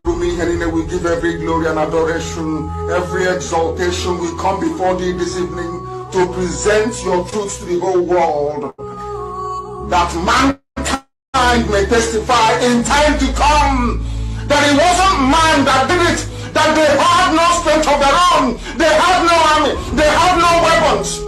We give every glory and adoration, every exaltation. We come before thee this evening to present your truths to the whole world, that mankind may testify in time to come that it wasn't man that did it, that they had no strength of their own, they had no army, they had no weapons.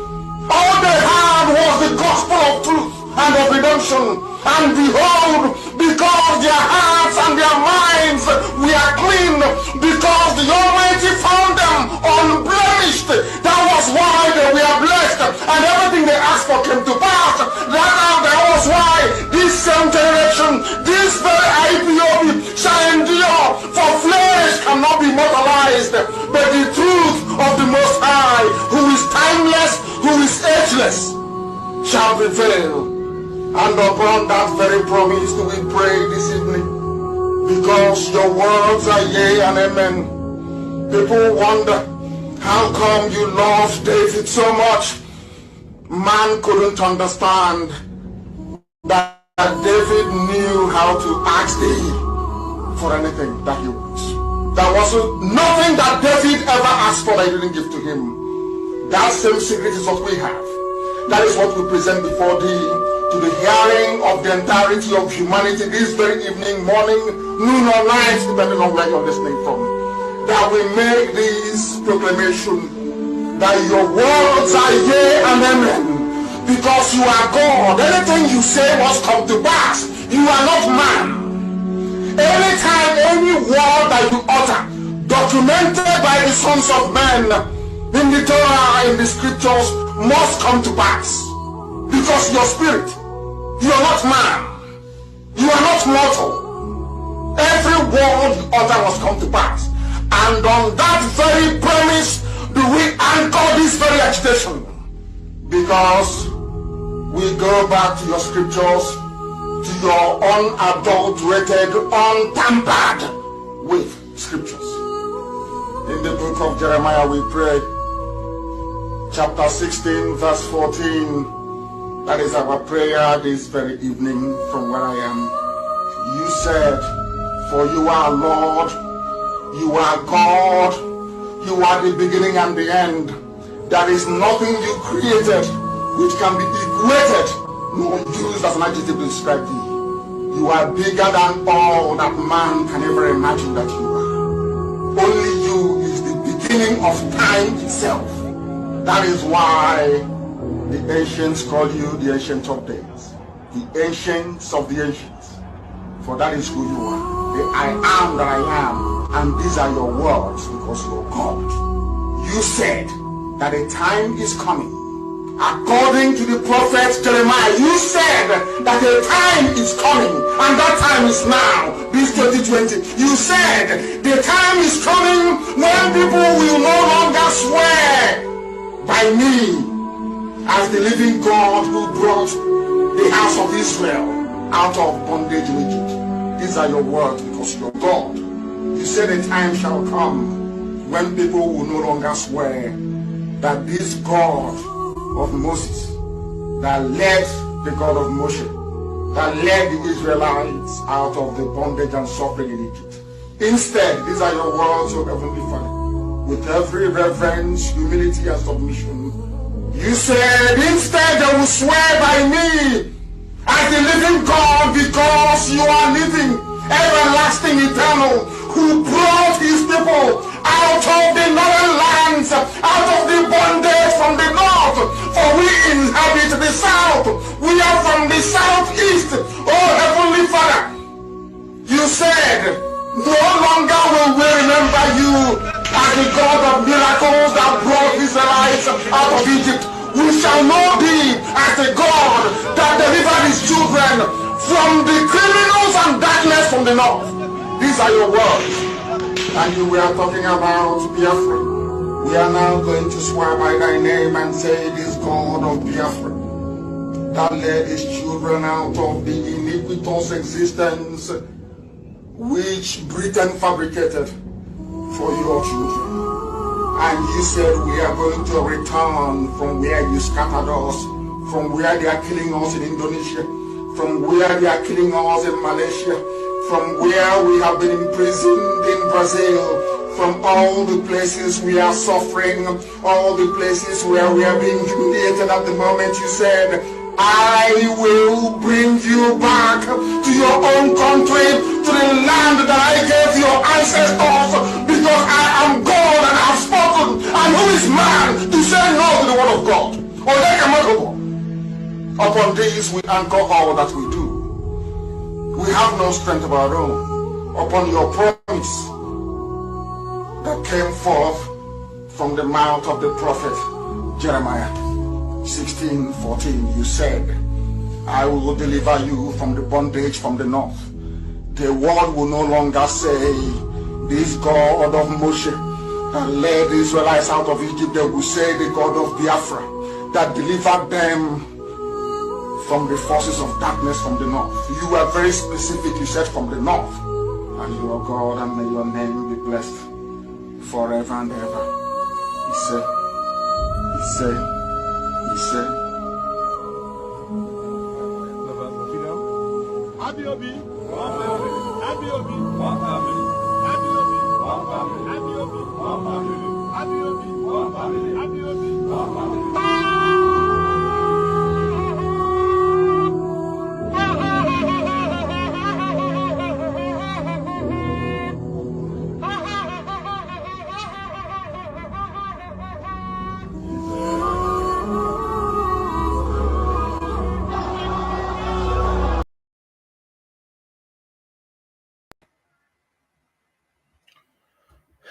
All they had was the gospel of truth and of redemption. And behold, because their hearts and their minds were clean, because the Almighty found them unblemished, that was why they were blessed, and everything they asked for came to pass. That was why this same generation, this very Ipob shall endure, for flesh cannot be mortalized, but the truth of the Most High, who is timeless, who is ageless, shall prevail. And upon that very promise do we pray this evening, because your words are yea and amen. People wonder, how come you loved David so much? Man couldn't understand that David knew how to ask thee for anything that he wants. There was nothing that David ever asked for that you didn't give to him. That same secret is what we have. That is what we present before thee, to the hearing of the entirety of humanity this very evening, morning, noon or night, depending on where you're listening from. That we make this proclamation, that your words are yea and amen, because you are God. Anything you say must come to pass. You are not man. Anytime, any word that you utter, documented by the sons of men, in the Torah, in the scriptures, must come to pass. Because your spirit, you are not man, you are not mortal. Every word you utter must come to pass. And on that very premise do we anchor this very agitation. Because we go back to your scriptures, to your unadulterated, untampered with scriptures. In the book of Jeremiah we pray, chapter 16, verse 14. That is our prayer this very evening from where I am. You said, for you are Lord, you are God, you are the beginning and the end. There is nothing you created which can be equated nor used as an adjective to describe thee. You are bigger than all that man can ever imagine that you are. Only you is the beginning of time itself. That is why the ancients call you the Ancient of Days, the Ancients of the Ancients, for that is who you are, the I am that I am, and these are your words because you are God. You said that a time is coming, according to the prophet Jeremiah. You said that a time is coming, and that time is now, this 2020. You said the time is coming when people will no longer swear by me as the living God who brought the house of Israel out of bondage in Egypt. These are your words because you're God. You said a time shall come when people will no longer swear that this God of Moses, that led the God of Moshe, that led the Israelites out of the bondage and suffering in Egypt. Instead, these are your words, O Heavenly Father, with every reverence, humility, and submission. You said, instead they will swear by me as the living God, because you are living, everlasting, eternal, who brought his people out of the northern lands, out of the bondage from the north, for we inhabit the south. We are from the southeast. Oh Heavenly Father, you said, no longer will we remember you as the God of miracles that brought Israelites out of Egypt. We shall know thee as the God that delivered his children from the criminals and darkness from the north. These are your words. And you were talking about Biafra. We are now going to swear by thy name and say, this God of Biafra that led his children out of the iniquitous existence which Britain fabricated for your children. And you said we are going to return from where you scattered us, from where they are killing us in Indonesia, from where they are killing us in Malaysia, from where we have been imprisoned in Brazil, from all the places we are suffering, all the places where we are being humiliated at the moment. You said, I will bring you back to your own country, to the land that I gave your ancestors, because I am God and I have spoken. And who is man to say no to the word of God? Or they can upon this we anchor all that we do. We have no strength of our own. Upon your promise that came forth from the mouth of the prophet Jeremiah 16:14, you said, I will deliver you from the bondage from the north. The world will no longer say, this God of Moshe that led the Israelites out of Egypt. They will say, the God of Biafra that delivered them from the forces of darkness from the north. You were very specific. You said from the north. And you are God, and may your name be blessed forever and ever. He said,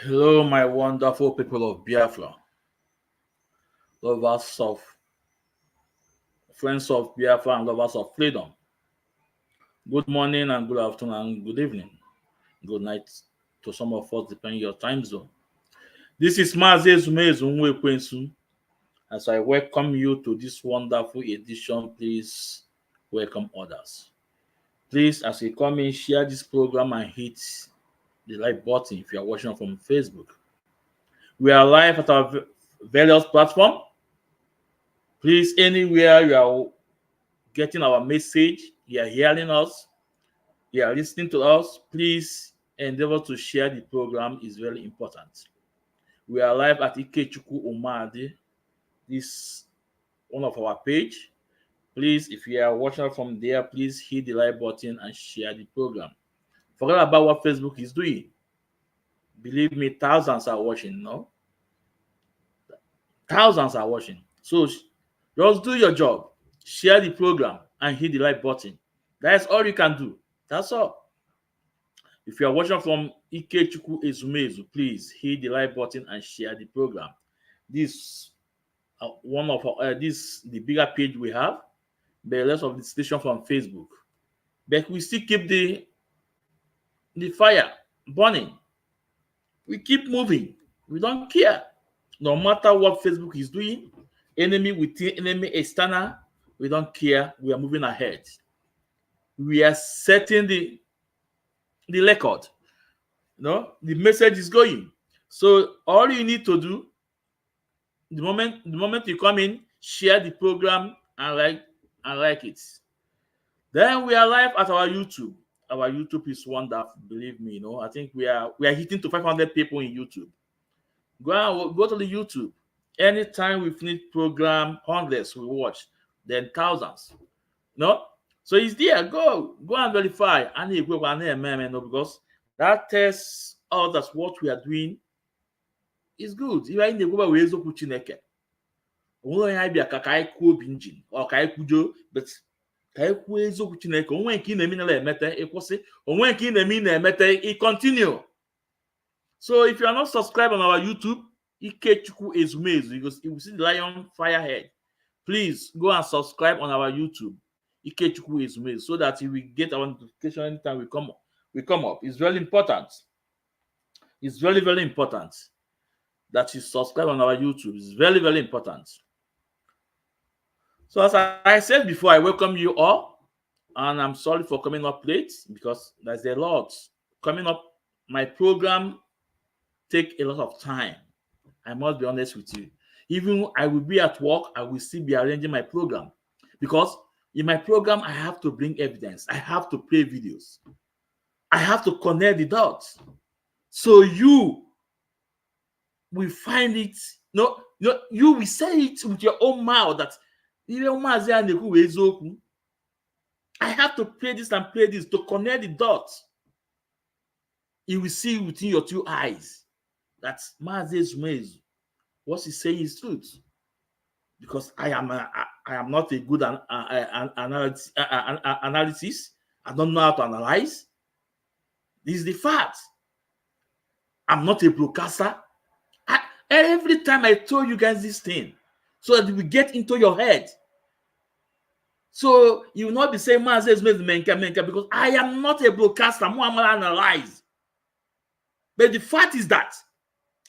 Hello, my wonderful people of Biafra, lovers of, friends of Biafra, and lovers of freedom. Good morning and good afternoon and good evening. Good night to some of us, depending on your time zone. This is Mazi Ezumezu Nwekwensu. As I welcome you to this wonderful edition, please welcome others. Please, as you come in, share this program and hit the like button if you are watching from Facebook. We are live at our various platforms. Please, anywhere you are getting our message, you are hearing us, you are listening to us, please endeavor to share the program. Is very important. We are live at Ikechukwu Umadi, this one of our page. Please, if you are watching from there, please hit the like button and share the program. Forget about what Facebook is doing. Believe me, thousands are watching, no? Thousands are watching. So just do your job. Share the program and hit the like button. That's all you can do. That's all. If you are watching from Ikechukwu Ezumezu, please hit the like button and share the program. This one of this the bigger page we have, the rest of the station from Facebook. But we still keep the fire burning. We keep moving. We don't care. No matter what Facebook is doing, enemy within, enemy external, we don't care. We are moving ahead. We are setting the record. No, the message is going. So all you need to do, the moment you come in, share the program and like it. Then we are live at our YouTube. Our YouTube is wonderful, believe me. I think we are hitting to 500 people in YouTube. Go to the YouTube. Anytime we finish program, hundreds we watch, then thousands. No, so it's there. Go and verify. Because that tells us that what we are doing is good. If I go away, Chineke. Onwe anyị bịa ka anyị kwuo obi njin ọ ka anyị kwujo, but ka anyị kwuo eziokwu Chineke. Onwe nke ị na-eme na-emete ịkwụsị, onwe nke ị na-eme na-emete continue. So if you are not subscribed on our YouTube, Ikechukwu Ezumezu, you will see the lion fire head. Please go and subscribe on our YouTube, Ikechukwu Ezumezu, so that you will get our notification anytime we come up. It's very important. It's very, very important that you subscribe on our YouTube. It's very, very important. So as I said before, I welcome you all, and I'm sorry for coming up late because there's a lot coming up. My program take a lot of time. I must be honest with you. Even I will be at work, I will still be arranging my program, because in my program I have to bring evidence. I have to play videos. I have to connect the dots. So you will find it. No, you will say it with your own mouth that I have to play this and play this to connect the dots. You will see within your two eyes that what he's saying is truth. Because I am not a good analysis. I don't know how to analyze. This is the fact. I'm not a broadcaster. Every time I tell you guys this thing, so that we get into your head. So you will not be saying menka because I am not a broadcaster. I'm analyze. But the fact is that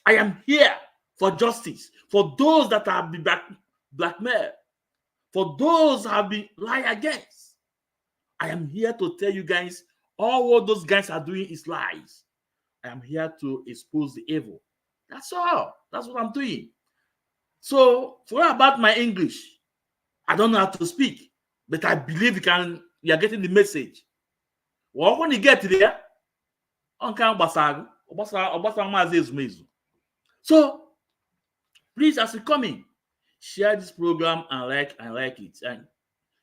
I am here for justice, for those that have been blackmailed, for those have been lied against. I am here to tell you guys all what those guys are doing is lies. I am here to expose the evil. That's all. That's what I'm doing. So forget about my English. I don't know how to speak, but I believe you are getting the message. Well, when you get there, so please, as you come in, share this program and like it, and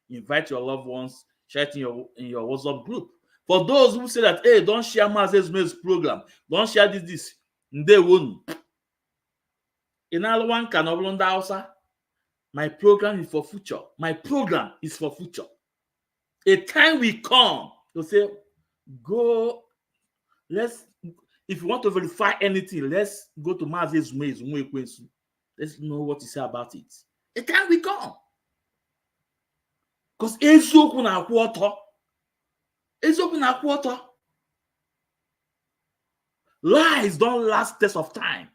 invite your loved ones, share it in your WhatsApp group. For those who say that, hey, don't share Maz's program, don't share this, they won't. In all one can my program is for future. My program is for future. A time will come to say, go, if you want to verify anything, let's go to Maz's maze. Let's know what to say about it. A time will come. Because eziokwu na-akwụ ọtọ. Lies don't last test of time.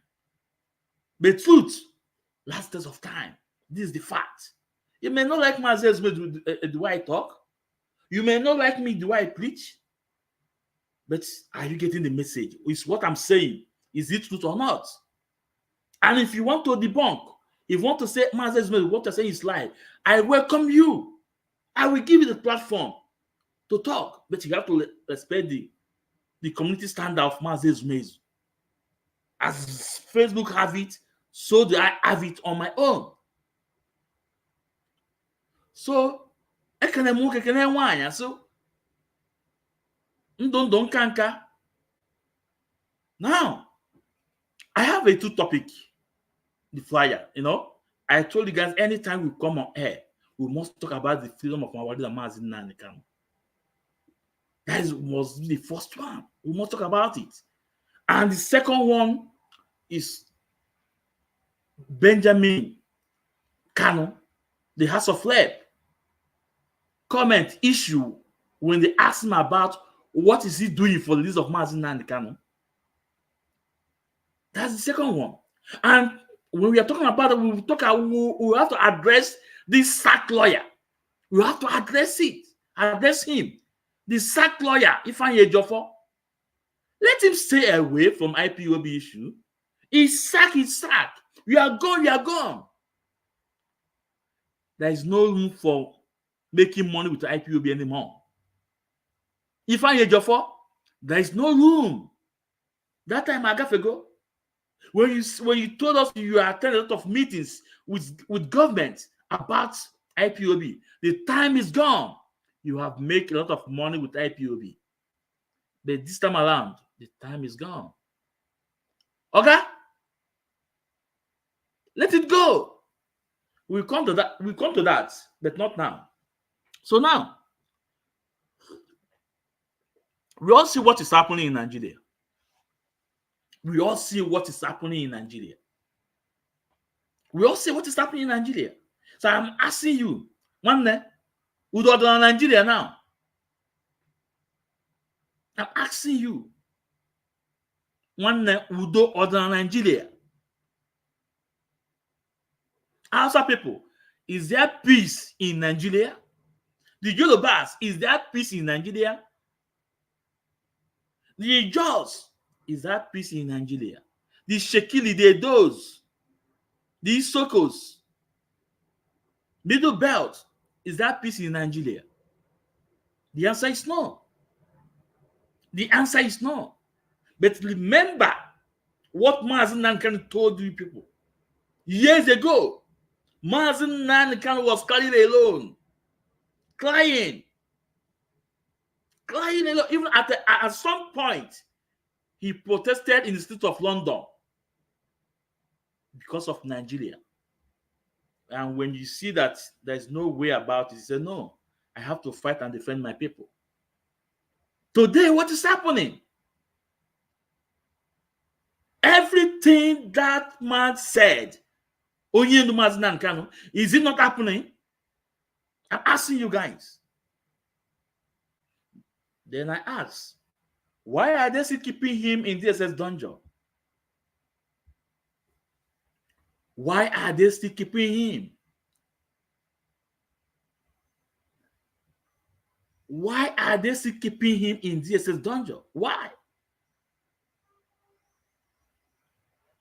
But truth lasts test of time. This is the fact. You may not like Maz's the way I talk. You may not like me the way I preach. But are you getting the message? Is what I'm saying, is it truth or not? And if you want to debunk, if you want to say Maz's what you're saying is lie, I welcome you. I will give you the platform to talk, but you have to respect the community standard of Maz's Maze. As Facebook have it, so do I have it on my own. So, so now I have a two topic, the flyer. I told you guys anytime we come on air, we must talk about the freedom of our leader Mazi Nnamdi Kanu. That was the first one. We must talk about it. And the second one is Benjamin Kanu, the House of Leb, comment issue when they ask him about what is he doing for the list of Mazi Nnamdi Kanu. That's the second one. And when we are talking about it, we have to address this sack lawyer. We have to address him. The sack lawyer, Ifeanyi Ejiofor. Let him stay away from IPOB issue. He's sack. You are gone. There is no room for making money with IPOB anymore. Ifeanyi Ejiofor, there is no room. That time ago, when you told us you attended a lot of meetings with government about IPOB, the time is gone. You have made a lot of money with IPOB. But this time around, the time is gone. Okay? Let it go. We'll come to that, but not now. So now, we all see what is happening in Nigeria. So I'm asking you, one day, who do Nigeria now? I'm asking you, one day, who do Nigeria? Hausa people, is there peace in Nigeria? The Yorubas, is there peace in Nigeria? The Jaws, is there peace in Nigeria? The Shekili, the Edos, the Isokos, Middle Belt, is there peace in Nigeria? The answer is no. The answer is no. But remember what Mazen Nankan told you people years ago. Mazen Nankan was crying alone, crying alone. Even at some point, he protested in the streets of London because of Nigeria. And when you see that there's no way about it, you say, no, I have to fight and defend my people. Today, what is happening? Everything that man said, is it not happening? I'm asking you guys. Then I ask, why are they still keeping him in DSS dungeon? Why are they still keeping him? Why are they still keeping him in DSS dungeon? Why?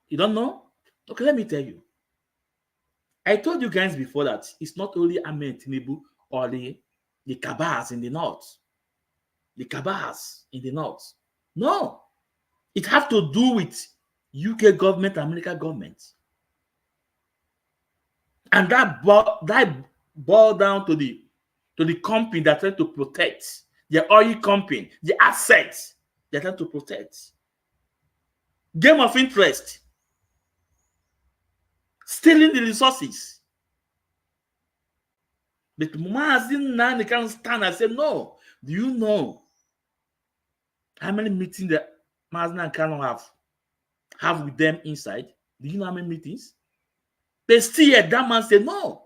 You don't know? Okay, let me tell you. I told you guys before that it's not only Ahmed Tinubu or the cabals in the north. The cabals in the north. No. It has to do with UK government, American government. And that boiled down to the company that tried to protect the oil company, the assets they tried to protect. Game of interest. Stealing the resources. But Mazen Nani can stand and say, no. Do you know how many meetings that Mazen can have with them inside? Do you know how many meetings? They still hear that man say no.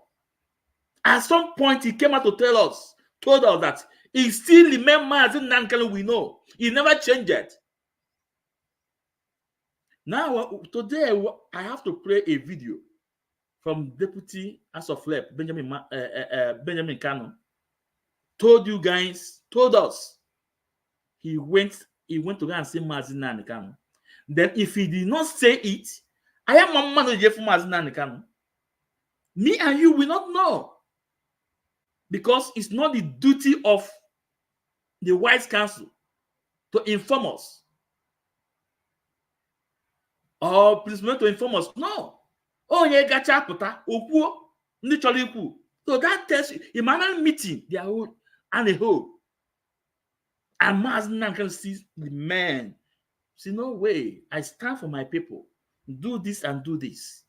At some point, he came out to told us that he still remembers Mazen Nankano we know. He never changed it. Now, today, I have to play a video from Deputy House of Rep Benjamin Kanu. Told us he went to go and see Mazen Nankano. Then if he did not say it, I am a manager for Mazen Nankano. Me and you will not know. Because it's not the duty of the White Council to inform us. Or please not to inform us. No. Oh, yeah, gacha puta. Okuo. Literally ku. So that tells you, Emmanuel meeting, they are all and a whole. And Mazen can see the man. See, no way. I stand for my people. Do this and do this.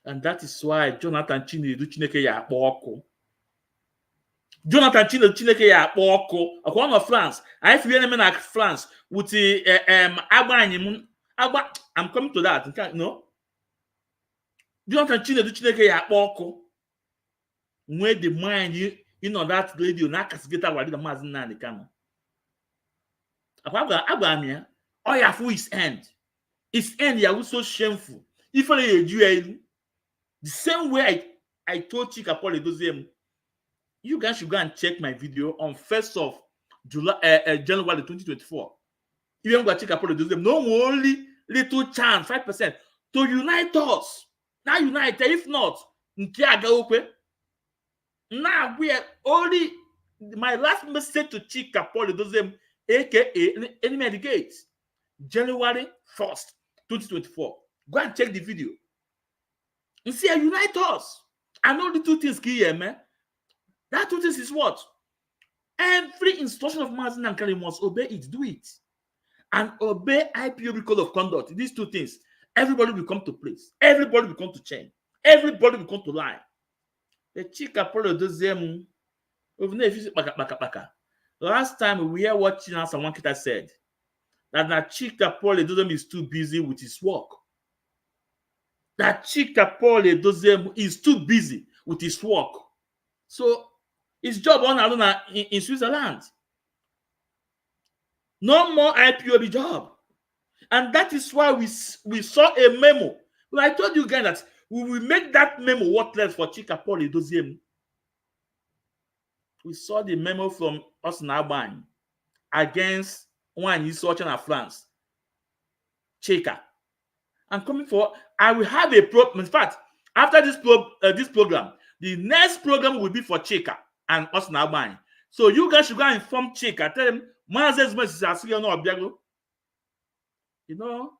And that is why Jonathan Chinedu Chineke ya akpọ. Jonathan Chineke ya akpọ ọkụ. One of France. I feel enemy like France with the I'm coming to that. No. Jonathan Chineke ya akpọ ọkụ. When the mind you know that radio na castigate wali the Mazen Nankano. Abamia. All you have his end. His end ya was so shameful. If I do the same way I told Chika Paul Edoziem, you guys should go and check my video on 1st of January 2024. If you want to check Paul Edoziem, no only little chance, 5%, to unite us. Now unite, if not, now we are only my last message to Chika Paul Edoziem, aka Enemy at the Gate, January 1st, 2024. Go and check the video. You see, unite us. I know the two things here, man. That two things is what? Every instruction of Mazen Nankano must obey it, do it. And obey IPOB code of conduct. These two things, everybody will come to place. Everybody will come to change. Everybody will come to line. The Chika Polo does them. Last time we were watching, as someone said that Chika Polo is too busy with his work. That Chika Paul Edoziem is too busy with his work. So his job on alone in Switzerland. No more IPOB job. And that is why we saw a memo. Well, I told you guys that we will make that memo worthless for Chika Paul Edoziem. We saw the memo from Austin Alban against one is China France. Chika. I'm coming for. I will have a problem. In fact, after this program, the next program will be for Chika and Austin Alban. So you guys should go and inform Chika. Tell them Mazes Messi asịrị na ọbịago. You know,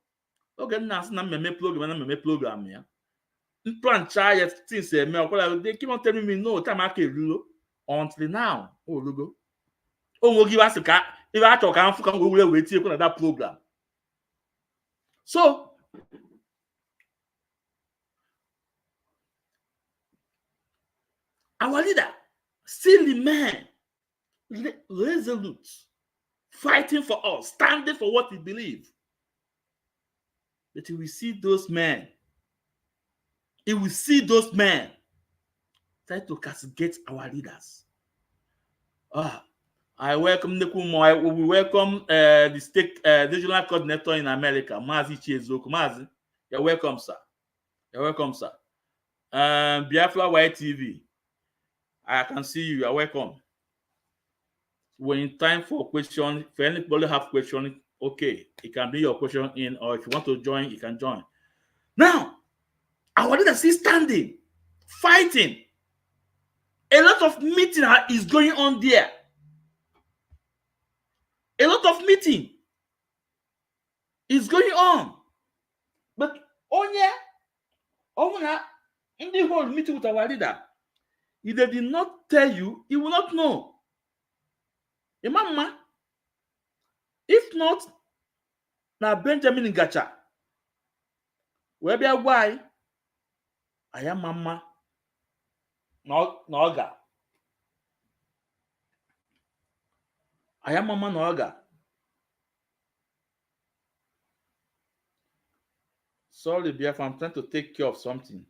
oge na-asị na mmemme program ya. Mplancha ya since they keep on telling me no time aka erulo until now olugo. Onwogi wasị ka ibe achọ ka mfu ka wee tie na that program. So our leader still remain resolute, fighting for us, standing for what we believe. That he will see those men. He will see those men try to castigate our leaders. I welcome Nekumo. We welcome the state regional coordinator in America, Mazi Chiezoku. Mazi, you're welcome, sir. You're welcome, sir. Biafra White TV. I can see you. You're welcome. When it's time for question, if anybody have question, okay, it can be your question in, or if you want to join, you can join. Now, our leader is standing, fighting. A lot of meeting is going on there. A lot of meeting is going on. But onye in the whole meeting with our leader, if they did not tell you, you will not know. Imama, if not, now Benjamin Ngacha, where be why I am mama, Noga. I am mama Noga. Sorry, BF, I'm trying to take care of something.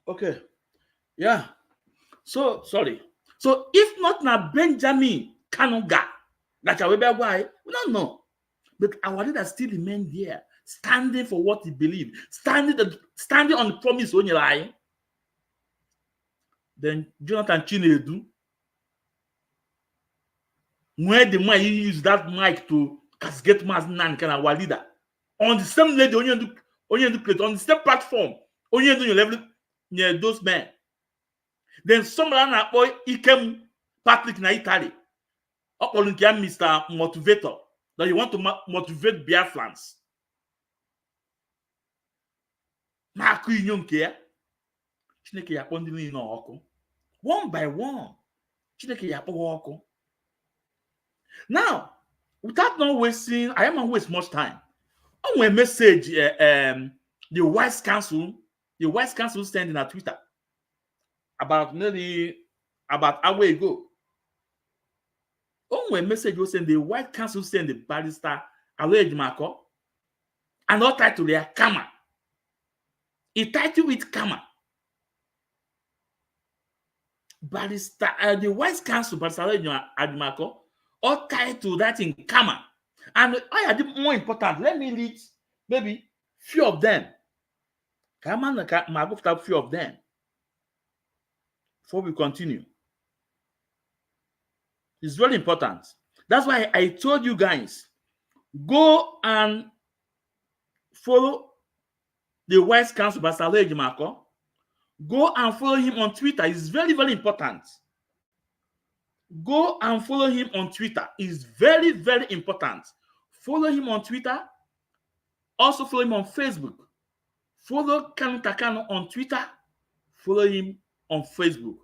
Okay. Yeah. So, sorry. So, if not now Benjamin Kanuga, that I will be why, we don't know. But our leader still remain there, standing for what he believes, standing on the promise when you lie. Then Jonathan Chinedu, where the man use that mic to castigate Maznan and our leader on the same lady, on the same platform, on your level near those men. Then someone boy he came Patrick na Italy. Up on Mr. Motivator that you want to motivate Biafrans. Na aku inyom ke ya. Chineke ya kpọ ndị niile ọkụ. One by one. Chineke ya kpọ ọkụ. Now, without not wasting, I am not waste much time. On a message, the Wise Council sent in a Twitter about an hour ago. On a message was sent, the White Council sent the barrister Aloy Marco and not titled there Kama. It titled with Kama. Barrister, the White Council, Barrister Aloy Marco, all titled that in Kama. And I had more important. Let me read maybe few of them. Kama na go few of them before we continue. It's very important. That's why I told you guys, go and follow the Wise Council, Pastor Ejimako. Go and follow him on Twitter. It's very, very important. Go and follow him on Twitter. It's very, very important. Follow him on Twitter. Also follow him on Facebook. Follow Kanu Takano on Twitter. Follow him on Facebook.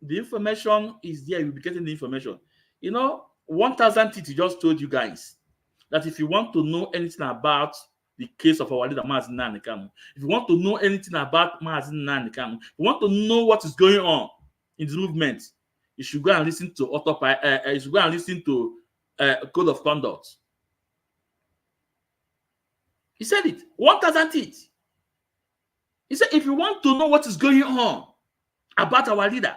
The information is there. You'll be getting the information. You know, 1000 TT just told you guys that if you want to know anything about the case of our leader, Mazi Nnamdi Kanu, if you want to know anything about Mazi Nnamdi Kanu, if you want to know what is going on in the movement, you should go and listen to you should go and listen to Code of Conduct. He said it. 1000 TT. He said, if you want to know what is going on, about our leader.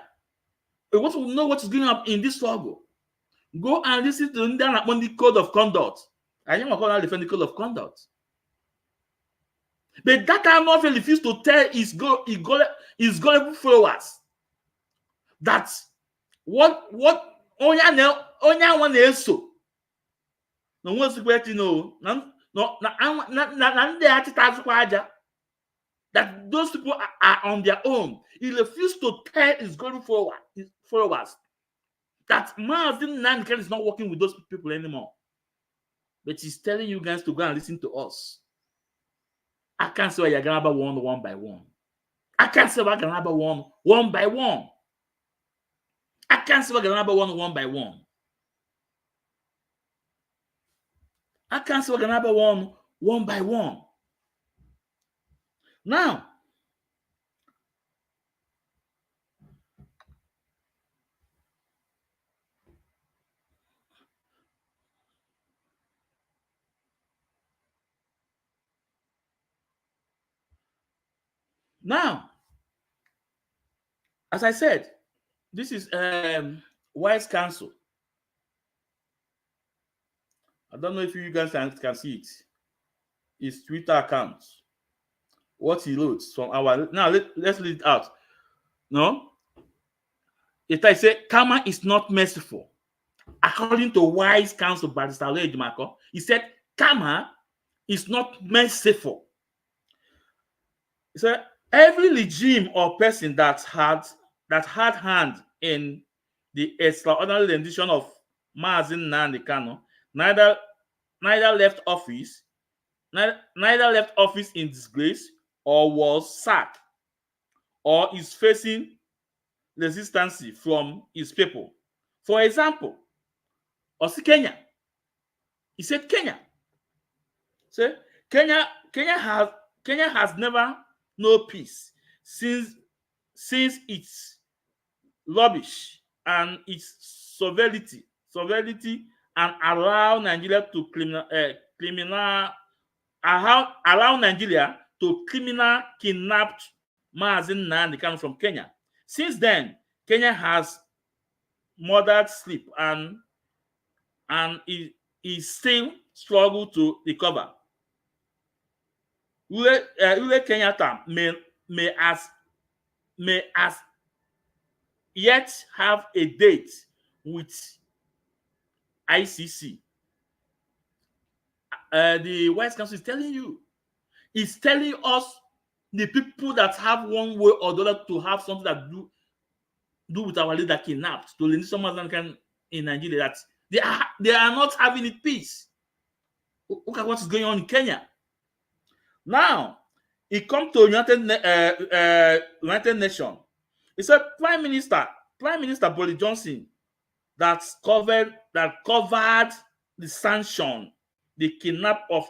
We want to know what is going on in this struggle. Go and listen to the code of conduct. I think I'm going to defend the code of conduct. But that time of refused to tell his gullible followers that what only one is so. No one's to know. That those people are on their own. He refused to tell his gullible followers that Mazin Nankan is not working with those people anymore. But he's telling you guys to go and listen to us. I can't say you're gonna one by one. I can't say we're gonna one by one. I can't say we're gonna one by one. I can't say we're gonna one by one. Now, as I said, this is Wise Counsel. I don't know if you guys can see it. His Twitter account. What he wrote from our now let's read it out. No, if I say karma is not merciful, according to Wise Counsel by Ejimako, he said karma is not merciful. He said every regime or person that had hand in the extraordinary rendition of Mazin Nnamdi Kanu neither left office in disgrace or was sacked or is facing resistance from his people. For example, Osi Kenya. He said Kenya. So Kenya has never known peace since its rubbish and its sovereignty and allow Nigeria to kidnapped Mazin Nnamdi Kanu from Kenya. Since then, Kenya has moderate sleep and is still struggle to recover. Ule Kenyatta may as yet have a date with ICC. The Wise Council is telling you. It's telling us the people that have one way or the other to have something that do with our leader kidnapped to release someone in Nigeria that they are not having it peace. Look at what is going on in Kenya. Now, it comes to United Nations. It's a Prime Minister Boris Johnson that covered the sanction, the kidnap of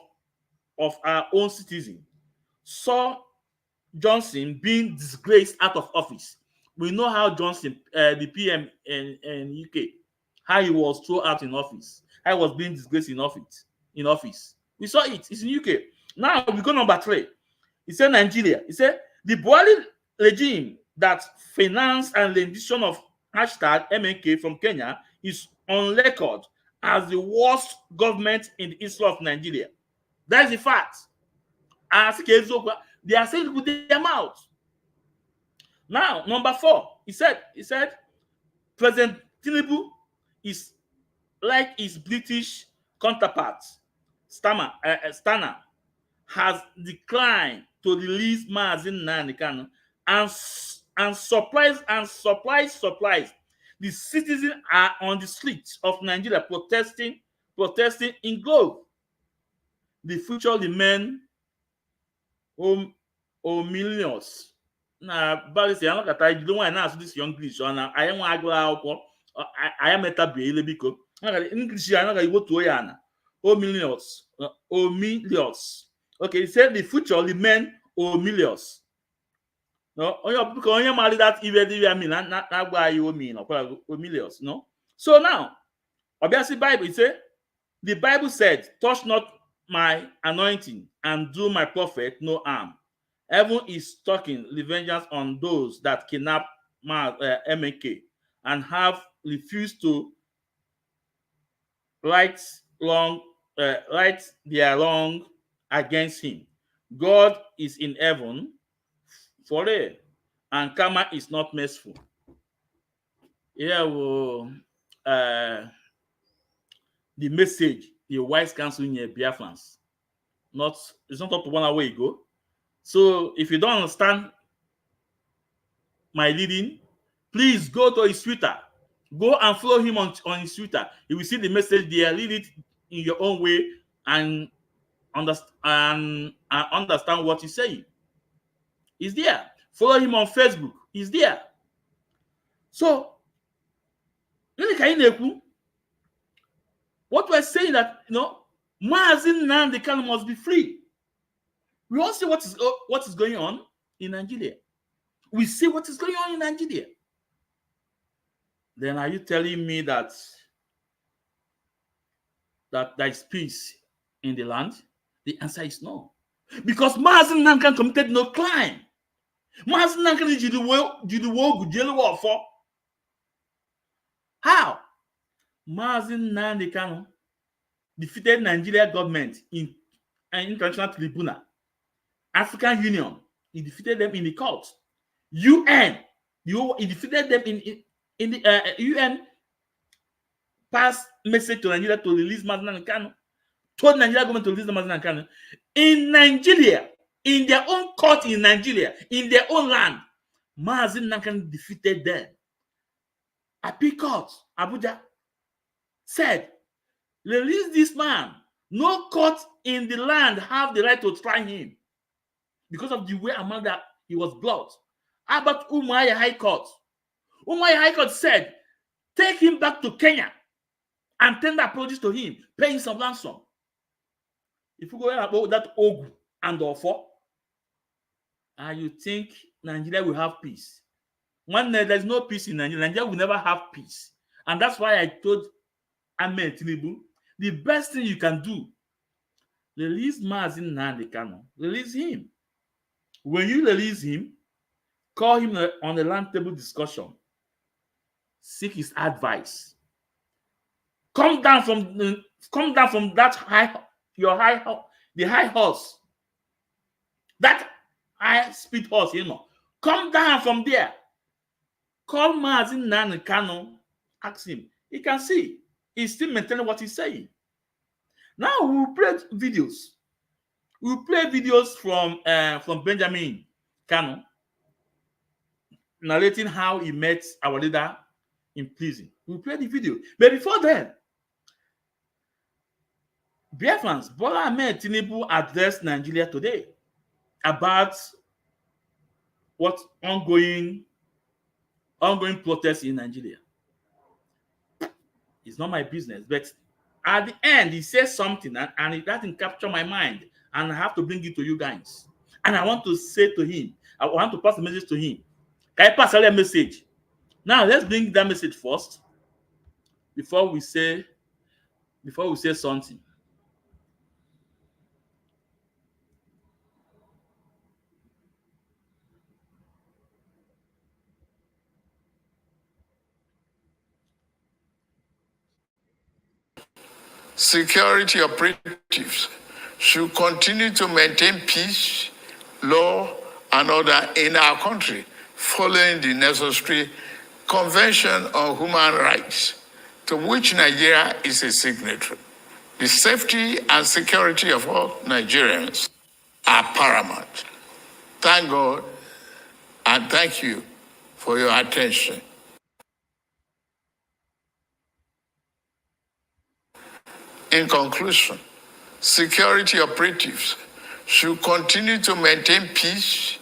our own citizen. Saw Johnson being disgraced out of office. We know how Johnson, the PM in UK, how he was thrown out in office, how he was being disgraced in office. We saw it. It's in UK. Now we go number 3. He said Nigeria. He said the Buhari regime that financed and rendition of #MNK from Kenya is on record as the worst government in the history of Nigeria. That is the fact. They are saying it with their mouth. Now, number 4, he said, President Tinubu is like his British counterpart, Stana, has declined to release Mazin Nnamdi Kanu and surprise. The citizens are on the streets of Nigeria protesting in grove. The future remain millions. Na balisi ya nakata ijide nwaanyị na-asụ this English ọ na anyị nwa agụrụ akwụkwọ anyị metabiele biko English ya naga igbo tuo ya na millions. Okay, he said the future remain millions. No, onye mali that ibe mean na agba ayi mean millions, no. So now, obviously Bible it say the Bible said, touch not my anointing and do my prophet no harm. Heaven is talking vengeance on those that kidnap MK and have refused to right their wrong against him. God is in heaven for real, and karma is not merciful. Yeah, well, the message the wise counsel in Biafrans. It's not up to 1 hour ago. So if you don't understand my leading, please go to his Twitter. Go and follow him on his Twitter. You will see the message there. Read it in your own way and understand what he's saying. He's there. Follow him on Facebook. He's there. So, what we're saying that Maazin Nnamdi Kanu must be free. We all see what is going on in Nigeria. We see what is going on in Nigeria. Then are you telling me that there is peace in the land? The answer is no. Because Maazin Nnamdi Kanu committed no crime. Maazin Nnamdi Kanu did the work for. How? Maazin Nnamdi Kanu defeated Nigeria government in an international tribunal. African Union, he defeated them in the court. UN, he defeated them in the UN passed message to Nigeria to release Maazin Nnamdi Kanu. Told Nigeria government to release Maazin Nnamdi Kanu. In Nigeria, in their own court in Nigeria, in their own land, Maazin Nnamdi Kanu defeated them. Appeal Court, Abuja, said, release this man. No court in the land have the right to try him because of the way among that he was brought. How about Umuahia High Court? Umuahia High Court said, take him back to Kenya and tender apologies to him, pay him some ransom. If you go about that Ogu and Ofo, and you think Nigeria will have peace. One day there's no peace in Nigeria. Nigeria will never have peace. And that's why I told Ahmed Tinubu, the best thing you can do, release Maazin Nnamdi Kanu. Release him. When you release him, call him on a round table discussion. Seek his advice. Come down from that high horse, that high speed horse, Come down from there. Call Maazin Nnamdi Kanu. Ask him. He can see. He's still maintaining what he's saying. Now we will play videos. We will play videos from Benjamin Kanu narrating how he met our leader in prison. We will play the video. But before then, Biafrans, Bola Ahmed Tinubu addressed Nigeria today about what ongoing protests in Nigeria. It's not my business, but at the end, he says something and it doesn't capture my mind, and I have to bring it to you guys. And I want to say to him, I want to pass a message to him. Can I pass a message? Now let's bring that message first before we say something. Security operatives should continue to maintain peace, law, and order in our country, following the necessary Convention on Human Rights, to which Nigeria is a signatory. The safety and security of all Nigerians are paramount. Thank God and thank you for your attention. In conclusion, security operatives should continue to maintain peace,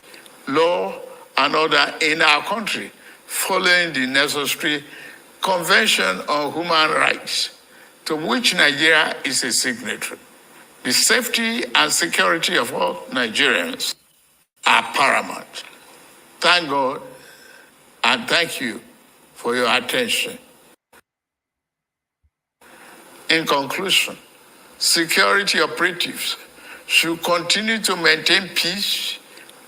law, and order in our country, following the necessary Convention on Human Rights, to which Nigeria is a signatory. The safety and security of all Nigerians are paramount. Thank God and thank you for your attention. In conclusion, security operatives should continue to maintain peace,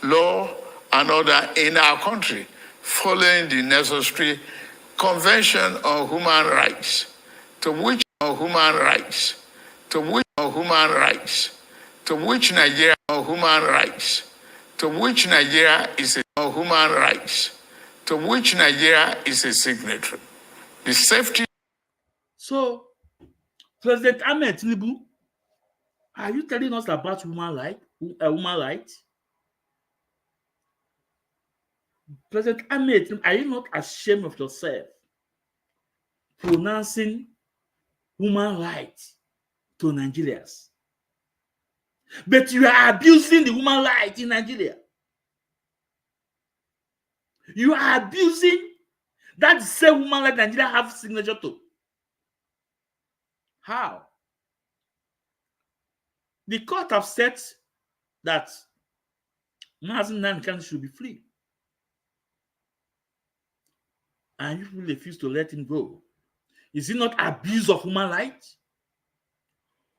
law, and order in our country, following the necessary Convention on Human Rights, to which Nigeria on human rights, to which Nigeria is a on human rights, to which Nigeria is a signatory. The safety. So, President Ahmed Tinubu, are you telling us about human rights? President Ahmed, are you not ashamed of yourself pronouncing human rights to Nigerians? But you are abusing the human right in Nigeria. You are abusing that same human right Nigeria have signature to. How? The court have said that Mazi Nnamdi should be free. And you refuse to let him go. Is it not abuse of human rights?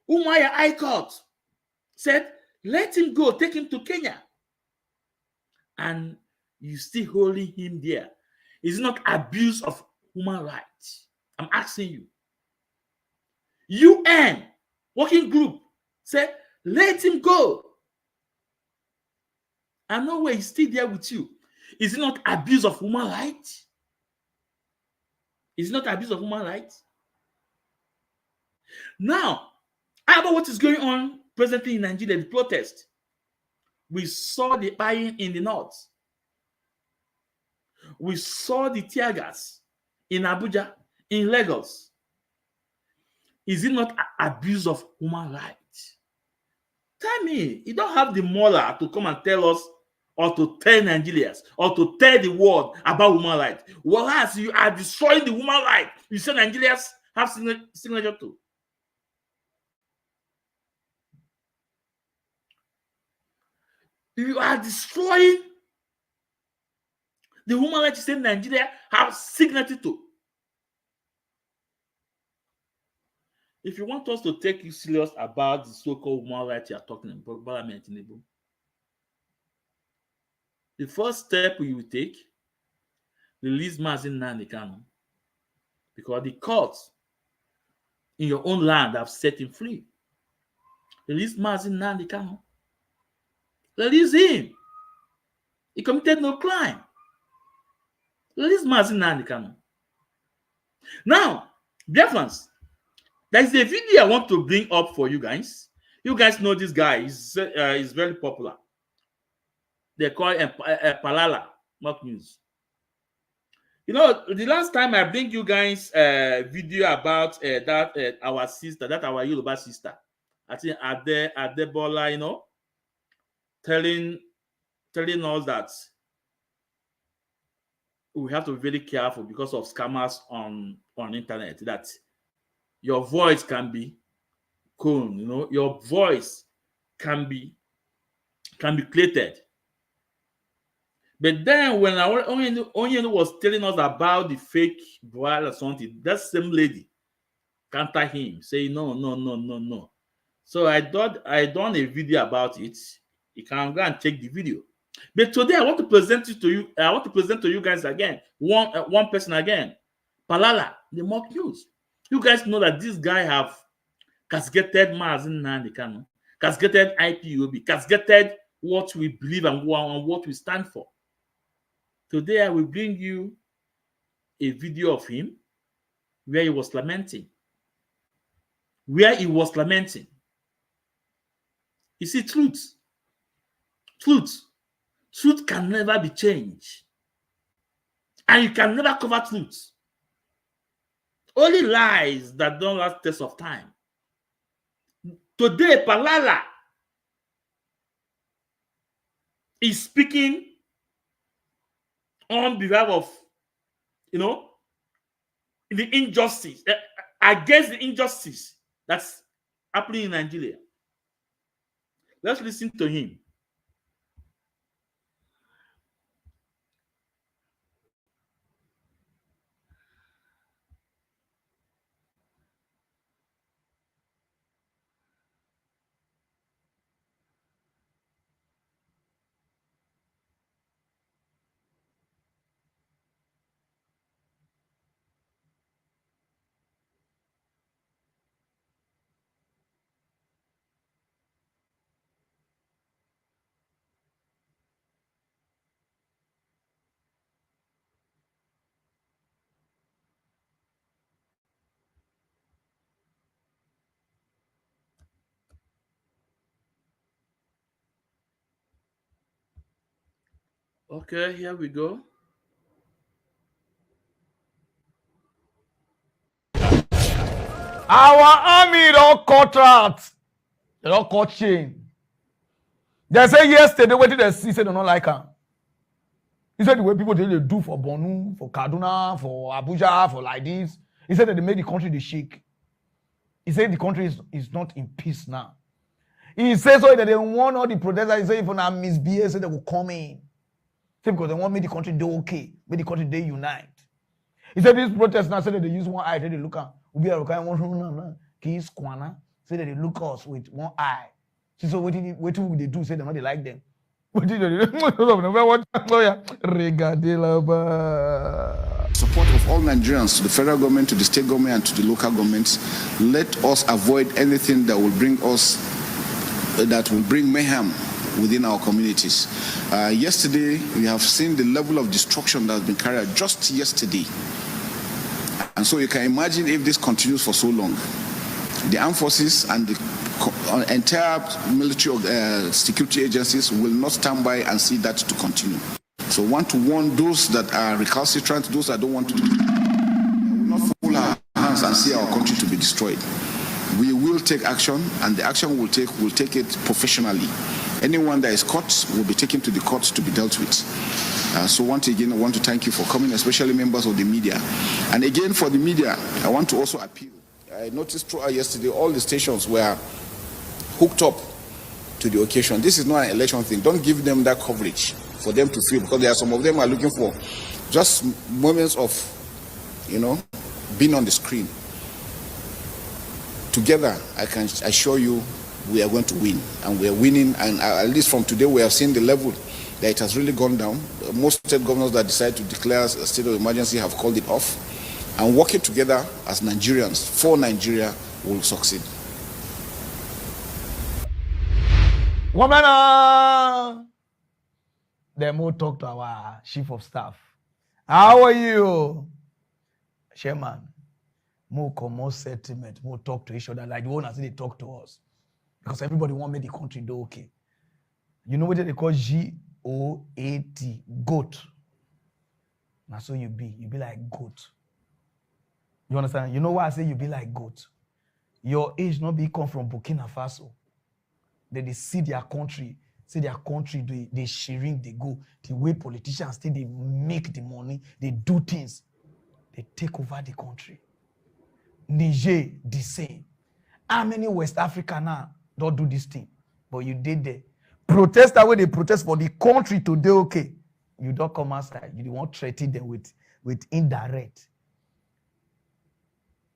Umaya High Court said, let him go, take him to Kenya. And you still holding him there. Is it not abuse of human rights? I'm asking you. UN working group said, let him go. And no way he's still there with you. Is it not abuse of human rights? Is it not abuse of human rights? Now, how about what is going on presently in Nigeria, the protest? We saw the buying in the north. We saw the tear gas in Abuja, in Lagos. Is it not abuse of human rights? Tell me, you don't have the moral to come and tell us or to tell Nigerians or to tell the world about human rights. Whereas you are destroying the human right, you say Nigerians have signature to. You are destroying the human rights you say Nigeria have signature to. If you want us to take you serious about the so-called human rights you are talking about, Parliament in the first step you will take, release Mazi Nnamdi Kanu, because the courts in your own land have set him free. Release Mazi Nnamdi Kanu. Release him. He committed no crime. Release Mazi Nnamdi Kanu. Now, difference. There is a video I want to bring up for you guys. You guys know this guy. He's very popular. They call him Palala, not news. You know, the last time I bring you guys a video about our sister, that our Yoruba sister, I think Adebola, you know, telling us that we have to be very careful because of scammers on internet, that your voice can be cloned, you know, your voice can be created. But then when Onyen was telling us about the fake bride or something, that same lady counter him, saying no. So I done a video about it. You can go and check the video. But today I want to present it to you. I want to present to you guys again. One person again. Palala, the mock news. You guys know that this guy have castigated Mazi Nnamdi Kanu, castigated IPOB, castigated what we believe and what we stand for. Today I will bring you a video of him where he was lamenting. You see, truth can never be changed. And you can never cover truth. Only lies that don't last test of time. Today, Palala is speaking on behalf of, you know, the injustice, against the injustice that's happening in Nigeria. Let's listen to him. Okay, here we go. Our army don't contract. They don't cut chain. They say yesterday, what did they see? Say they don't like her. He said the way people they do for Bonu, for Kaduna, for Abuja, for like this. He said that they made the country they shake. He said the country is not in peace now. He says so that they want all the protesters. He said if I misbehave, say they will come in. Say because they want make the country do okay, make the country they unite. He said these protests now say that they use one eye, they look at Ubi Arokai one Keys Kwana, say that they look us with one eye. So what will they do? Say they not they like them. What did they do? Support of all Nigerians to the federal government, to the state government, and to the local governments. Let us avoid anything that will bring mayhem within our communities. Yesterday, we have seen the level of destruction that has been carried out just yesterday. And so you can imagine if this continues for so long, the armed forces and the entire military security agencies will not stand by and see that to continue. So want to warn those that are recalcitrant, those that don't want to, will not fold our hands and see our country to be destroyed. We will take action, and the action we'll take it professionally. Anyone that is caught will be taken to the courts to be dealt with. So once again, I want to thank you for coming, especially members of the media. And again, for the media, I want to also appeal. I noticed throughout yesterday, all the stations were hooked up to the occasion. This is not an election thing. Don't give them that coverage for them to feel, because there are some of them are looking for just moments of, being on the screen. Together, I can assure you we are going to win, and we are winning. And at least from today, we have seen the level that it has really gone down. Most state governors that decide to declare a state of emergency have called it off, and working together as Nigerians for Nigeria will succeed. Woman, then we'll talk to our chief of staff. How are you, Chairman? More common sentiment, more talk to each other like the owners they talk to us, because everybody want to make the country do okay. You know what they call GOAT, goat. Now so you be like goat. You understand? You know why I say you be like goat? Your age not be come from Burkina Faso. They see their country, they sharing, they go. The way politicians still they make the money, they do things, they take over the country. Niger, the same. How many West Africa now don't do this thing? But you did there. Protest that way they protest for the country to do okay. You don't come outside. You don't want to threaten them with indirect.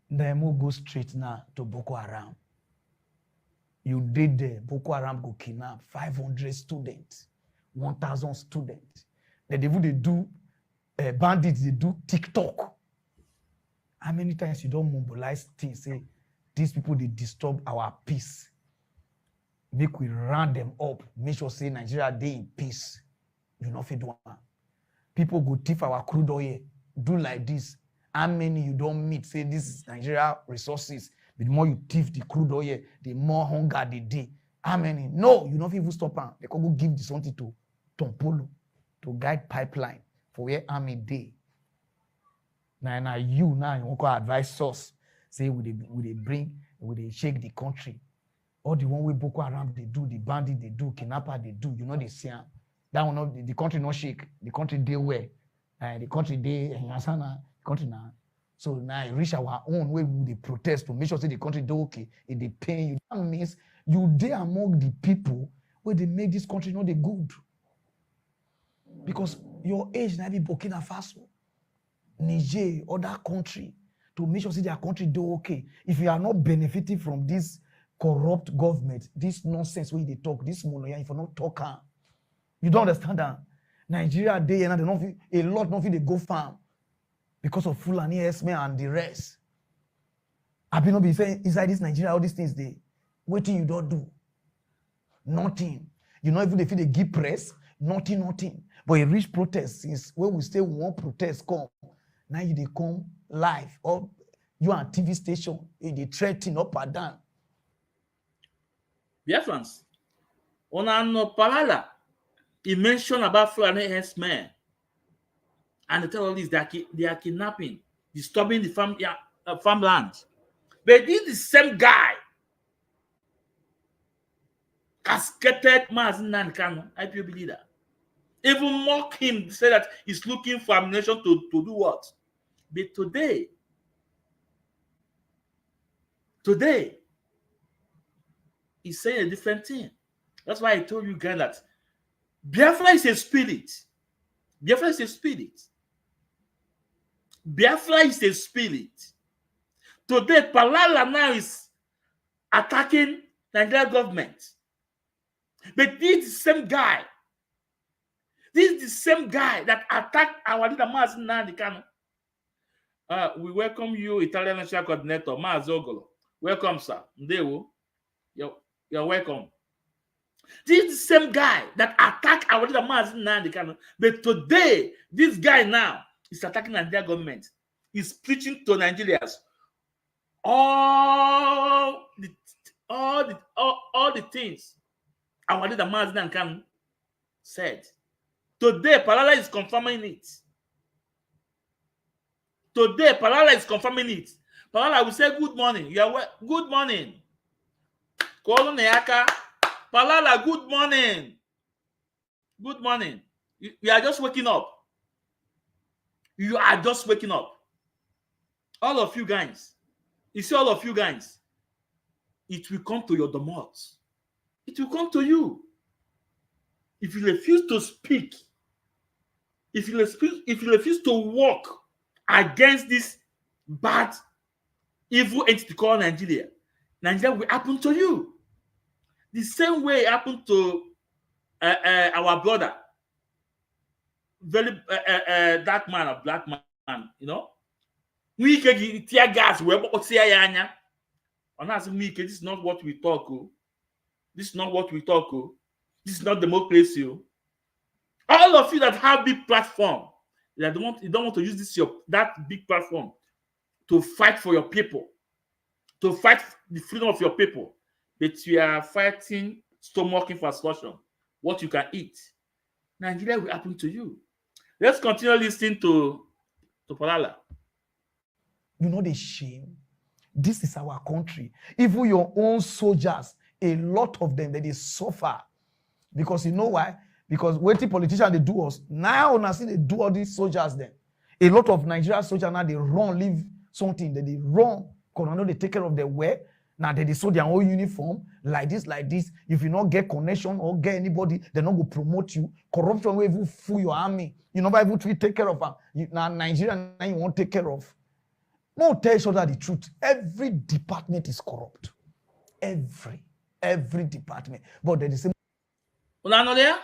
Then we'll go straight now to Boko Haram. You did there. Boko Haram go kidnap 500 students, 1,000 students. They do bandits, they do TikTok. How many times you don't mobilize things, say, these people, they disturb our peace. Make we round them up. Make sure, say, Nigeria, they in peace. You know, if you do people go thief our crude oil, do like this. How many you don't meet, say, this is Nigeria resources. But the more you thief the crude oil, the more hunger they do. How many? No, you don't even stop them. They can go give this something to Tompolo, to guide pipeline for where army day. Now you want to advise us, say we they shake the country. All the one way Boko Haram they do, the bandit they do, kidnapper they do, they see them. That one not the country not shake, the country they where, the country they country now. So now reach our own way we they protest to make sure say the country do okay, if they pay you. That means you there among the people where they make this country not the good. Because your age now be Burkina Faso, Niger, other country, to make sure say their country do okay. If you are not benefiting from this corrupt government, this nonsense where they talk, this monoya, if you not talk, you don't understand that. Nigeria day and a lot nothing they go farm because of Fulani Esme and the rest. I be not be saying inside this Nigeria all these things they waiting you don't do nothing. You know even if they give press nothing. But a rich protest since when we stay we want protest come. Now you they come live or you on TV station they threaten up and down. Biafrans, on a no palala. He mentioned about Fulani herdsmen. And the terrorists, they are kidnapping, disturbing the farmland. But this is the same guy casketed Mazi Nnamdi Kanu, IPOB leader. Even mock him, say that he's looking for ammunition to do what? But today, he's saying a different thing. That's why I told you guys that Biafra is a spirit. Biafra is a spirit. Biafra is a spirit. Today, Palala now is attacking Nigerian government. But this is the same guy. This is the same guy that attacked our leader, Mazi Nnamdi Kanu. We welcome you, Italian National Coordinator, Mazi Ogolo. Welcome, sir. Ndewo. You're welcome. This is the same guy that attacked our leader, Mazi Nnamdi Kanu. But today, this guy now is attacking Nigerian government. He's preaching to Nigerians all the things our leader Mazi Nnamdi Kanu said. Today, Palala is confirming it. Today, Palala is confirming it. Palala will say, good morning. Good morning. Palala, good morning. Good morning. You are just waking up. You are just waking up. All of you guys. You see all of you guys. It will come to your domot. It will come to you. If you refuse to speak, if you refuse to walk against this bad, evil entity called Nigeria, Nigeria will happen to you. The same way it happened to our brother, very dark man or black man, you know. We can tear gas, this is not what we talk. This is not what we talk. This is not democracy. All of you that have big platform, you don't want to use that big platform to fight for your people, to fight the freedom of your people, but you are fighting stomach inflation, what you can eat. Nigeria will happen to you. Let's continue listening to Palala. You know the shame. This is our country. Even your own soldiers, a lot of them, they suffer. Because you know why? Because waiting politicians, they do us. Now, they do all these soldiers then. A lot of Nigerian soldiers now, they run, leave something. They run. Because I know they take care of their wear. Now they sew their own uniform. Like this. If you not get connection or get anybody, they're not going to promote you. Corruption will even fool your army. You know, able to take care of them. Now Nigeria, now you won't take care of. No, tell each other the truth. Every department is corrupt. Every department. But they say, well, there?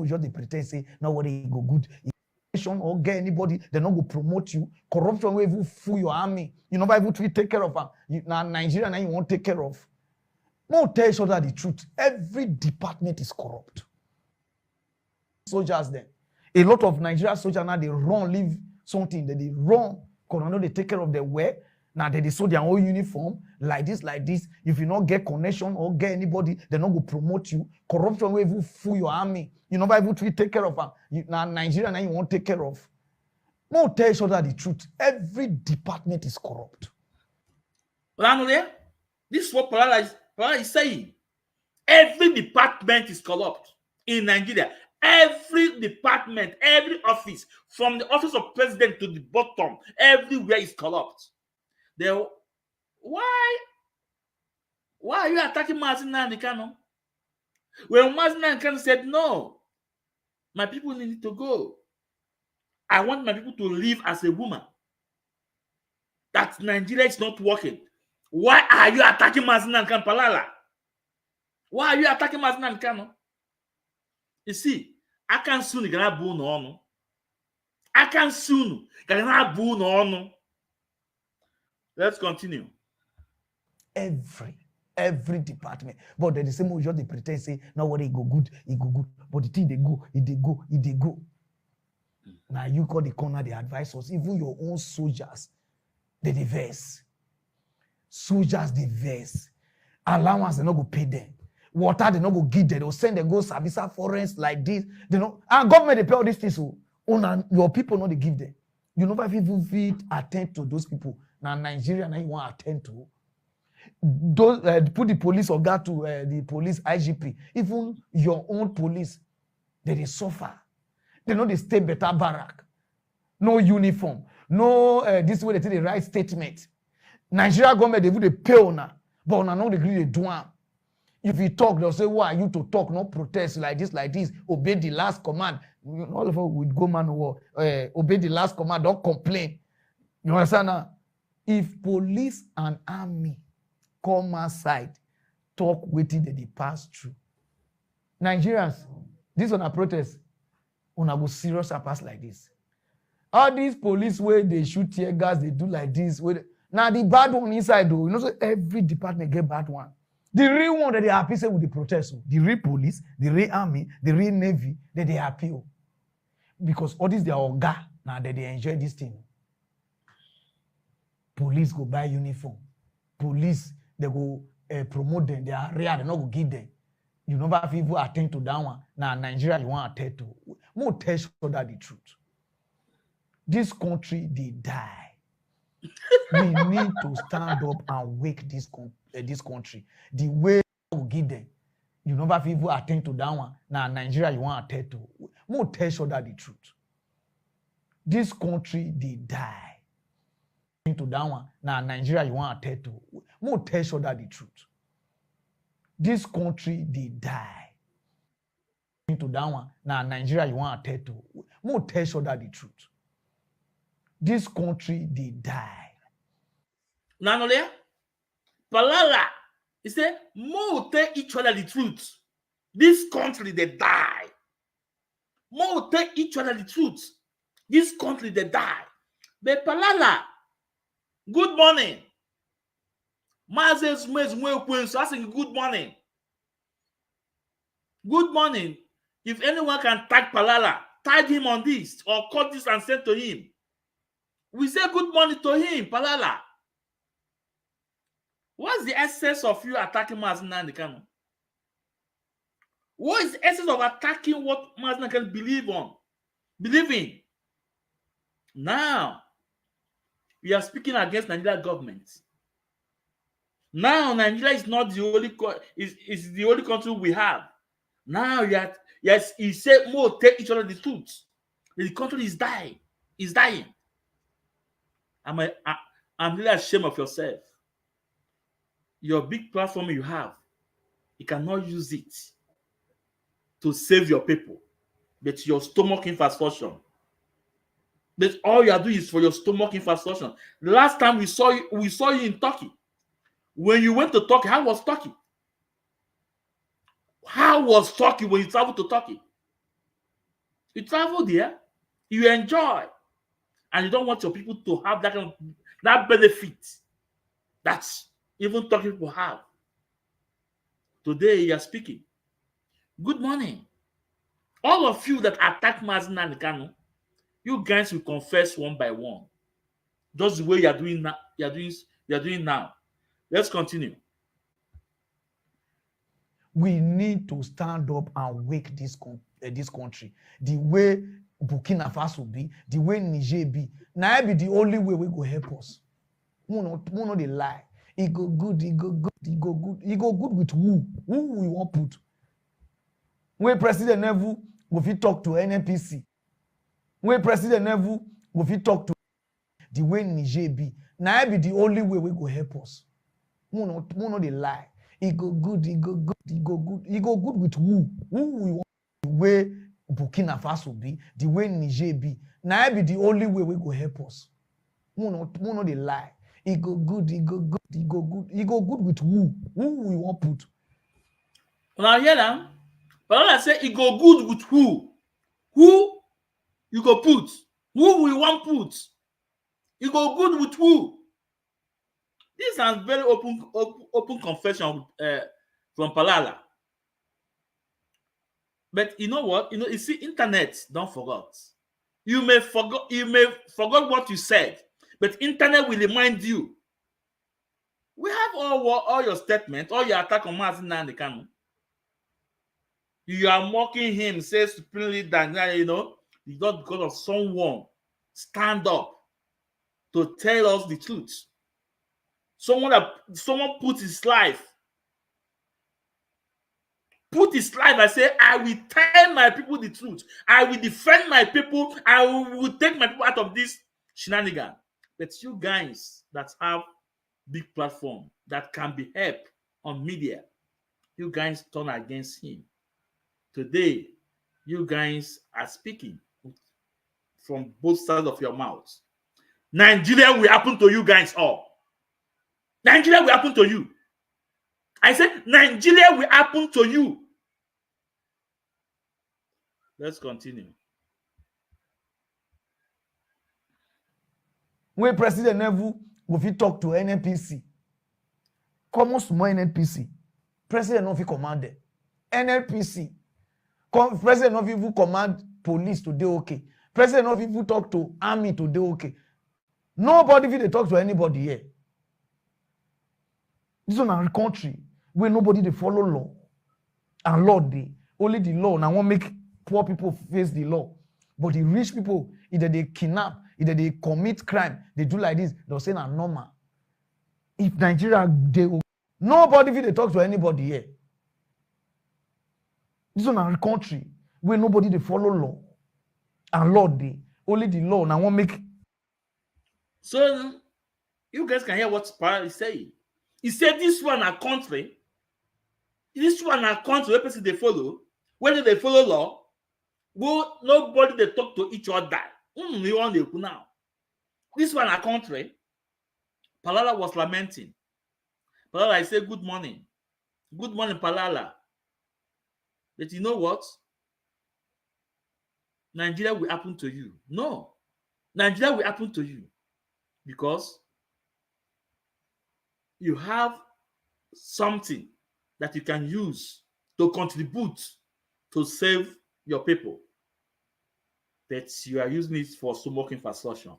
Just they pretend say nobody go good or get anybody, they're not going to promote you. Corruption will even fool your army. You know, able to take care of them. Now Nigeria, now you won't take care of. No, tell each other the truth. Every department is corrupt. Soldiers then. A lot of Nigerian soldiers now they run, leave something. They run. Because I know they take care of their wear. Now they sew their own uniform. Like this. If you not get connection or get anybody, they're not going to promote you. Corruption will even fool your army. You know, able to take care of them. Now Nigeria, now you won't take care of. No, tell each other the truth. Every department is corrupt. Well, this is what Palala is saying. Every department is corrupt in Nigeria. Every department, every office, from the office of president to the bottom, everywhere is corrupt. Why are you attacking Mazi Nnamdi Kanu? When Mazi Nnamdi Kanu said, no, my people need to go. I want my people to live as a woman. That Nigeria is not working. Why are you attacking Mazi Nnamdi Kanu, Palala? Why are you attacking Mazi Nnamdi Kanu? You see, I can soon get a boo no. I can soon get a boo no. Let's continue. Every department. But the same way they pretend say, now what it go good. But the thing they go. Now you call the corner, the advisors, even your own soldiers, they diverse. Soldiers diverse. Allowance, they not go pay them. Water, they not go give them. They'll send them go Savisa forests like this. They know, and government they pay all these things. So, your people know they give them. You know, if you fit attend to those people. Now Nigeria, now you want to attend to. Those put the police or go to the police IGP. Even your own police, they suffer. They know they stay better barrack. No uniform. No this way they take the right statement. Nigeria government, they pay on, but on no degree they do. If you talk, they'll say, why are you to talk? No protest like this. Obey the last command. All of us would go man war. Obey the last command. Don't complain. You understand now? If police and army come outside, talk waiting that they pass through. Nigerians, this on a protest, on a go serious and pass like this. All these police where they shoot tear gas, they do like this. Now the bad one inside though, you know, so every department get bad one. The real one that they happy say with the protest, the real police, the real army, the real navy, that they happy. Because all this they are oga, now that they enjoy this thing. Police go buy uniform. Police, they go promote them. They are rare, they not go give them. You know if people attend to that one. Now Nigeria, you want to attend to. More test for that the truth. This country, they die. We need to stand up and wake this country. The way we give them. You know if people attend to that one. Now Nigeria, you want to attend to. More test for that the truth. This country, they die. To that one. Now Nigeria, you want to attend to. More tell you that the truth. This country, they die. To that one. Now Nigeria, you want to attend to. More tell you that the truth. This country, they die. Nanolia, Palala, he said, more tell each other the truth. This country, they die. More tell each other the truth. This country, they die. But Palala, good morning. Mazes asking good morning. Good morning. If anyone can tag Palala, tag him on this or cut this and send to him. We say good morning to him, Palala. What's the essence of you attacking Mazin Kanu? What is the essence of attacking what Mazin can believe in? Now, we are speaking against Nigeria government. Now, Nigeria is not the only is the only country we have. Now, yes, he said more take each other the truth. The country is dying. Is dying. I'm really ashamed of yourself. Your big platform you have, you cannot use it to save your people, but your stomach infrastructure. But all you are doing is for your stomach infrastructure. The last time we saw you in Turkey. When you went to Turkey, how was Turkey? How was Turkey when you traveled to Turkey? You traveled there, you enjoy, and you don't want your people to have that benefit that even Turkey people have. Today you are speaking. Good morning. All of you that attack Mazin Kanu, you guys will confess one by one. Just the way you are doing now. You are doing now. Let's continue. We need to stand up and wake this country. The way Burkina Faso be, the way Niger be. Now be the only way we go help us. We not they lie. It go good. It go good with who? Who we want put? When President Nevu go fit talk to NNPC. When President Nevu go fit talk to the way Niger be. Now be the only way we go help us. We not they lie. It go good. It go good with who? Who we want? The way Burkina Faso be, the way Niger be. Now be the only way we go help us. We not they lie. It go good with who? Who we want put? Now hear them. But I say it go good with who? Who you go put? Who we want put? It go good with who? This is a very open confession from Palala. But you know what? You see, internet don't forget. You may forget what you said, but internet will remind you. We have all your statements, all your attack on Mazin Kanu. You are mocking him, says supremely that, you know, it's not because of someone stand up to tell us the truth. Someone put his life and say, I will tell my people the truth. I will defend my people. I will take my people out of this shenanigan. But you guys that have big platform that can be helped on media, you guys turn against him. Today, you guys are speaking from both sides of your mouth. Nigeria will happen to you guys all. Nigeria will happen to you. I said Nigeria will happen to you. Let's continue. When President Nevu will talk to NNPC, come small NNPC, President of command NNPC, President of even command police to do okay. President of even talk to army to do okay. Nobody will talk to anybody here. This is our country where nobody they follow law. And law they only the law. Now won't make poor people face the law. But the rich people, either they kidnap, either they commit crime, they do like this, they'll say na normal. If Nigeria they nobody will they talk to anybody here. This is our country where nobody they follow law. And law they only the law. Now won't make. So you guys can hear what Parallel is saying. He said this one a country. This one a country where people they follow. Whether they follow law, well, nobody they talk to each other. Now. This one a country. Palala was lamenting. Palala, I say good morning. Good morning, Palala. But you know what? Nigeria will happen to you. No. Nigeria will happen to you. Because you have something that you can use to contribute to save your people. But you are using it for smoke infrastructure.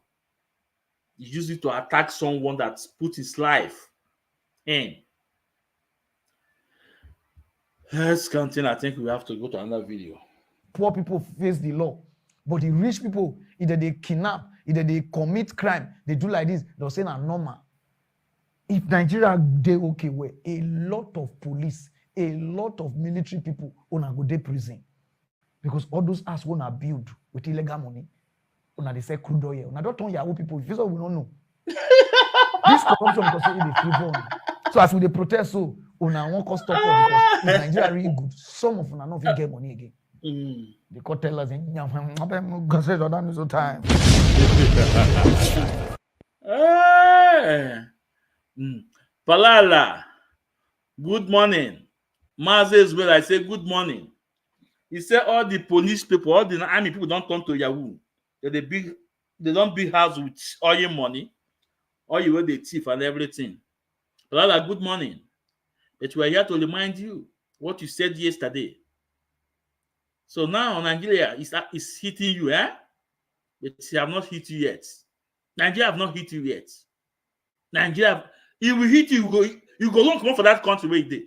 You use it to attack someone that's put his life in. Let's continue. I think we have to go to another video. Poor people face the law. But the rich people, either they kidnap, either they commit crime, they do like this, they'll say na normal. If Nigeria they okay, where a lot of police, a lot of military people wanna go to prison. Because all those assholes wanna build with illegal money. Wanna they say crude oil. Wanna don't turn Yahoo people. If so, we don't know. This corruption because they favor. So as we they protest, so wanna won't cost stop because if Nigeria really good, some of them not get money again. They could tell us in time. Palala, good morning. Mazes well, I say good morning. He said all the police people, all the army people don't come to Yahoo. They don't build house with all your money, all you wear the thief and everything. Palala, good morning. But we are here to remind you what you said yesterday. So now Nigeria is hitting you, eh? But they have not hit you yet. Nigeria have not hit you yet. Nigeria, it will hit you. You go long come out for that country where you did.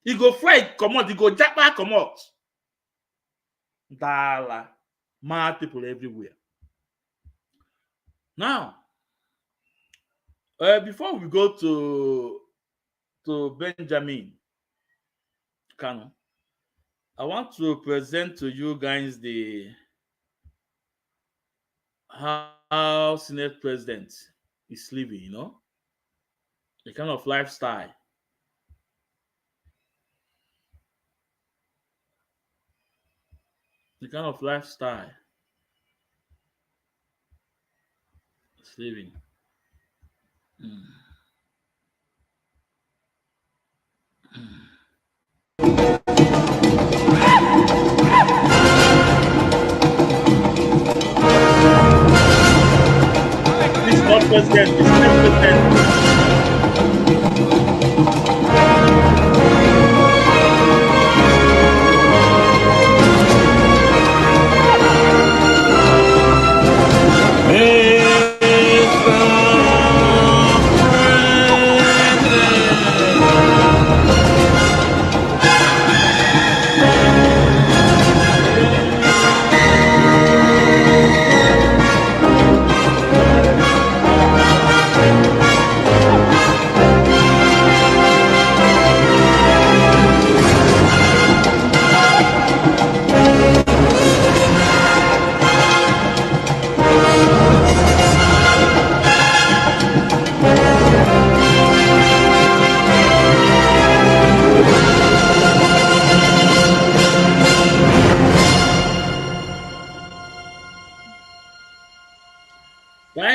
You go fight, come out. You go jack back, come out. Dala, mad people everywhere. Now, before we go to Benjamin Kanu, I want to present to you guys how Senate President is living, you know, the kind of lifestyle. The kind of lifestyle it's living. This not president, this president.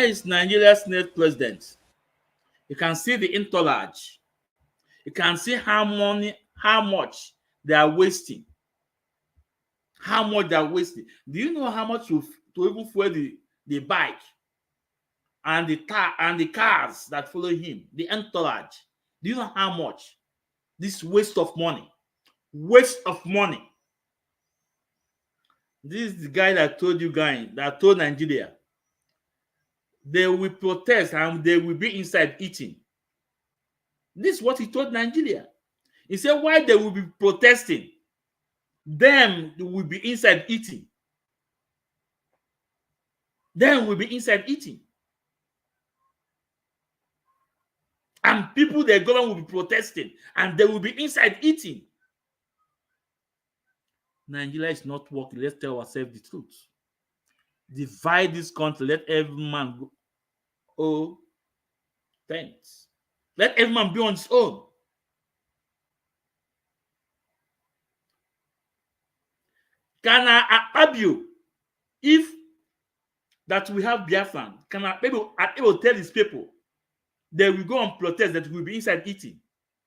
is Nigeria's next president. You can see the entourage. You can see how much they are wasting. How much they are wasting. Do you know how much to even fuel the bike and the cars that follow him, the entourage? Do you know how much? This waste of money. Waste of money. This is the guy that told you guys, that told Nigeria, they will protest and they will be inside eating. This is what he told Nigeria. He said, why they will be protesting, them will be inside eating. Them will be inside eating. And people, the government will be protesting and they will be inside eating. Nigeria is not working. Let's tell ourselves the truth. Divide this country. Let every man go. Oh, thanks. Let every man be on his own. Can I help you? If that we have Biafran, can I able tell these people they will go and protest that we will be inside eating?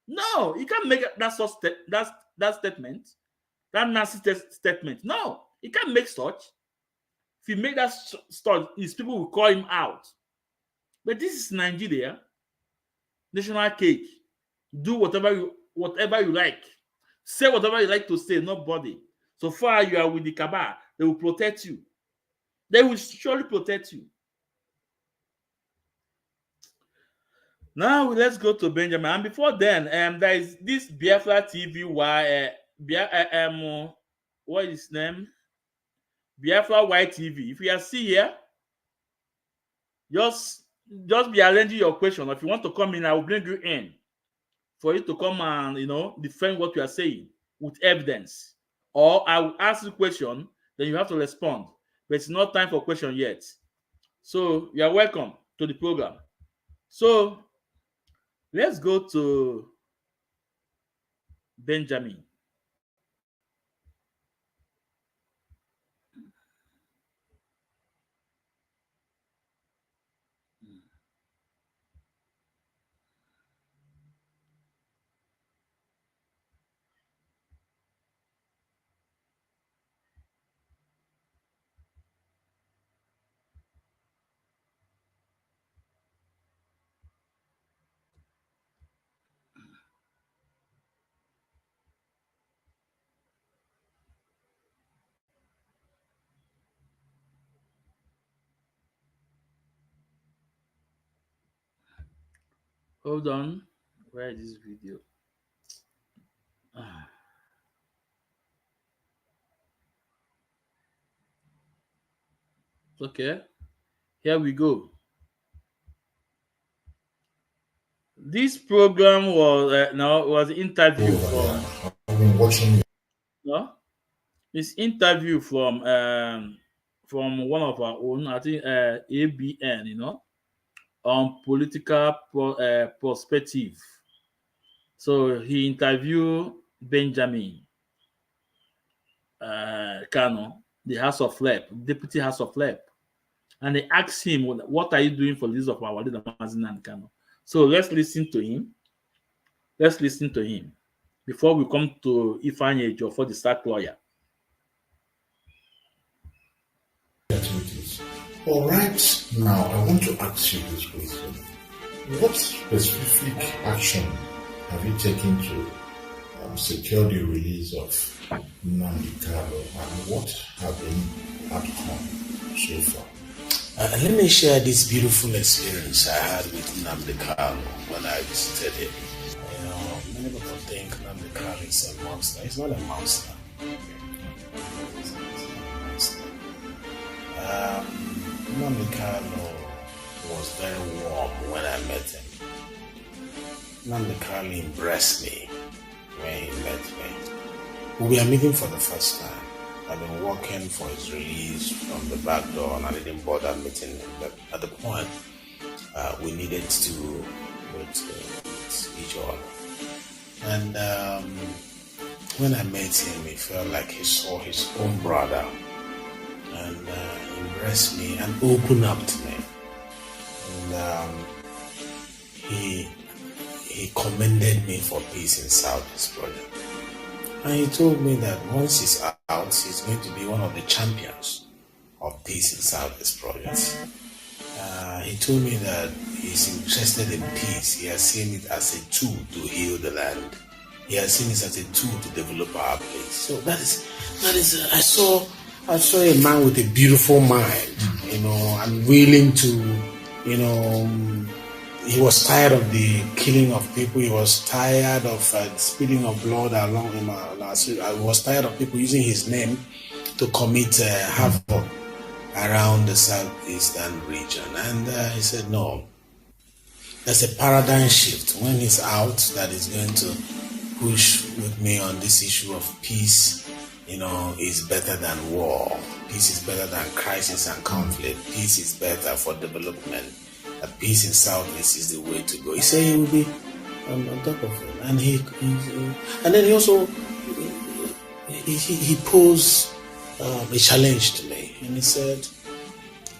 No, you can't make that statement. That nasty statement. No, he can't make such. If he make that stuff, his people will call him out. But this is Nigeria, national cake. Do whatever you like. Say whatever you like to say. Nobody. So far you are with the cabal, they will protect you. They will surely protect you. Now let's go to Benjamin. And before then, there is this Biafra TV. What is his name? Biafra White TV. If you are see here, just be arranging your question. If you want to come in, I will bring you in for you to come and defend what you are saying with evidence. Or I will ask you a question, then you have to respond. But it's not time for question yet. So you are welcome to the program. So let's go to Benjamin. Hold on. Where is this video? Okay. Here we go. This program was interview from. I've been watching. No, it's interview from one of our own. I think ABN. On political perspective. So he interviewed Benjamin Kano, the House of Rep, Deputy House of Rep, and they asked him, "What are you doing for the list of our leader, Mazin and Kano?" So let's listen to him. Let's listen to him before we come to Ifeanyi Ejo for the sack lawyer. All right, now I want to ask you this question. What specific action have you taken to secure the release of Nnamdi Kanu, and what have been the outcome so far? Let me share this beautiful experience I had with Nnamdi Kanu when I visited him. Many people think Nnamdi Kanu is a monster. He's not a monster. Nnamdi Kanu was very warm when I met him. Nnamdi Kanu embraced me when he met me. We were meeting for the first time. I've been working for his release from the back door, and I didn't bother meeting him. But at the point, we needed to meet each other. And when I met him, it felt like he saw his own brother, and embraced me and opened up to me. and he commended me for peace in Southeast project. And he told me that once he's out, he's going to be one of the champions of peace in Southeast projects. He told me that he's interested in peace. He has seen it as a tool to heal the land. He has seen it as a tool to develop our place. So that is. I saw a man with a beautiful mind, and willing to, he was tired of the killing of people. He was tired of spilling of blood along him. I was tired of people using his name to commit havoc around the southeastern region. And he said, no, there's a paradigm shift when he's out that is going to push with me on this issue of peace. Is better than war. Peace is better than crisis and conflict. Peace is better for development. Peace in Southeast is the way to go. He said he will be on top of it. And and then he also he posed a challenge to me. And he said,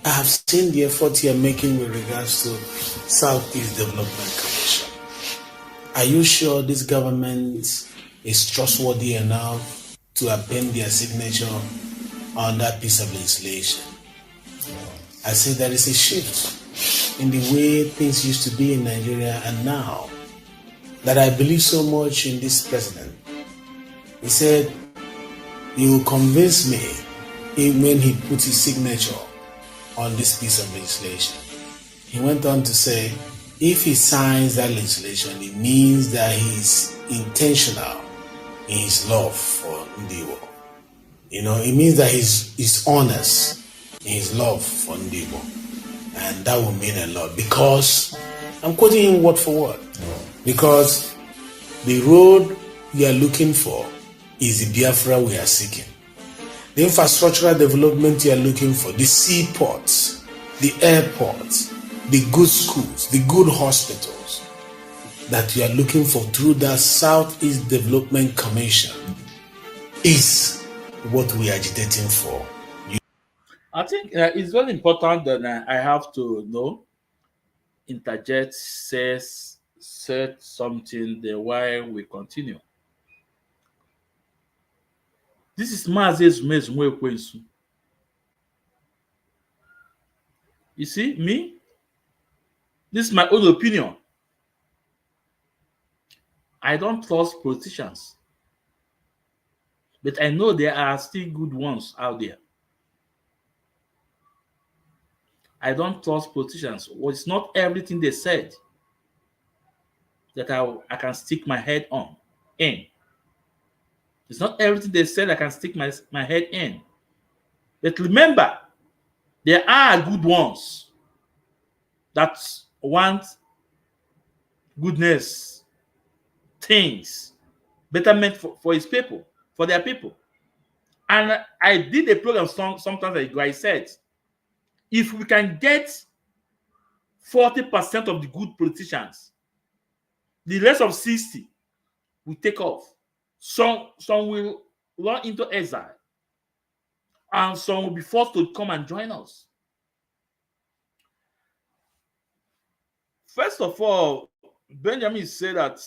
I have seen the effort you're making with regards to Southeast Development Commission. Are you sure this government is trustworthy enough to append their signature on that piece of legislation? I say there is a shift in the way things used to be in Nigeria and now, that I believe so much in this president. He said, he will convince me when he puts his signature on this piece of legislation. He went on to say, if he signs that legislation, it means that he's intentional in his love for Ndiwo. It means that he's honest in his love for Ndiwo. And that will mean a lot, because I'm quoting him word for word. Because the road we are looking for is the Biafra we are seeking. The infrastructural development you are looking for, the seaports, the airports, the good schools, the good hospitals that you are looking for through that Southeast Development Commission is what we are agitating for. I think it's very important that I have to interject, say something the while we continue. This is Maazị Ekwensu. You see, me, this is my own opinion. I don't trust politicians, but I know there are still good ones out there. I don't trust politicians. Well, it's not everything they said that I can stick my head in. It's not everything they said I can stick my head in. But remember, there are good ones that want goodness, things, betterment for his people, for their people. And I did a program sometimes ago. I said, if we can get 40% of the good politicians, the rest of 60 will take off. Some will run into exile, and some will be forced to come and join us. First of all, Benjamin said that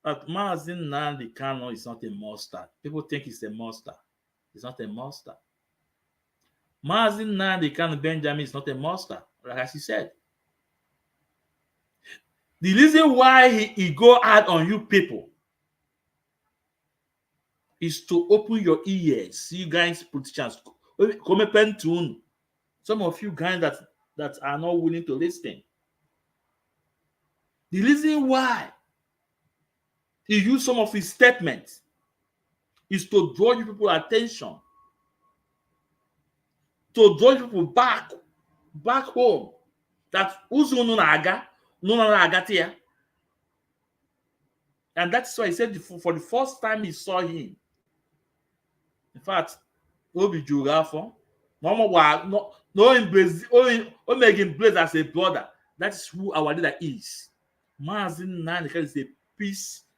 Maazị Nnamdi Kanu is not a monster. People think he's a monster. He's not a monster. Maazị Nnamdi Kanu Benjamin is not a monster, like as he said. The reason why he go hard on you people is to open your ears. You guys, politicians, some of you guys that are not willing to listen. The reason why he used some of his statements is to draw you people attention, to draw you people back home. That and that's why he said for the first time he saw him. In fact, Obi Jurafo, no make him blaze as a brother. That is who our leader is. Maazị Nnamdi is a peace-going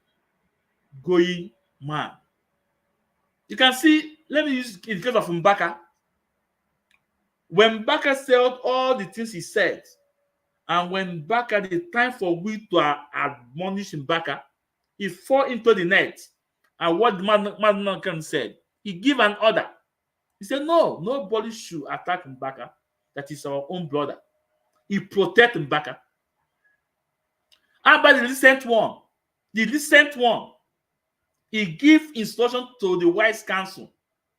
man. You can see, let me use in the case of Mbaka. When Mbaka said all the things he said, And when Mbaka, the time for we to admonish Mbaka, he fall into the net. And what the man said, he give an order. He said, no, nobody should attack Mbaka. That is our own brother. He protect Mbaka. And by the recent one, he give instruction to the Wise Council,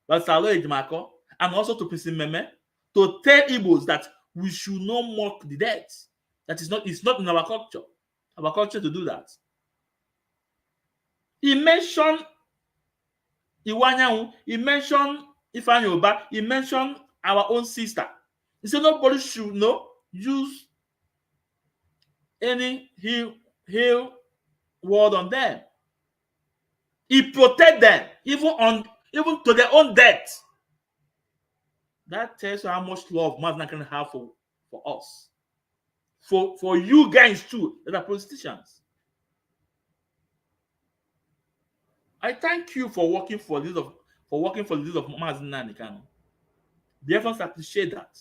Basalo Ejimako, and also to President Meme, to tell Igbos that we should not mock the dead. That is not, it's not in our culture to do that. He mentioned Iwanyanwu, he mentioned Ifeanyi Oba, he mentioned our own sister. He said nobody should use any ill word on them. He protect them even to their own death. That tells you how much love Mazna can have for us. For you guys too that are politicians. I thank you for working for the leaders of Mazna Nikano. The efforts appreciate that.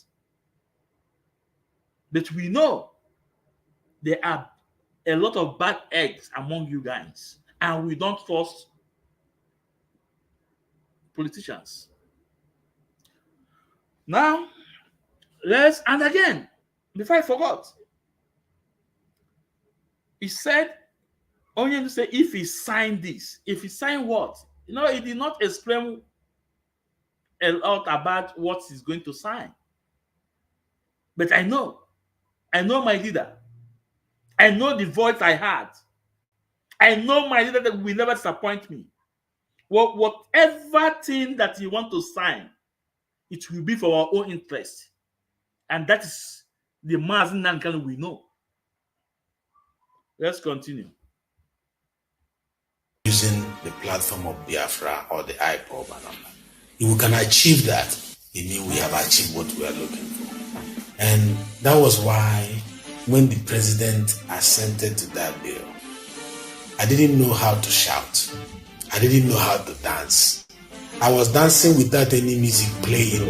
But we know there are a lot of bad eggs among you guys, and we don't trust politicians. Now, and again, before I forgot, he said, only to say if he signed this, if he signed what? He did not explain a lot about what he's going to sign. But I know my leader. I know the voice I had. I know my leader that will never disappoint me. Whatever thing that you want to sign, it will be for our own interest. And that is the Mazin Nankan we know. Let's continue. Using the platform of Biafra or the Ipob and all that. If we can achieve that, it means we have achieved what we are looking for. And that was why when the president assented to that bill, I didn't know how to shout. I didn't know how to dance. I was dancing without any music playing.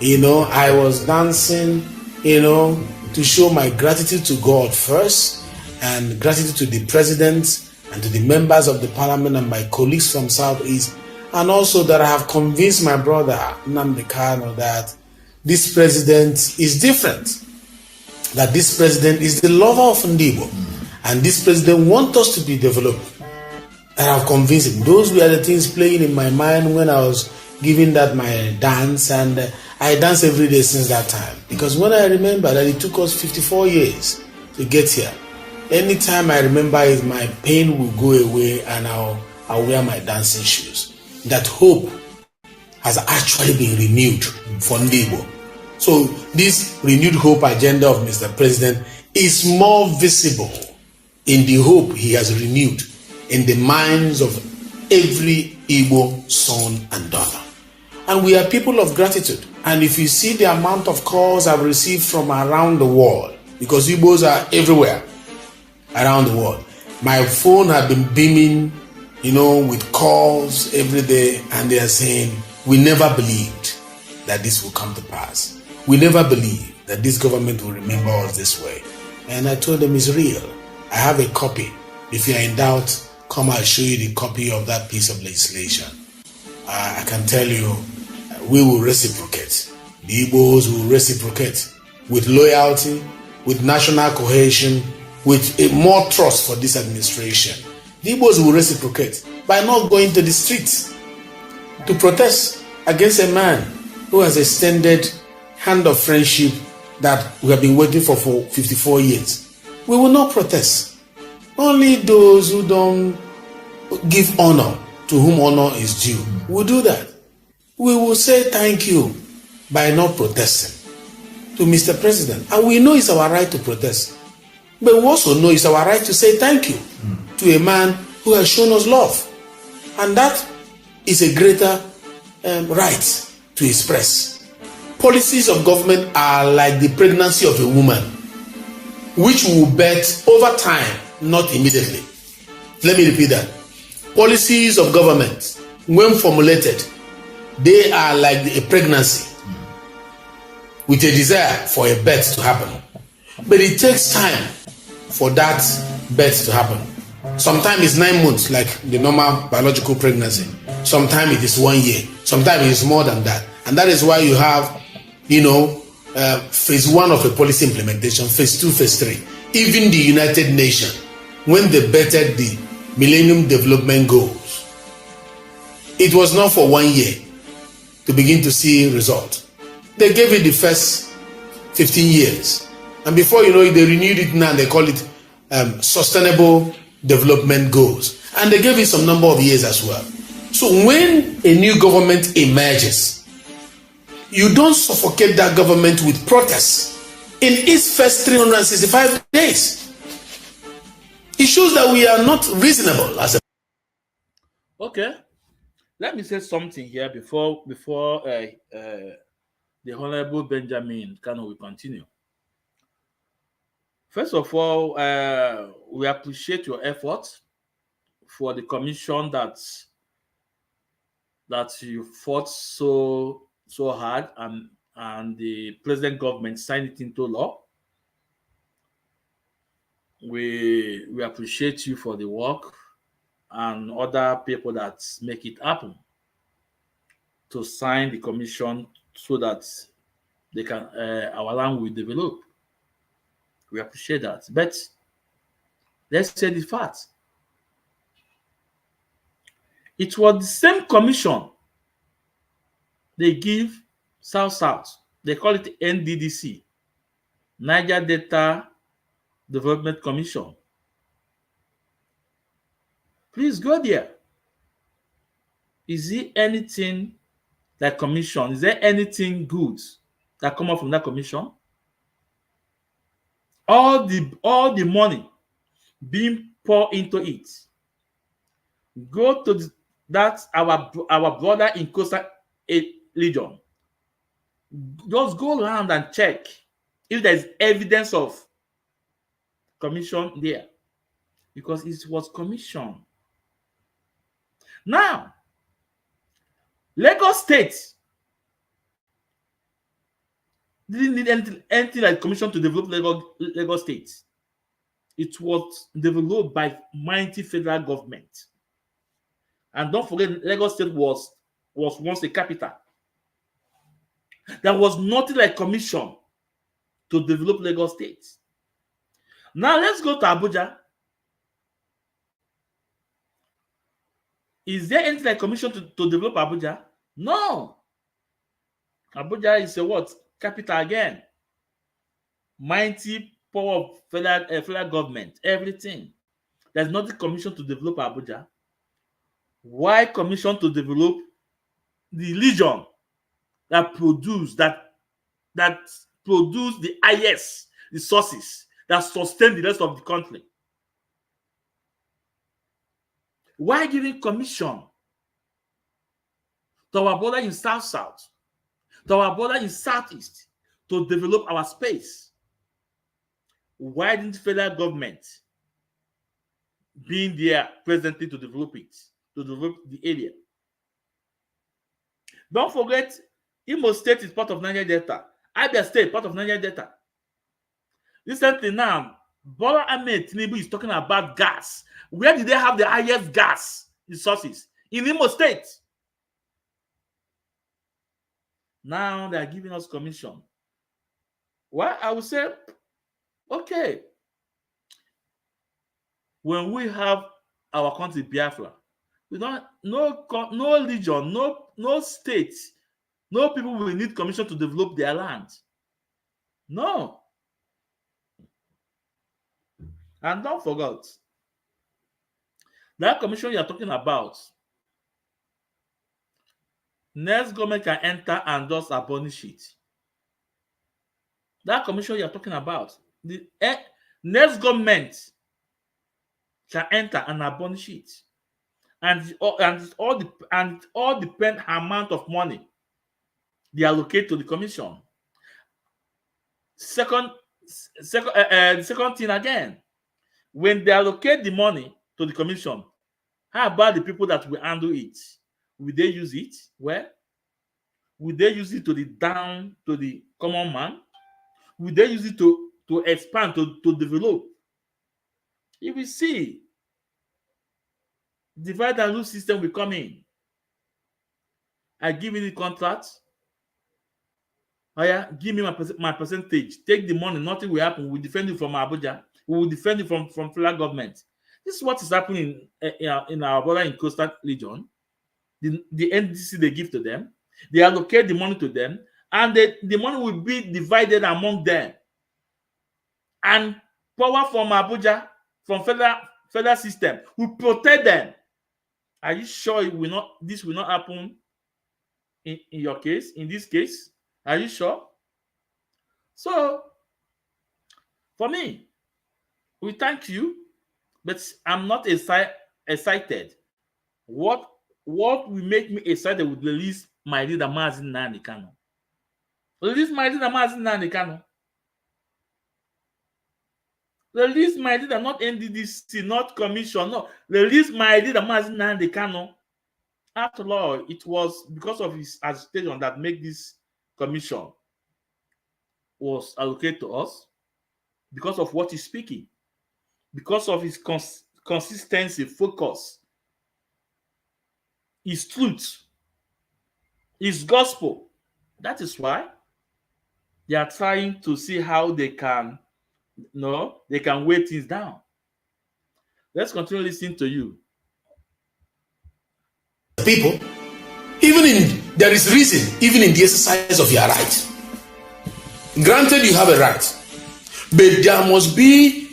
I was dancing, to show my gratitude to God first, and gratitude to the president and to the members of the parliament and my colleagues from Southeast, and also that I have convinced my brother Nnamdi Kanu that this president is different, that this president is the lover of Ndibo, and this president wants us to be developed. And I've convinced him. Those were the things playing in my mind when I was giving that my dance, and I dance every day since that time. Because when I remember that it took us 54 years to get here, anytime I remember it, my pain will go away and I'll wear my dancing shoes. That hope has actually been renewed for Ndibo. So this renewed hope agenda of Mr. President is more visible in the hope he has renewed in the minds of every Igbo son and daughter. And we are people of gratitude. And if you see the amount of calls I've received from around the world, because Igbos are everywhere around the world, my phone has been beaming, with calls every day, and they are saying, we never believed that this will come to pass. We never believed that this government will remember us this way. And I told them it's real. I have a copy. If you are in doubt, come, I'll show you the copy of that piece of legislation. I can tell you, we will reciprocate. The Igbos will reciprocate with loyalty, with national cohesion, with more trust for this administration. The Igbos will reciprocate by not going to the streets to protest against a man who has extended hand of friendship that we have been waiting for 54 years. We will not protest. Only those who don't give honor to whom honor is due will do that. We will say thank you by not protesting to Mr. President. And we know it's our right to protest. But we also know it's our right to say thank you to a man who has shown us love. And that is a greater right to express. Policies of government are like the pregnancy of a woman, which will birth over time, not immediately. Let me repeat that. Policies of government, when formulated, they are like a pregnancy with a desire for a birth to happen. But it takes time for that birth to happen. Sometimes it's 9 months, like the normal biological pregnancy. Sometimes it is 1 year. Sometimes it is more than that. And that is why you have, phase 1 of a policy implementation, phase 2, phase 3. Even the United Nations, when they bettered the Millennium Development Goals, it was not for 1 year to begin to see results. They gave it the first 15 years. And before you know it, they renewed it now. They call it Sustainable Development Goals. And they gave it some number of years as well. So when a new government emerges, you don't suffocate that government with protests in its first 365 days. It shows that we are not reasonable as a... Okay. Let me say something here before the Honorable Benjamin Kano will continue. First of all, we appreciate your effort for the commission that you fought so hard, and the present government signed it into law. We appreciate you for the work, and other people that make it happen to sign the commission so that they can our land will develop. We appreciate that. But let's say the fact. It was the same commission they give South. They call it NDDC, Niger Delta Development Commission. Please go there. Is it anything like commission? Is there anything good that come up from that commission? All the money being poured into it. Go to that's our brother in Coastal Region. Just go around and check if there is evidence of commission there, because it was commission. Now, Lagos State didn't need anything like commission to develop Lagos State. It was developed by mighty federal government. And don't forget, Lagos State was once a capital. There was nothing like commission to develop Lagos State. Now let's go to Abuja. Is there anything like commission to develop Abuja? No. Abuja is a what? Capital again. Mighty power of federal government, everything. There's nothing commission to develop Abuja. Why commission to develop the region that produce the highest resources that sustain the rest of the country? Why giving commission to our brother in South, to our brother in Southeast to develop our space? Why didn't federal government being there presently to develop it, to develop the area? Don't forget, Imo State is part of Niger Delta. Abia State, part of Niger Delta. Recently now, Bola Ahmed Tinubu is talking about gas. Where did they have the highest gas resources? In Imo State. Now they are giving us commission. Well, I would say, okay, when we have our country Biafra, we don't no region, no state, no people will need commission to develop their land. No. And don't forget, that commission you're talking about, next government can enter and just abolish it. That commission you're talking about, the next government can enter and abolish it. And it all depends amount of money they allocate to the commission. The second thing again, when they allocate the money to the commission, how about the people that will handle it? Will they use it? Well, will they use it to the common man? Will they use it to to expand, to develop. You will see divide and rule system will come in. I give you the contract. Oh yeah, give me my percentage. Take the money. Nothing will happen. We defend you from Abuja. We will defend you from federal government. This is what is happening in our border in coastal region. The NDC they give to them, they allocate the money to them, and the money will be divided among them. And power from Abuja, from federal system, will protect them. Are you sure this will not happen in your case, in this case? Are you sure? So, for me, we thank you, but I'm not excited. What will make me excited with release my leader Mazi Nnamdi Kanu? Release my leader Mazi Nnamdi Kanu. Release my leader, not NDDC, not commission, no. Release my leader Mazi Nnamdi Kanu. After all, it was because of his agitation that made this commission was allocated to us, because of what he's speaking, because of his consistency, focus, his truth, his gospel. That is why they are trying to see how they can weigh things down. Let's continue listening to you. People, there is reason, even in the exercise of your right. Granted, you have a right, but there must be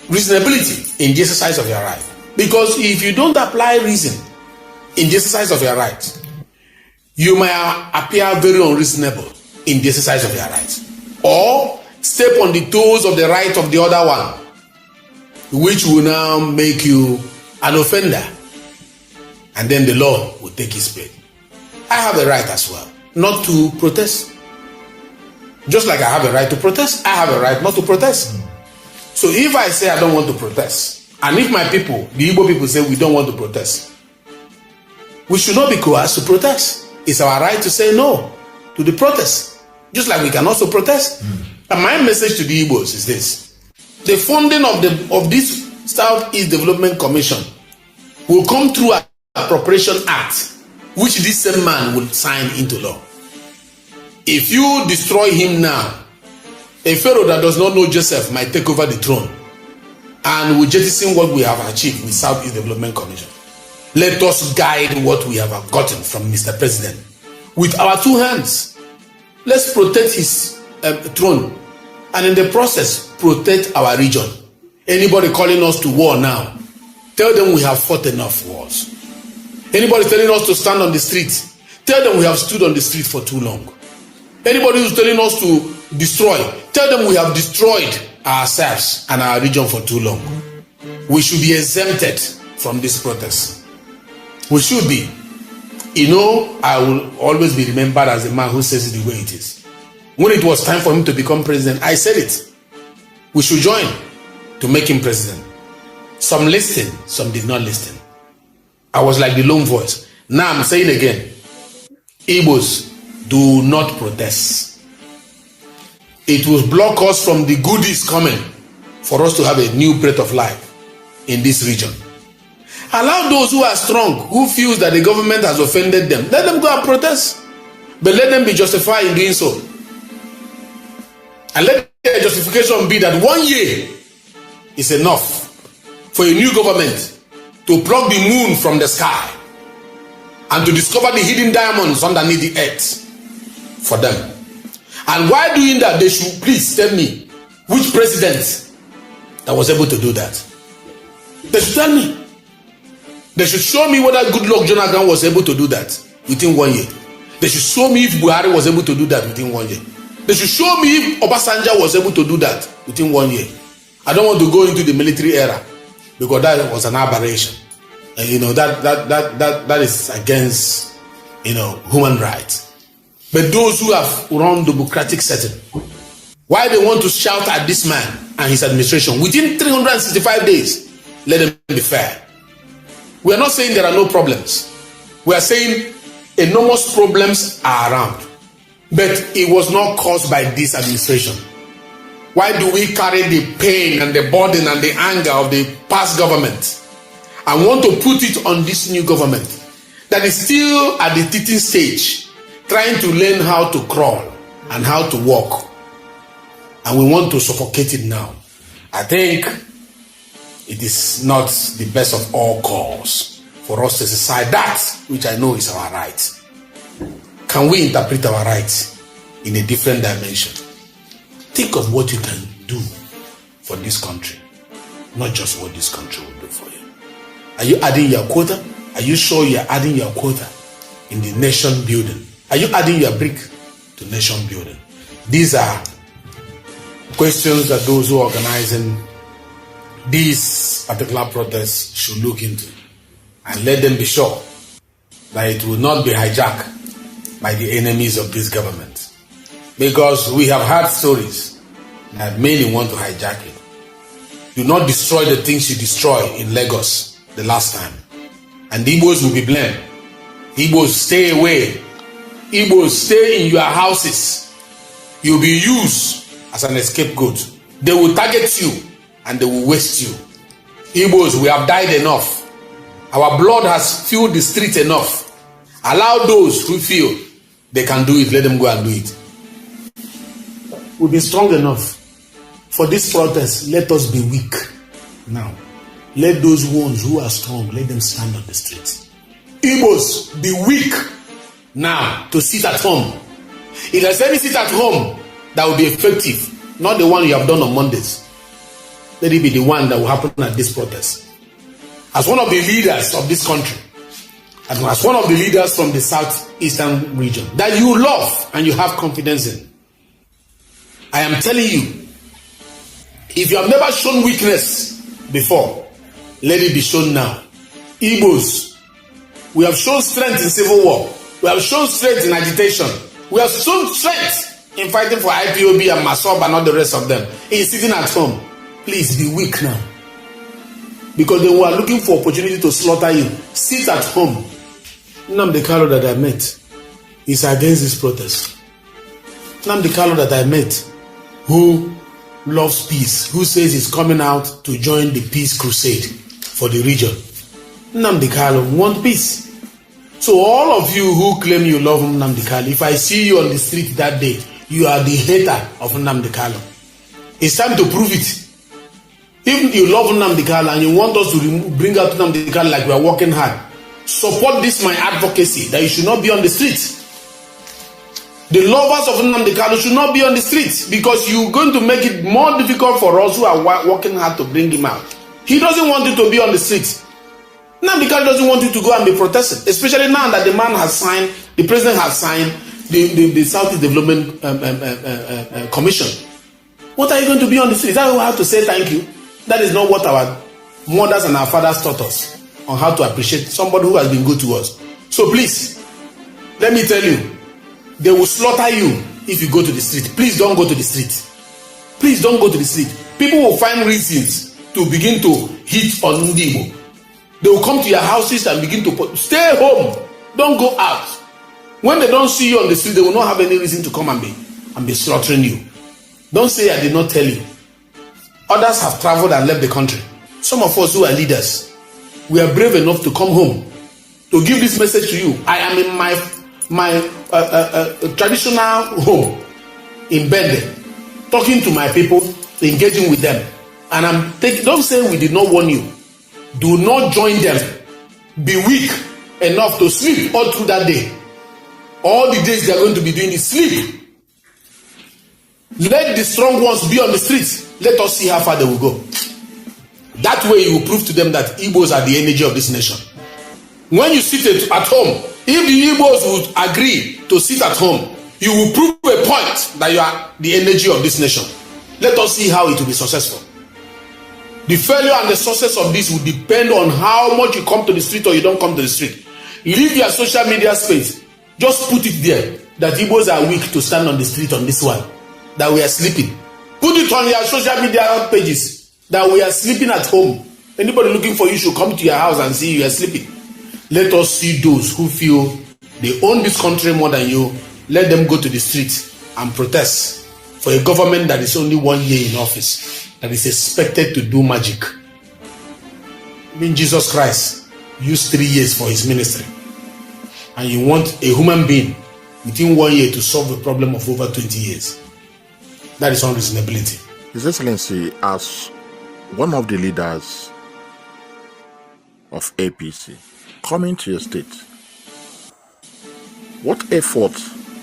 reasonability in the exercise of your right. Because if you don't apply reason in the exercise of your right, you may appear very unreasonable in the exercise of your right, or step on the toes of the right of the other one, which will now make you an offender, and then the law will take its place. I have a right as well not to protest. Just like I have a right to protest, I have a right not to protest. So if I say I don't want to protest, and if my people, the Igbo people, say we don't want to protest, we should not be coerced to protest. It's our right to say no to the protest, just like we can also protest. And my message to the Igbos is this: the funding of this Southeast Development Commission will come through an Appropriation Act, which this same man will sign into law. If you destroy him now, a pharaoh that does not know Joseph might take over the throne, and will jettison what we have achieved with Southeast Development Commission. Let us guide what we have gotten from Mr. President with our two hands. Let's protect his throne, and in the process, protect our region. Anybody calling us to war now, tell them we have fought enough wars. Anybody telling us to stand on the street, tell them we have stood on the street for too long. Anybody who's telling us to destroy, tell them we have destroyed ourselves and our region for too long. We should be exempted from this protest. We should be. You know, I will always be remembered as the man who says it the way it is. When it was time for him to become president, I said it. We should join to make him president. Some listened, some did not listen. I was like the lone voice. Now I'm saying again, Igbos, do not protest. It will block us from the goodies coming for us to have a new breath of life in this region. Allow those who are strong, who feel that the government has offended them, let them go and protest. But let them be justified in doing so. And let their justification be that 1 year is enough for a new government to pluck the moon from the sky and to discover the hidden diamonds underneath the earth for them. And while doing that, they should please tell me which president that was able to do that. They should tell me. They should show me whether Goodluck Jonathan was able to do that within 1 year. They should show me if Buhari was able to do that within 1 year. They should show me if Obasanjo was able to do that within 1 year. I don't want to go into the military era because that was an aberration. And that is against human rights. But those who have run democratic setting, why they want to shout at this man and his administration within 365 days, let them be fair. We are not saying there are no problems. We are saying enormous problems are around. But it was not caused by this administration. Why do we carry the pain and the burden and the anger of the past government and want to put it on this new government that is still at the teething stage, trying to learn how to crawl and how to walk? And we want to suffocate it now. I think it is not the best of all cause for us to decide that which I know is our right. Can we interpret our rights in a different dimension? Think of what you can do for this country, not just what this country will do for you. Are you adding your quota? Are you sure you are adding your quota in the nation building? Are you adding your brick to nation building? These are questions that those who are organizing these particular protests should look into, and let them be sure that it will not be hijacked by the enemies of this government. Because we have heard stories that many want to hijack it. Do not destroy the things you destroy in Lagos the last time, and the Igbos will be blamed. Igbos, stay away. Igbos, stay in your houses. You'll be used as an scapegoat. They will target you and they will waste you. Igbos, we have died enough. Our blood has filled the street enough. Allow those who feel they can do it, let them go and do it. We'll be strong enough. For this protest, let us be weak now. Let those ones who are strong, let them stand on the streets. Igbos, be weak now to sit at home. If there's any sit at home that will be effective, not the one you have done on Mondays, let it be the one that will happen at this protest. As one of the leaders of this country, and as one of the leaders from the southeastern region that you love and you have confidence in, I am telling you, if you have never shown weakness before, let it be shown now. Igbos, we have shown strength in civil war. We have shown strength in agitation. We have shown strength in fighting for Ipob and Masob and all the rest of them. In sitting at home. Please be weak now. Because they were looking for opportunity to slaughter you. Sit at home. Nnamdi Kanu that I met is against this protest. Nnamdi Kanu that I met, who loves peace, who says he's coming out to join the peace crusade for the region. Nnamdi Kanu wants peace. So all of you who claim you love Nnamdi Kanu, if I see you on the street that day, you are the hater of Nnamdi Kanu. It's time to prove it. If you love Nnamdi Kanu and you want us to bring out Nnamdi Kanu like we are working hard, support this my advocacy that you should not be on the street. The lovers of Nnamdi Kanu should not be on the street, because you're going to make it more difficult for us who are working hard to bring him out. He doesn't want you to be on the street. Nnamdi Kanu doesn't want you to go and be protesting, especially now that the man has signed, the president has signed the Southeast Development Commission. What are you going to be on the street? Is that we have to say thank you? That is not what our mothers and our fathers taught us on how to appreciate somebody who has been good to us. So please, let me tell you, they will slaughter you if you go to the street. Please don't go to the street. Please don't go to the street. People will find reasons to begin to hit on Ndibo. They will come to your houses and begin to stay home. Don't go out. When they don't see you on the street, they will not have any reason to come and be slaughtering you. Don't say I did not tell you. Others have traveled and left the country. Some of us who are leaders, we are brave enough to come home to give this message to you. I am in my traditional home in Bende, talking to my people, engaging with them. And don't say we did not warn you. Do not join them. Be weak enough to sleep all through that day. All the days they are going to be doing is sleep. Let the strong ones be on the streets. Let us see how far they will go. That way you will prove to them that Igbos are the energy of this nation. When you sit at home, if the Igbos would agree to sit at home, you will prove a point that you are the energy of this nation. Let us see how it will be successful. The failure and the success of this will depend on how much you come to the street or you don't come to the street. Leave your social media space. Just put it there that Igbos are weak to stand on the street on this one, that we are sleeping. Put it on your social media pages that we are sleeping at home. Anybody looking for you should come to your house and see you are sleeping. Let us see those who feel they own this country more than you. Let them go to the street and protest for a government that is only 1 year in office, that is expected to do magic. I mean, Jesus Christ used 3 years for his ministry, and you want a human being within 1 year to solve a problem of over 20 years. That is unreasonability. His Excellency, as one of the leaders of APC coming to your state, what effort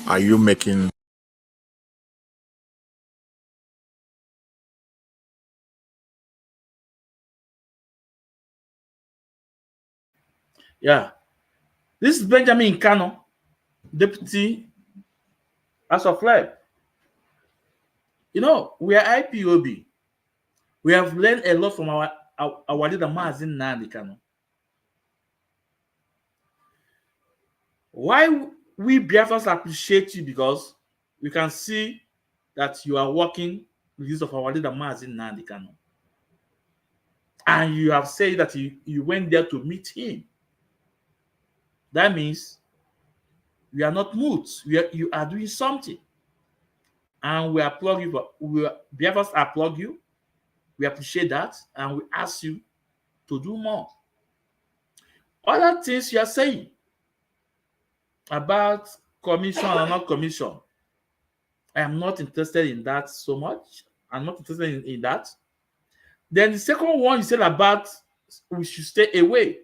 are you making? Yeah. This is Benjamin Kano, Deputy House of Rep. You know, we are IPOB. We have learned a lot from our leader, Mazin Nnamdi Kanu. Why we Biafrans appreciate you, because we can see that you are working with this of our leader, Mazin Nnamdi Kanu. And you have said that you went there to meet him. That means we are not mute. You are doing something. And we applaud you. Biafrans applaud you. We appreciate that. And we ask you to do more. Other things you are saying about commission or not commission, I am not interested in that so much. I'm not interested in that. Then the second one you said about we should stay away.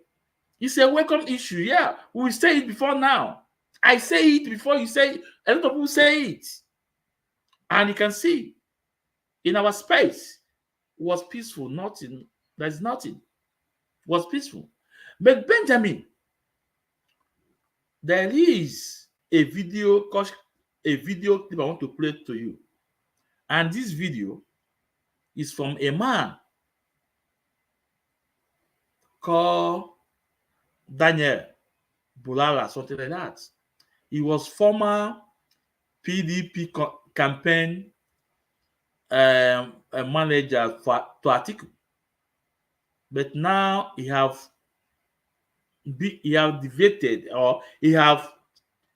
It's a welcome issue. Yeah, we say it before now. I say it before you say it. A lot of people say it. And you can see in our space it was peaceful. Nothing. There's nothing. It was peaceful. But Benjamin, there is a video clip I want to play to you. And this video is from a man called Daniel Bulala, something like that. He was former PDP campaign manager to Atiku, but now he have deviated, or he have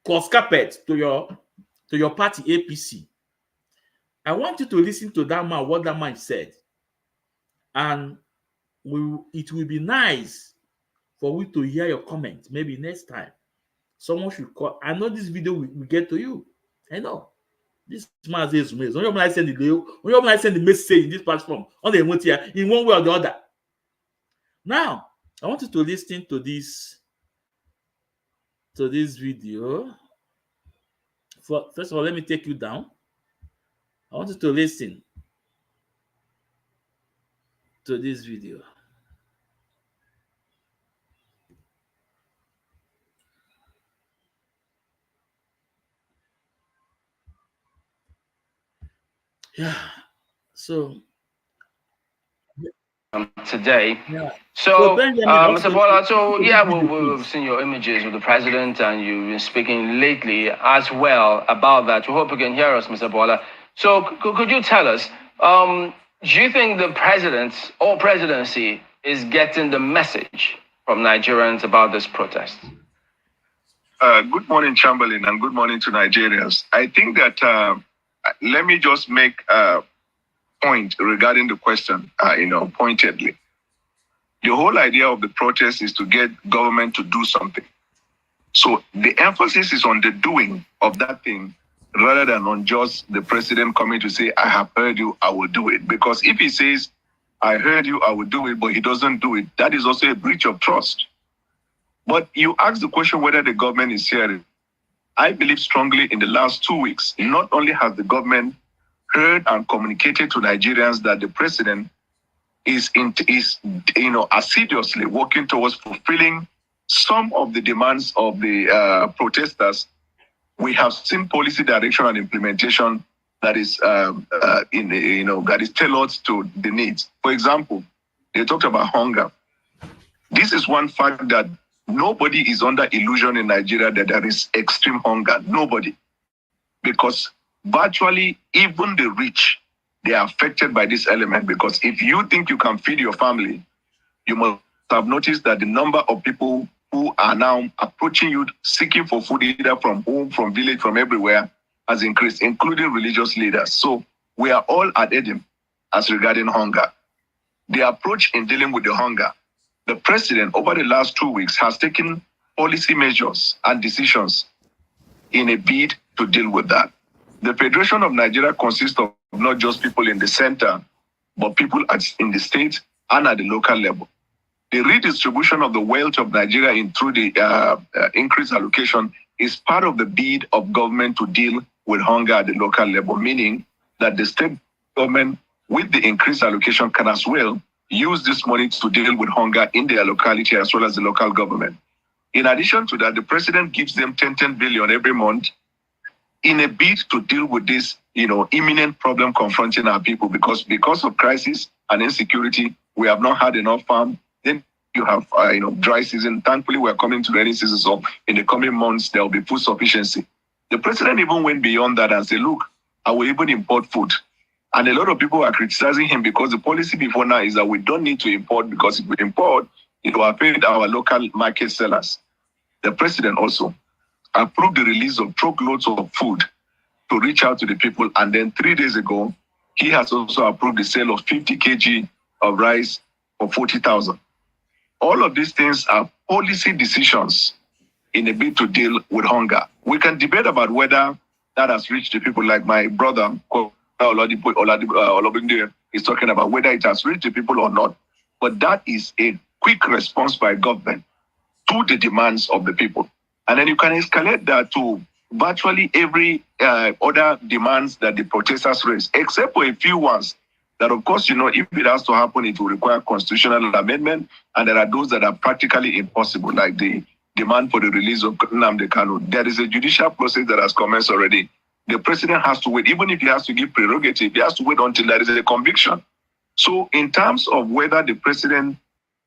cross carpet to your party APC. I want you to listen to that man, what that man said, and it will be nice for we to hear your comment. Maybe next time someone should call. I know this video will get to you. I know this man says when you send the message in this platform on the emotion in one way or the other. Now I want you to listen to this video. First of all, let me take you down. I want you to listen to this video. Yeah. So today. yeah. So, Benjamin, Mr. Bola, so yeah, we've seen your images with the president, and you've been speaking lately as well about that. We hope you can hear us, Mr. Bola. So, could you tell us, do you think the president or presidency is getting the message from Nigerians about this protest? Good morning, Chamberlain, and good morning to Nigerians. I think that let me just make a point regarding the question, pointedly. The whole idea of the protest is to get government to do something. So the emphasis is on the doing of that thing rather than on just the president coming to say, I have heard you, I will do it. Because if he says, I heard you, I will do it, but he doesn't do it, that is also a breach of trust. But you ask the question whether the government is hearing. I believe strongly in the last 2 weeks, not only has the government heard and communicated to Nigerians that the president is assiduously working towards fulfilling some of the demands of the protesters. We have seen policy direction and implementation that is that is tailored to the needs. For example, they talked about hunger. This is one fact that nobody is under illusion in Nigeria that there is extreme hunger. Nobody. Because virtually even the rich, they are affected by this element. Because if you think you can feed your family, you must have noticed that the number of people who are now approaching you, seeking for food, either from home, from village, from everywhere, has increased, including religious leaders. So we are all at Edom as regarding hunger. The approach in dealing with the hunger, the president over the last 2 weeks has taken policy measures and decisions in a bid to deal with that. The Federation of Nigeria consists of not just people in the center, but people in the state and at the local level. The redistribution of the wealth of Nigeria through the increased allocation is part of the bid of government to deal with hunger at the local level, meaning that the state government with the increased allocation can as well use this money to deal with hunger in their locality as well as the local government. In addition to that, the president gives them 10 billion every month in a bid to deal with this, imminent problem confronting our people because of crisis and insecurity, we have not had enough farm. Then you have, dry season. Thankfully, we're coming to rainy season, so in the coming months, there will be food sufficiency. The president even went beyond that and said, look, I will even import food. And a lot of people are criticizing him because the policy before now is that we don't need to import because if we import, it will affect our local market sellers. The president also approved the release of truckloads of food to reach out to the people. And then 3 days ago, he has also approved the sale of 50 kg of rice for 40,000. All of these things are policy decisions in a bid to deal with hunger. We can debate about whether that has reached the people, like my brother Olabinde is talking about whether it has reached the people or not. But that is a quick response by government to the demands of the people. And then you can escalate that to virtually every other demands that the protesters raise, except for a few ones that, of course, if it has to happen, it will require constitutional amendment. And there are those that are practically impossible, like the demand for the release of Nnamdi Kanu. There is a judicial process that has commenced already. The president has to wait, even if he has to give prerogative, he has to wait until there is a conviction. So in terms of whether the president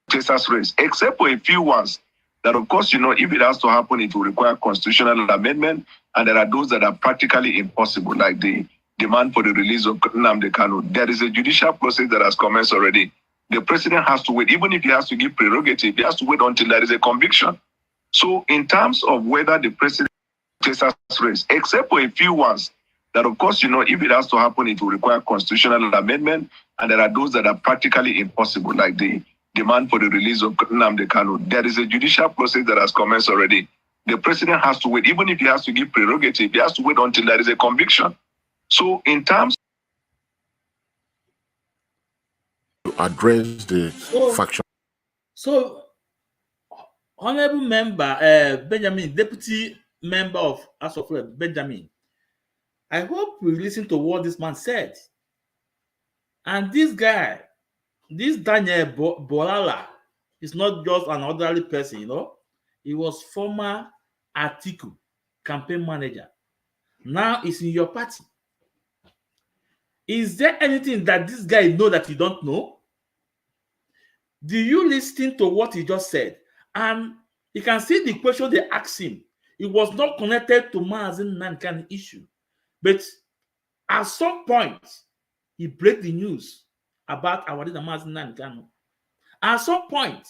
protesters raise, except for a few ones, that, of course, if it has to happen, it will require constitutional amendment. And there are those that are practically impossible, like the demand for the release of Nnamdi Kanu. There is a judicial process that has commenced already. The president has to wait, even if he has to give prerogative, he has to wait until there is a conviction. So in terms of whether the president protesters raise, except for a few ones, that, of course, if it has to happen, it will require constitutional amendment. And there are those that are practically impossible, like the demand for the release of Nnamdi Kanu. There is a judicial process that has commenced already. The president has to wait, even if he has to give prerogative, he has to wait until there is a conviction. So in terms to address the faction. So, Honorable Member Benjamin, Deputy Member of House of Reps, Benjamin, I hope you listen to what this man said. And this guy, this Daniel Bolala, is not just an ordinary person, He was former Atiku campaign manager. Now he's in your party. Is there anything that this guy knows that you don't know? Do you listen to what he just said? And you can see the question they asked him. It was not connected to Maazin Nankan issue. But at some point, he break the news about our leader Maazin Nankan. At some point,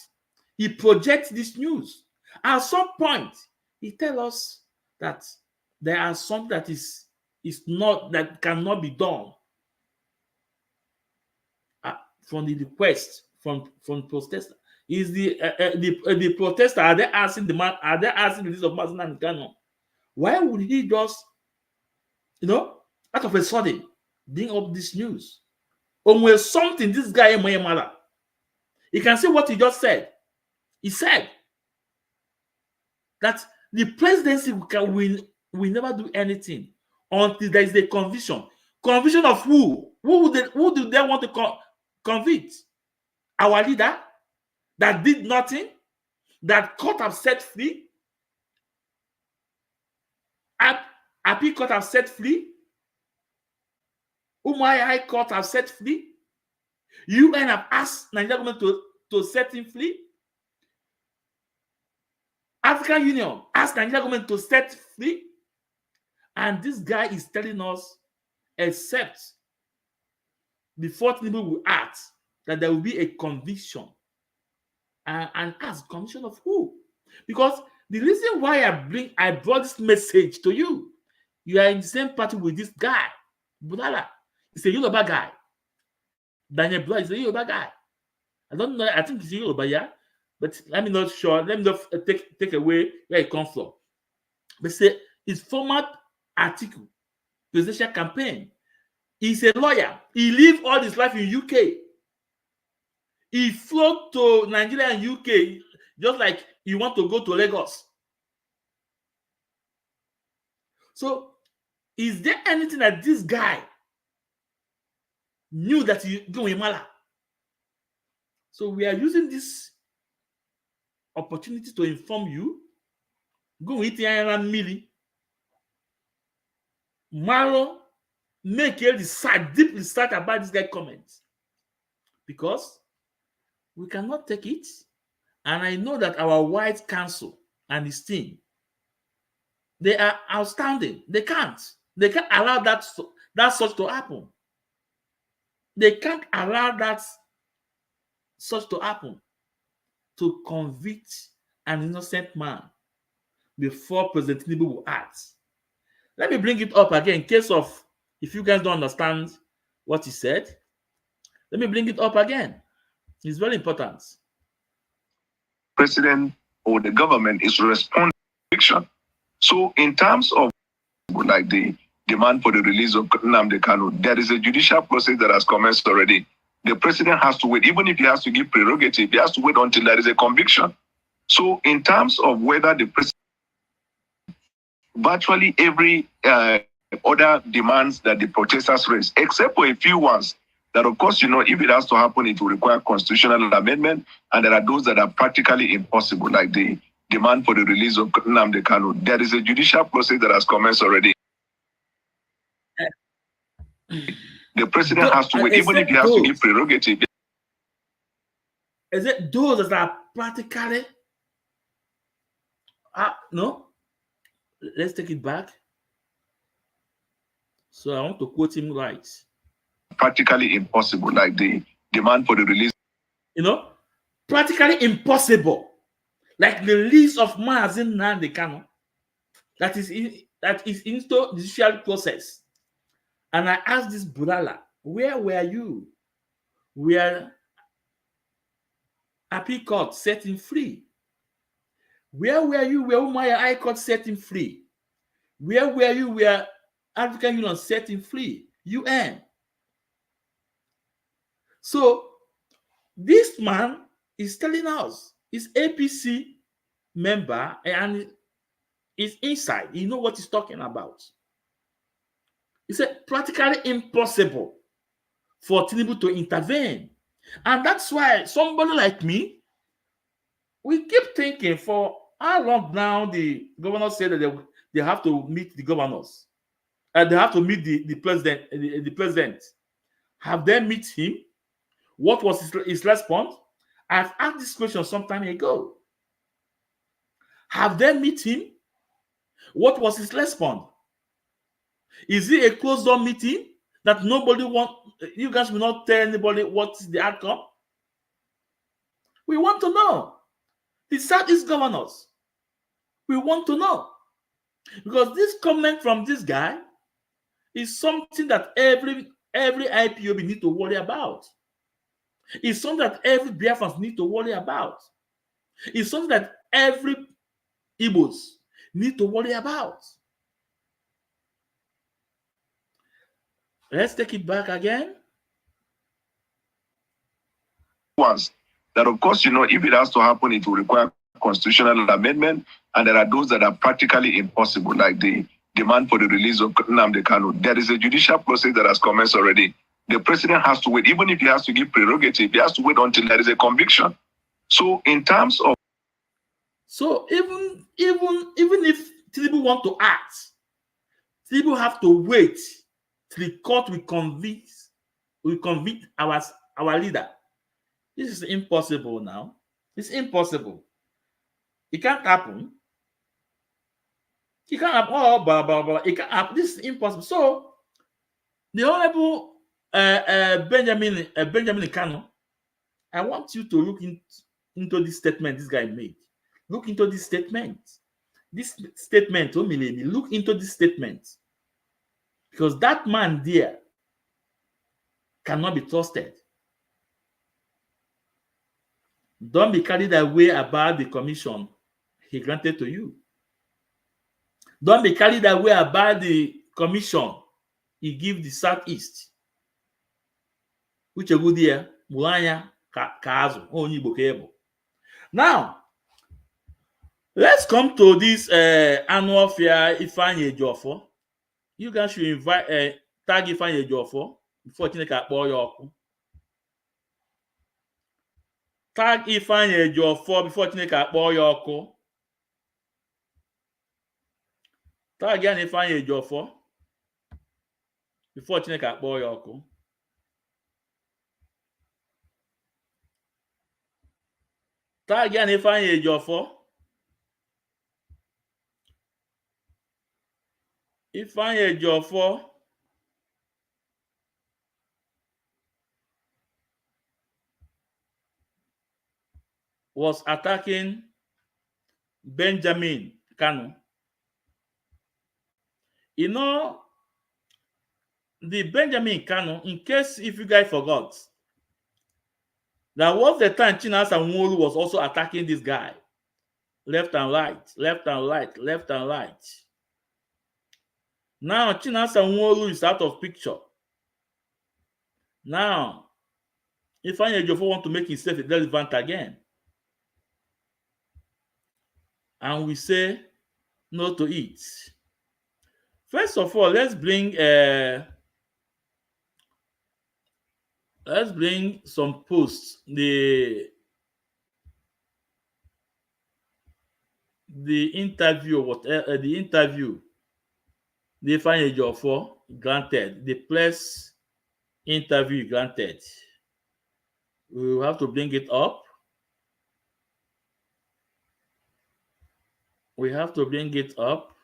he projects this news. At some point, he tells us that there are some that is not, that cannot be done from the request from protesters. Is the protester, are they asking the man, are they asking the list of Maazin Nankan? Why would he just, out of a sudden, bring up this news? When something this guy matter. You can see what he just said. He said that the presidency will never do anything until there is a conviction. Conviction of who? Who do they want to convict? Our leader that did nothing, that court have set free? Appeal court have set free? Umaya High Court have set free? UN have asked Nigerian government to set him free? African Union asked Nigerian government to set free? And this guy is telling us, except before Tinubu will act, that there will be a conviction. And ask, conviction of who? Because the reason why I brought this message to you You are in the same party with this guy, Budala. He's a Yoruba guy. Daniel Blah is a Yoruba guy. I don't know. I think he's a Yoruba, yeah. But let me not sure. Let me not take away where it comes from. But say his former article, presidential campaign. He's a lawyer. He lived all his life in UK. He flew to Nigeria and UK just like you want to go to Lagos. So, is there anything that this guy knew that he going mala? So we are using this opportunity to inform you. Go eat milli. Maro make a research, deep research about this guy comments. Because we cannot take it. And I know that our white council and his team, they are outstanding. They can't allow that such to happen. They can't allow that such to happen, to convict an innocent man before President Tinubu will act. Let me bring it up again in case of, if you guys don't understand what he said, let me bring it up again. It's very important. President or the government is responding to fiction. So in terms of like the demand for the release of Nnamdi Kanu, there is a judicial process that has commenced already. The president has to wait, even if he has to give prerogative, he has to wait until there is a conviction. So in terms of whether the president, virtually every other demands that the protesters raise, except for a few ones, that of course, if it has to happen, it will require constitutional amendment, and there are those that are practically impossible, like the demand for the release of Nnamdi Kanu. There is a judicial process that has commenced already. The president has to wait, even if he has to give prerogative. Is it those that are practically? No. Let's take it back. So I want to quote him right. Practically impossible, like the demand for the release. Practically impossible, like the release of Mazi Nnamdi Kanu. That is into the judicial process. And I asked this Budala, where were you? Where Appeal Court set him free? Where were you where Umaya High Court set him free? Where were you where African Union set him free? UN. So this man is telling us he's APC member and is inside. He knows what he's talking about. He said practically impossible for Tinubu to intervene. And that's why somebody like me, we keep thinking for how long now the governor said that they have to meet the governors. And they have to meet the president. The president. Have they met him? What was his response? I've asked this question some time ago. Have they met him? What was his response? Is it a closed door meeting that nobody wants? You guys will not tell anybody what's the outcome? We want to know. The Southeast governors, we want to know. Because this comment from this guy is something that every IPOB need to worry about. It's something that every Biafrans need to worry about. It's something that every Igbos need to worry about. Let's take it back again. Once that, of course, if it has to happen, it will require constitutional amendment, and there are those that are practically impossible, like the demand for the release of Nnamdi Kanu. There is a judicial process that has commenced already. The president has to wait, even if he has to give prerogative, he has to wait until there is a conviction. So in terms of... So even if Tinubu want to act, Tinubu have to wait till the court will convict our leader. This is impossible now. It's impossible. It can't happen. It can't happen. Oh, blah, blah, blah. It can't happen. This is impossible. So the Honorable Benjamin Kanu, I want you to look into this statement this guy made. Look into this statement. This statement, look into this statement. because that man there cannot be trusted. Don't be carried away about the commission he granted to you. Don't be carried away about the commission he gave the Southeast. Which a good year, Mulanya Kazu, only Bokebo. Now, let's come to this annual fair Ifanye Jofo. You guys should invite tag Ifanye Jofo before Chineke akpọ ya ọkụ. Tag Ifanye Jofo before Chineke akpọ ya ọkụ. Tag ya na Ifanye Jofo before Chineke akpọ ya ọkụ. Tag ya na Ifanye Jofo. Ifanye Jofo was attacking Benjamin Kanu. You know, the Benjamin Kanu, in case if you guys forgot, that was the time Chinasa Nwolu was also attacking this guy. Left and right, left and right, left and right. Now Chinasa Nwolu is out of picture. Now, Ifanye Jofo want to make himself relevant again. And we say no to it. First of all, let's bring some posts. The interview, whatever the interview, the Ifanye Jofo granted, the press interview granted. We will have to bring it up. We have to bring it up.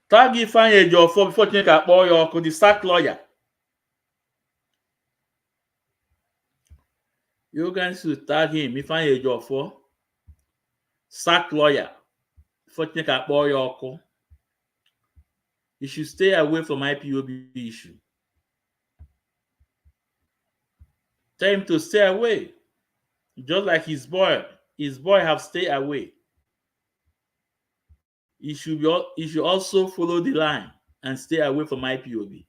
Tag Ifanye Jofo before Chineke akpọ ya ọkụ, the sack lawyer. You guys should tag him, Ifanye Jofo, sack lawyer, before Chineke akpọ ya ọkụ. You should stay away from IPOB issue. Tell him to stay away. Just like his boy have stayed away. He should also follow the line and stay away from IPOB.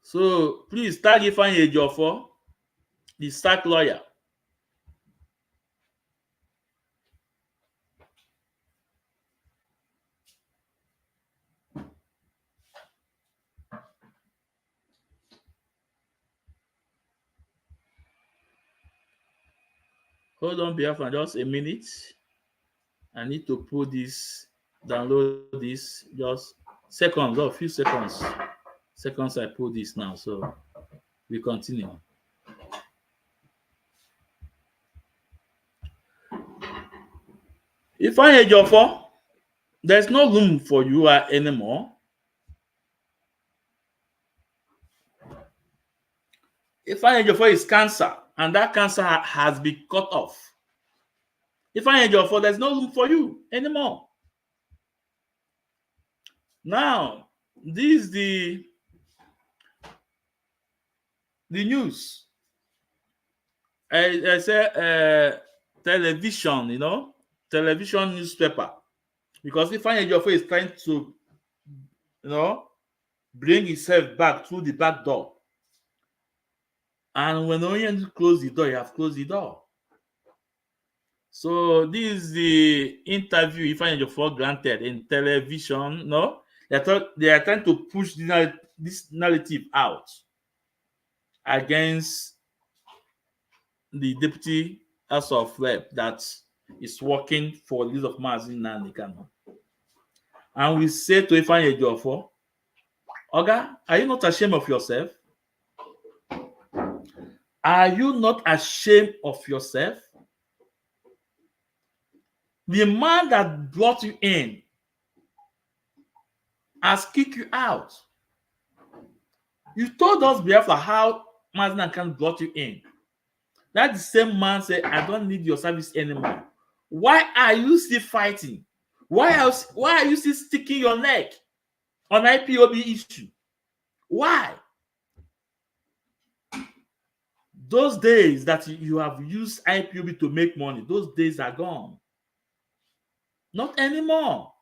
So please tag Ifanye Jofo, the sack lawyer. Hold on, Biafra, just a minute. I need to put this, download this, just seconds, or a few seconds. Seconds I put this now, so we continue. Ifanye Jofo, there's no room for you anymore. Ifanye Jofo is cancer, and that cancer has been cut off. Ifanye Jofo, there's no room for you anymore. Now, this is the news. I say television, you know, television newspaper, because Ifanye Jofo is trying to, you know, bring himself back through the back door. And when Orion close the door, you have closed the door. So this is the interview Ifanye Jofo granted in television. No, they are trying to push this narrative out against the deputy House of Rep that is working for the list of Mazin Nanikano. And we say to Ifanye Jofo, Oga, are you not ashamed of yourself? Are you not ashamed of yourself? The man that brought you in has kicked you out. You told us, Biafra, how Mazda can brought you in. That the same man said, I don't need your service anymore. Why are you still fighting? Why are you still sticking your neck on IPOB issue? Why? Those days that you have used IPOB to make money, those days are gone. Not anymore.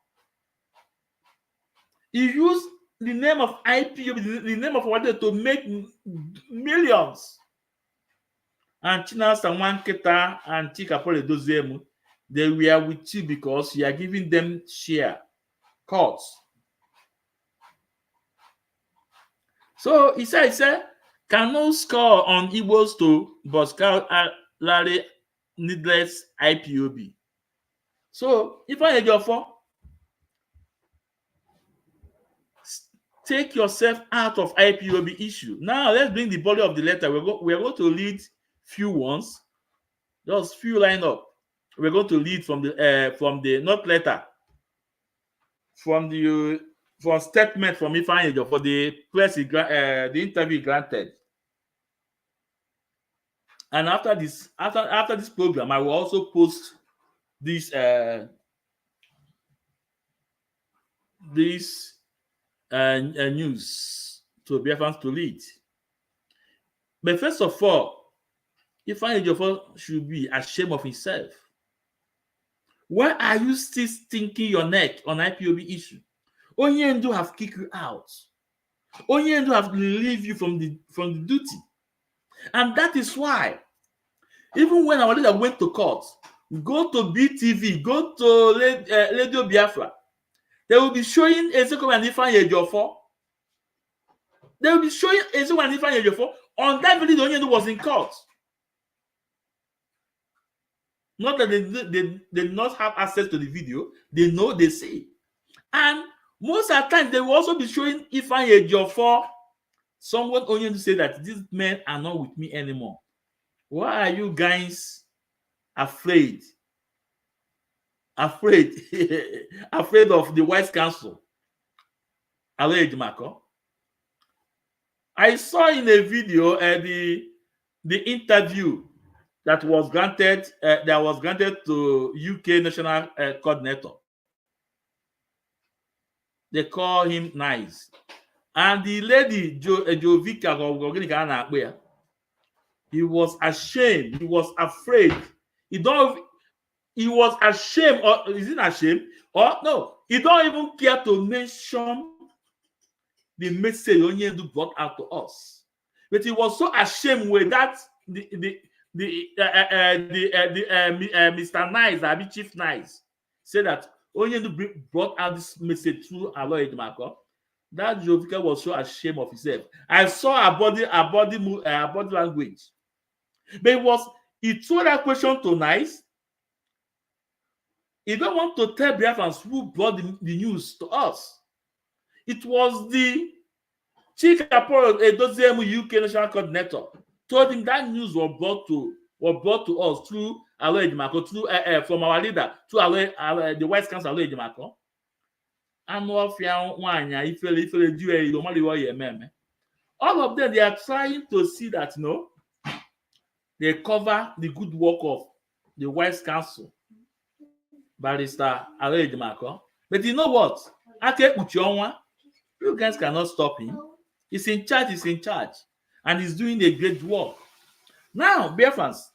You use the name of IPOB, the name of what to make millions. And China Saman Keta and Chikapole Dozemu, they were with you because you are giving them share cuts. So he said, cannot score on Igbos to Boscal Larry needless IPOB. So if I had your phone, take yourself out of IPOB issue. Now let's bring the body of the letter. We're going to read few ones, just few line up. We're going to read from the not letter, from statement from Ifeanyi for the press, the interview granted. And after this program, I will also post this news to Biafrans to read. But first of all, Ifeanyi should be ashamed of himself. Why are you still stinking your neck on IPOB issue? Onyendu have kicked you out. Onyendu have relieved you from the duty. And that is why, even when our leader went to court, go to BTV, go to Radio Biafra, they will be showing Ezeko and Ifeanyi Ejiofor. They will be showing Ezeko and Ifeanyi Ejiofor. On that video, Onyendu was in court. Not that they did not have access to the video. They know, they see. And most of the time, they will also be showing Ifeanyi Ejiofor, someone only to say that these men are not with me anymore. Why are you guys afraid? Afraid of the Vice Council? I saw in a video the interview that was granted to UK National Coordinator. They call him Nice. And the lady, Jovika, he was ashamed. He was afraid. He was ashamed, or is it ashamed? Or no, he don't even care to mention the message Onyendu brought out to us. But he was so ashamed with that Mr. Nice, Chief Nice, said that Onyendu brought out this message through Aloy Edmako. That Jovika was so ashamed of himself. I saw a body language. But he threw that question to Nice. He don't want to tell Biafrans who brought the news to us. It was the Chief Edozemu UK National Coordinator told him that news was brought to us through Aloy Edmako, through from our leader, through the Vice Council Aloy Edmako. All of them, they are trying to see that they cover the good work of the Vice Council, Barrister Aloy Edmako. But you know what? You guys cannot stop him. He's in charge, and he's doing a great work. Now, Biafrans,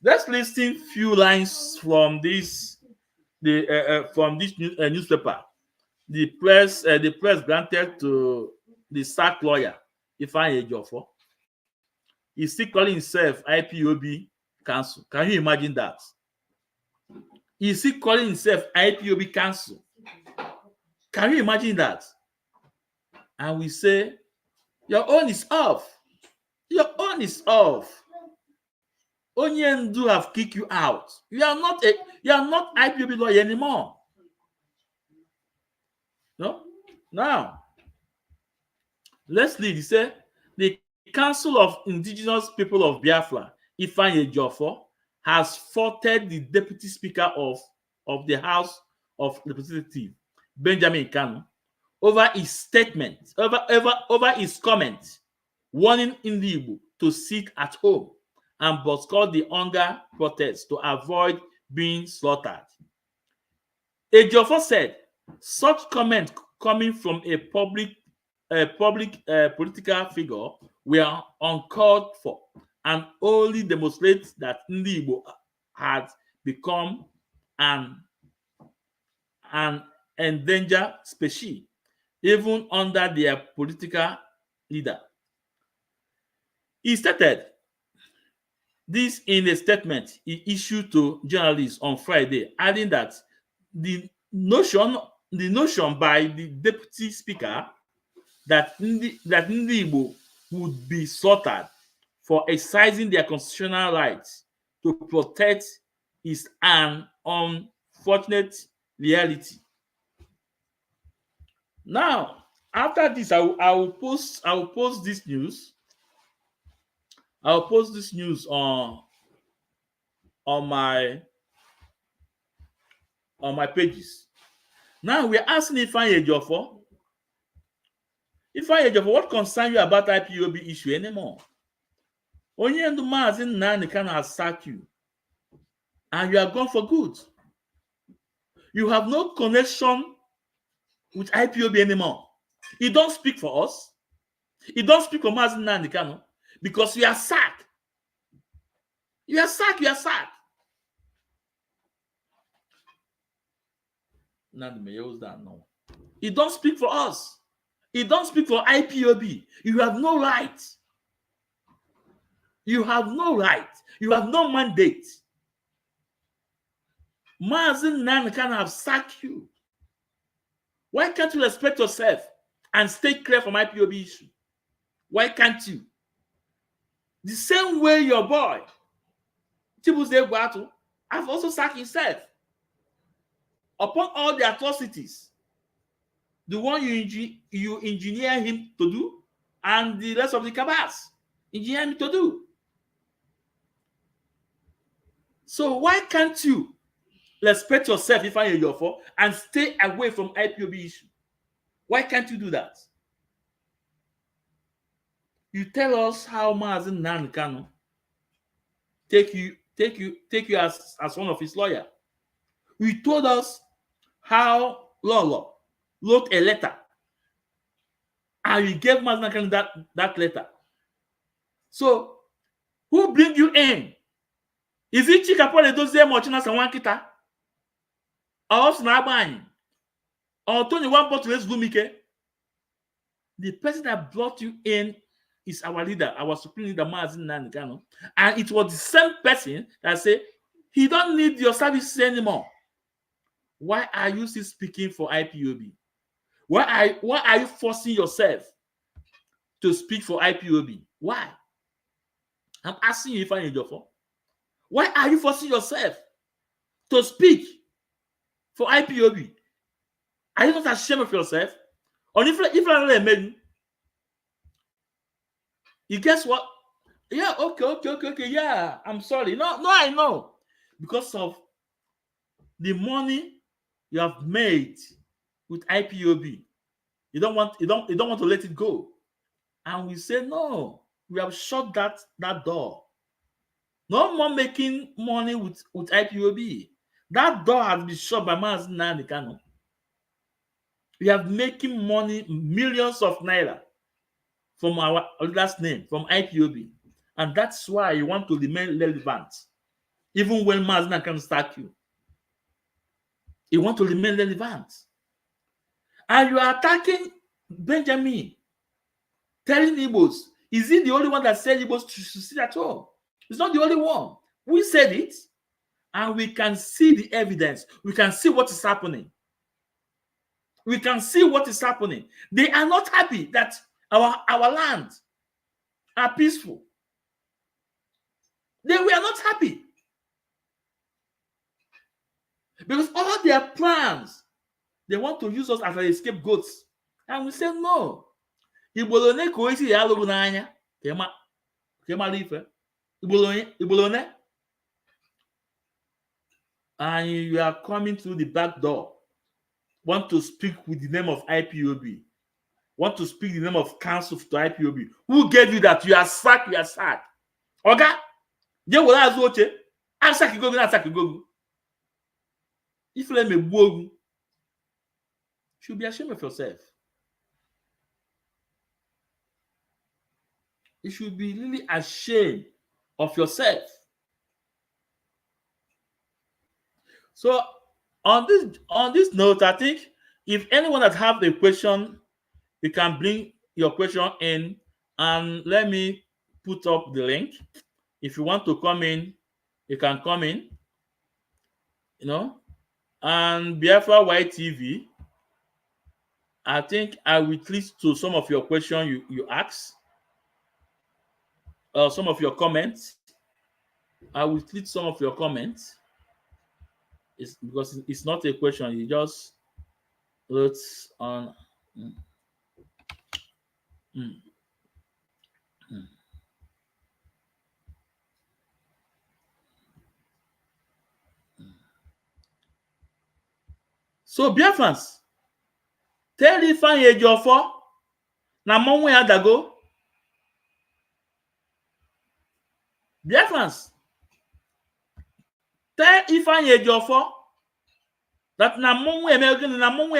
let's listen few lines from this newspaper. The press granted to the sack lawyer Ifeanyi Ejiofor. He's still calling himself IPOB Council. Can you imagine that? He's still calling himself IPOB Council. Can you imagine that? And we say, your own is off. Your own is off. Onyendu have kicked you out. You are not IPOB lawyer anymore. No? Now, let's lead. He said, the Council of Indigenous People of Biafra, Ifeanyi Ejiofor, has faulted the Deputy Speaker of the House of Representatives, Benjamin Kanu, over his statement, over his comment warning Ndi Igbo to sit at home and boycott the hunger protests to avoid being slaughtered. Ejiofor said such comment coming from a public political figure were uncalled for and only demonstrate that Ndi Igbo had become an endangered species, even under their political leader. He stated this in a statement he issued to journalists on Friday, adding that the notion by the deputy speaker that Ndi Igbo would be slaughtered for exercising their constitutional rights to protect is an unfortunate reality. Now, after this, I will post this news. I'll post this news on my pages. Now we're asking Ifeanyi Ejiofor, what concerns you about IPOB issue anymore? Onye Ndu Mazi Nnamdi Kanu has sacked you, and you are gone for good. You have no connection with IPOB anymore. You don't speak for us. You don't speak for Mazi Nnamdi Kanu because you are sacked. You are sacked. You are sacked. No. You don't speak for us. You don't speak for IPOB. You have no right. You have no right. You have no mandate. Mazi Nnamdi Kanu have sacked you. Why can't you respect yourself and stay clear from IPOB issue? Why can't you? The same way your boy, Chibuze Gwatu, have also sacked himself. Upon all the atrocities, the one you engineer him to do, and the rest of the cabals engineer him to do. So why can't you respect yourself, Ifeanyi Ejiofor, and stay away from IPOB issue? Why can't you do that? You tell us how Mazi Nnamdi Kanu take you as one of his lawyers. You told us how Lolo wrote a letter, and you gave Mazi Nnamdi Kanu that letter. So who bring you in? Is it Chikapole Edozie Mochina Sawankita? Or Snabani? Or Tony One Bottle Gumike? The person that brought you in is our leader, our supreme leader, Mazi Nnamdi Kanu. And it was the same person that said, he don't need your services anymore. Why are you still speaking for IPOB? Why are you forcing yourself to speak for IPOB? Why? I'm asking you, Ifeanyi Ejiofor. Why are you forcing yourself to speak for IPOB? Are you not ashamed of yourself? Or if you guess what? Yeah, okay. Yeah, I'm sorry. No, I know. Because of the money you have made with IPOB, you don't want to let it go. And we say no, we have shut that door. No more making money with IPOB. That door has been shut by Mazi Nnamdi Kanu. We are making money, millions of naira from our last name, from IPOB. And that's why you want to remain relevant. Even when Mazi Nnamdi Kanu start you. You want to remain relevant. And you are attacking Benjamin, telling Igbos, is he the only one that said Igbos to sit at home? It's not the only one. We said it, and we can see the evidence. We can see what is happening. We can see what is happening. They are not happy that our land are peaceful. They were not happy. Because all their plans, they want to use us as scapegoats. And we say, no. Ibolone koisi ya logo n'anya. Kema life. Ibolone. And you are coming through the back door. Want to speak with the name of IPOB. want to speak the name of council to IPOB. Who gave you that? You are sacked, you are sacked. Okay? Je were azu oche. Asaki gogu na asaki gogu. If let me wogu, you should be ashamed of yourself. You should be really ashamed of yourself. So on this note, I think if anyone that have a question, you can bring your question in and let me put up the link. If you want to come in, you can come in, and Biafra YTV, I think I will list to some of your questions you ask, some of your comments. I will list some of your comments. It's because it's not a question, you just wrote on. Mm. So Biafrans, tell Ifeanyi Ejiofor na monwe adago. Biafrans, tell Ifeanyi Ejiofor that na monwe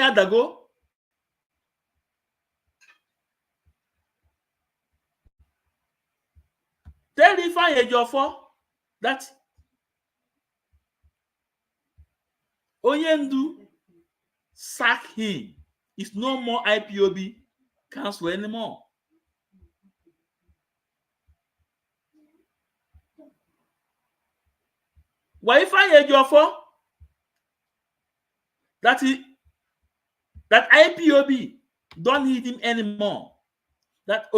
adago. Tell Ifeanyi Ejiofor that Onyendu sack him. It's no more IPOB council anymore. Why Ifeanyi Ejiofor that IPOB don't need him anymore. That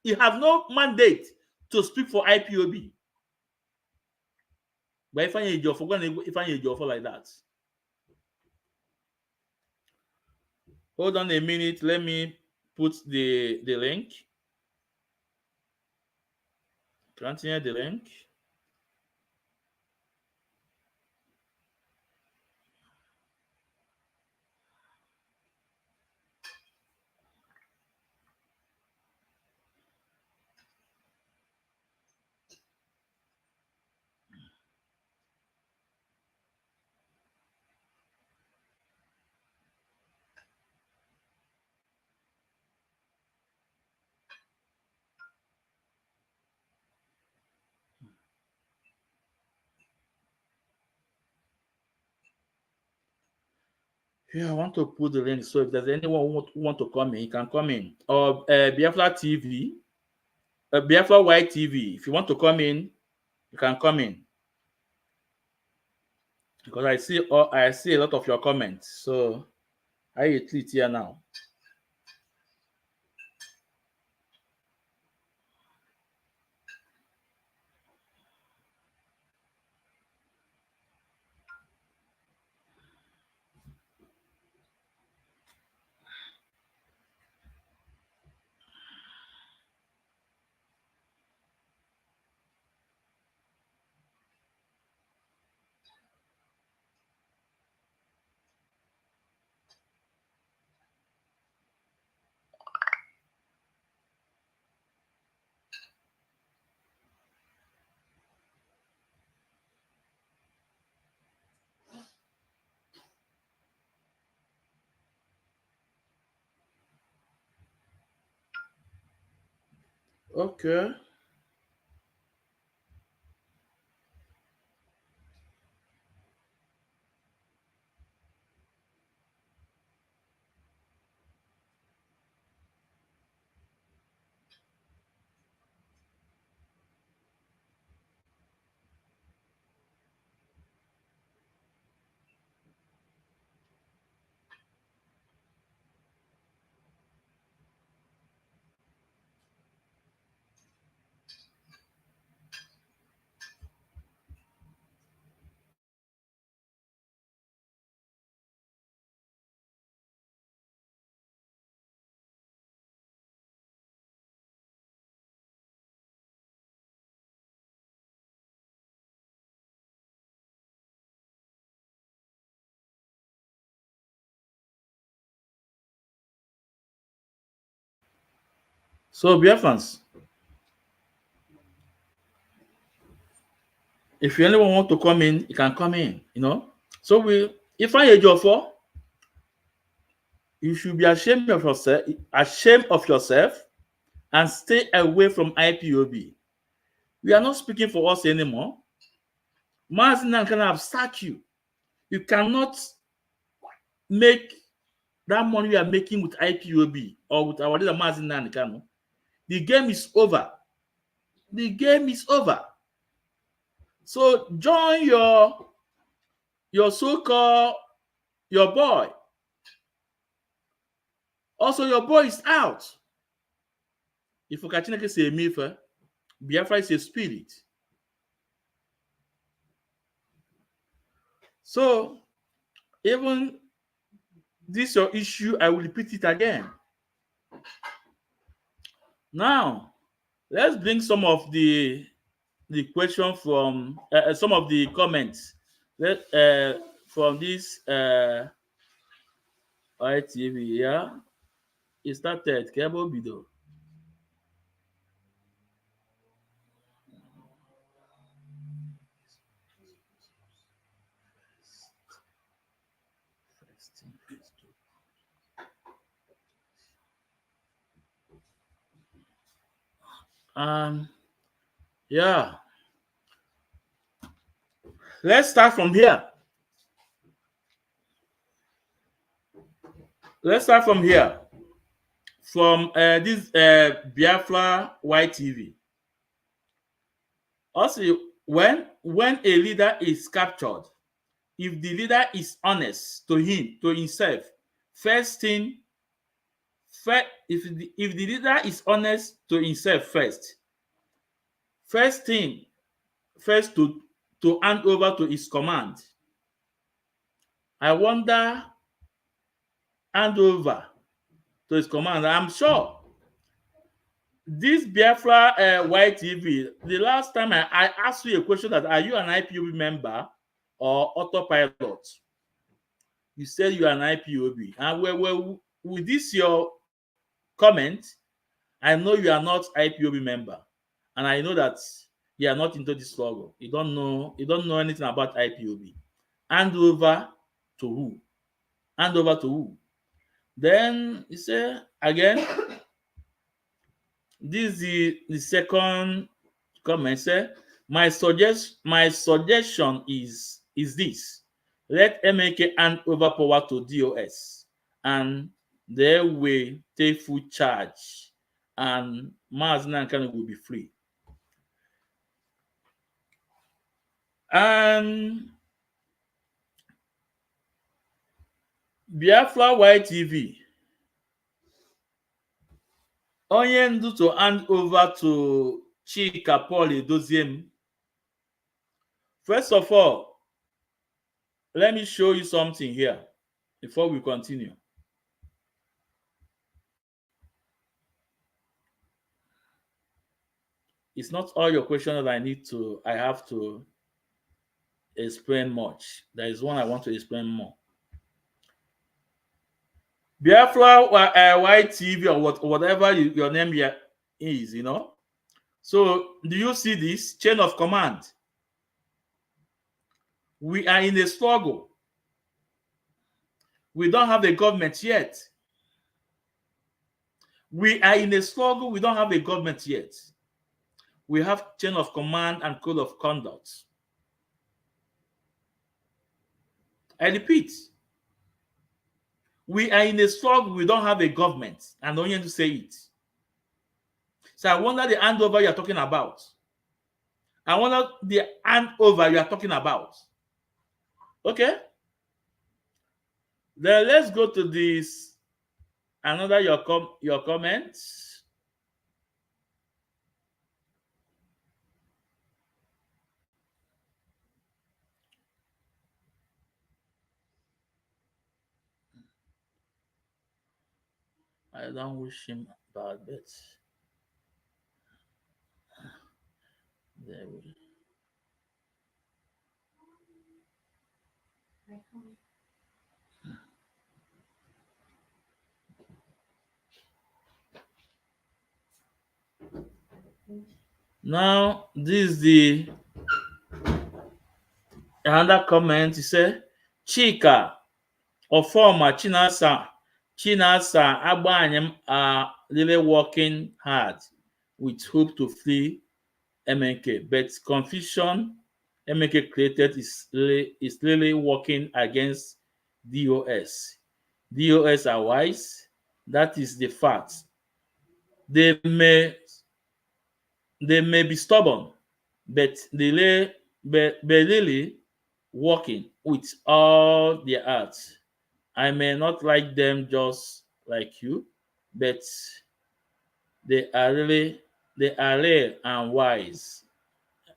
he have no mandate to speak for IPOB. But Ifeanyi Ejiofor like that. Hold on a minute. Let me put the link. Continue the link. Yeah, I want to put the link. So if there's anyone who want to come in, you can come in. Or Biafra TV, Biafra White TV. If you want to come in, you can come in. Because I see a lot of your comments. So I tweet here now. Okay. So, Biafrans, if anyone want to come in, you can come in, you know. So if I age of 4, you should be ashamed of yourself and stay away from IPOB. We are not speaking for us anymore. Mazinan can have sacked you. You cannot make that money you are making with IPOB or with our leader Mazinan Kano. The game is over. The game is over. So join your so-called your boy. Also, your boy is out. If Okachineke say Mifa, Biafra is a spirit. So even this your issue, I will repeat it again. Now, let's bring some of the question from some of the comments from this ITV. Yeah, it started Kebo Bido. Yeah, let's start from here. Let's start from here. From this Biafra YTV. Also, when a leader is captured, if the leader is honest to himself, first thing, if the leader is honest to himself first thing, to hand over to his command. I wonder, hand over to his command. I'm sure this Biafra YTV, the last time I asked you a question that are you an IPOB member or autopilot? You said you are an IPOB. And with this your comment, I know you are not IPOB member. And I know that you are not into this struggle. You don't know anything about IPOB. Hand over to who? Hand over to who? Then you say again, this is the second comment. Say my suggestion is this: let MK hand over power to DOS, and they will take full charge, and Mazina Nkanu will be free. And Biafra YTV, onye ndu to hand over to Chika Paul Edoziem. First of all, let me show you something here before we continue. It's not all your questions that I have to explain much. There is one I want to explain more. Biafra YTV or whatever your name here is, you know. So do you see this chain of command? We are in a struggle. We don't have a government yet. We are in a struggle. We don't have a government yet. We have chain of command and code of conduct. I repeat, we are in a struggle. We don't have a government. I don't need to say it. So I wonder the handover you're talking about. I wonder the handover you're talking about. Okay? Then let's go to this. Another your comments. I don't wish him bad, but there will. Now, this is the another comment. He said, Chika or former Chinasa Abanyam are really working hard with hope to flee MNK, but confusion MNK created is really working against DOS. DOS are wise. That is the fact. They may be stubborn, but but really working with all their heart. I may not like them just like you, but they are real and wise.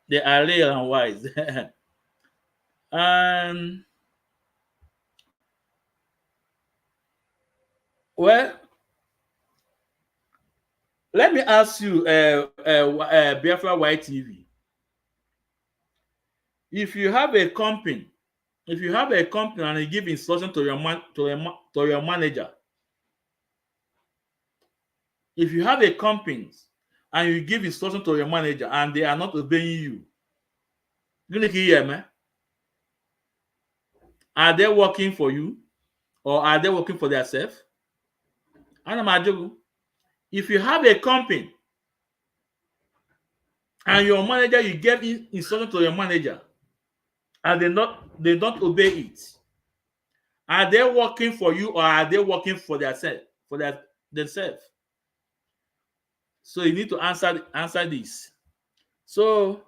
They are real and wise. And well, let me ask you, Biafra YTV, if you have a company, and you give instruction to your manager, if you have a company and you give instruction to your manager and they are not obeying you, are they working for you or are they working for themselves? If you have a company and your manager, you give instruction to your manager and they don't obey it, are they working for you or are they working for themselves? Themselves? So you need to answer this. So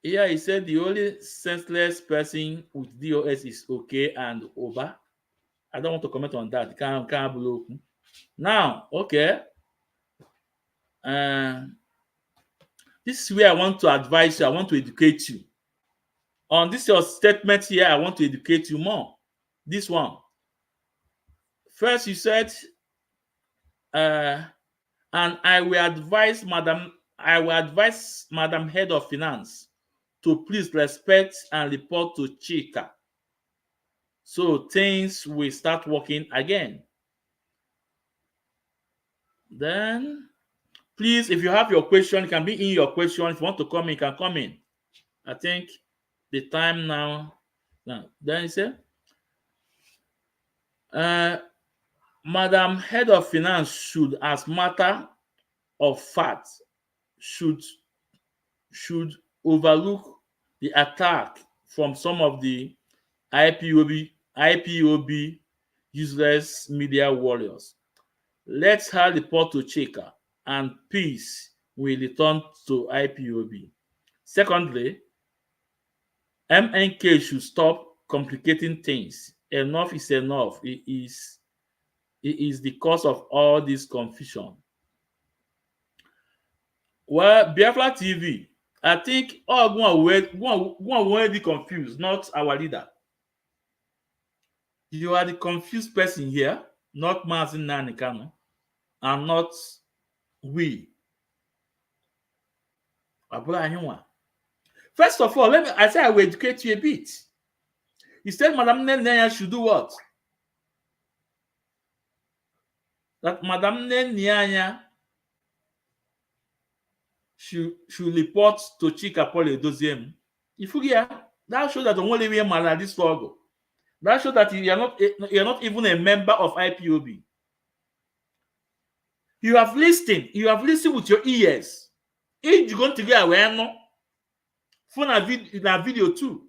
here he said the only senseless person with DOS is okay and over. I don't want to comment on that. Can't blow. Now, okay. This is where I want to advise you. I want to educate you. On this your statement here, I want to educate you more. This one. First, you said, and I will advise Madam Head of Finance to please respect and report to Chika, so things will start working again. Then, please, if you have your question, it can be in your question. If you want to come in, you can come in. I think the time now. Then he said, Madam Head of Finance should, as matter of fact, should overlook the attack from some of the IPOB useless media warriors. Let her report to Chika and peace will return to IPOB. Secondly, MNK should stop complicating things. Enough is enough. It is the cause of all this confusion. Well, Biafra TV, I think all already confused, not our leader. You are the confused person here, not Mazin Nanikano, and not we. First of all, I say I will educate you a bit. He said Madam Nenya should do what? That Madam Nenya should report to Chika Paul Edoziem. If you hear, that shows that the only way man this struggle. That shows that you are not even a member of IPOB. You have listened with your ears. If you're going to get aware, no, phone a video too.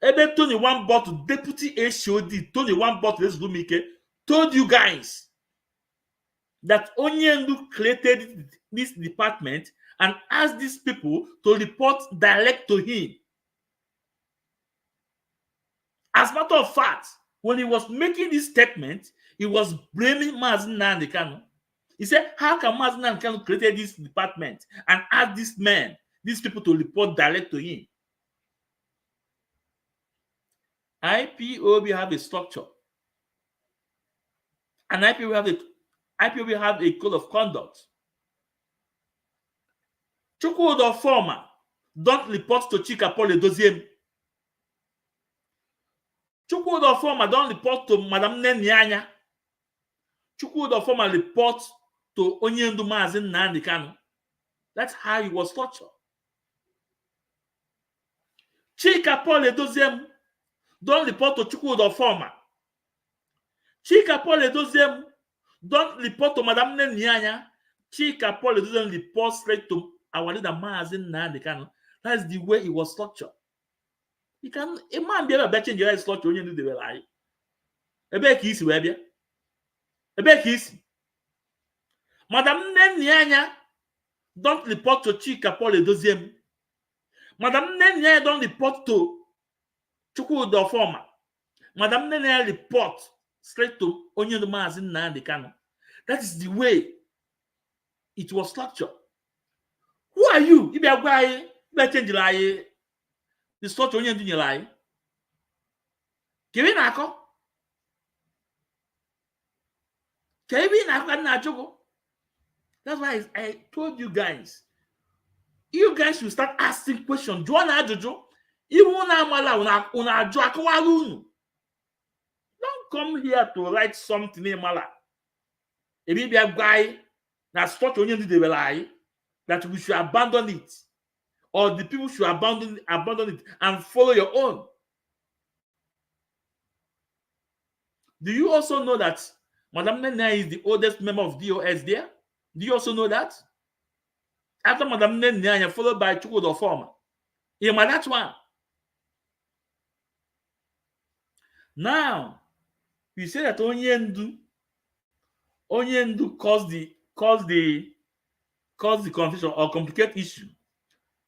Ebe Tony one bottle deputy HOD Tony one bottle Ezulumike told you guys that Onyendu created this department and asked these people to report direct to him. As a matter of fact, when he was making this statement, he was blaming Mazin Nandekano. He said, how can Mazin Nandekano create this department and ask these people to report direct to him? IPOB have a structure. And IPOB have a code of conduct. Chukwudo former don't report to Chika Paul Edoziem. Chukwudo former don't report to Madam Nenyanya. Chukwudi Ofoma report to Onyendu Mazi Nnamdi Kanu. That's how he was tortured. Chika Paul Edoziem don't report to Chukwudi Ofoma. Chika Paul Edoziem don't report to Madam Nyanya. Chika Paul Edoziem report straight to our leader Mazi Nnamdi Kanu. That's the way he was tortured. You can a man be able to change your torture when you do the lie. A beg easy, webby. A beg easy. Madam Nyanya don't report to Chika Paul Edoziem. Madam Nyanya don't report to Chukwudi Ofoma. Madam Nyanya report straight to Onyendu Mazi Nnamdi Kanu. That is the way it was structured. Who are you? You be a guy, you be change the lie. The structure Onyendu in lie. Kevin Ako. Kevin Ako na jogo. That's why I told you guys should start asking questions. Joanna Jojo, even una don't come here to write something in Mala. If you be a guy that's thought Onyendu they lie, that we should abandon it, or the people should abandon it and follow your own. Do you also know that Madam Nena is the oldest member of DOS there? Do you also know that? After Madam Nena, followed by Chukwudi Ofoma. Yeah, that one. Now, we say that Onyendu caused the confusion or complicate issue.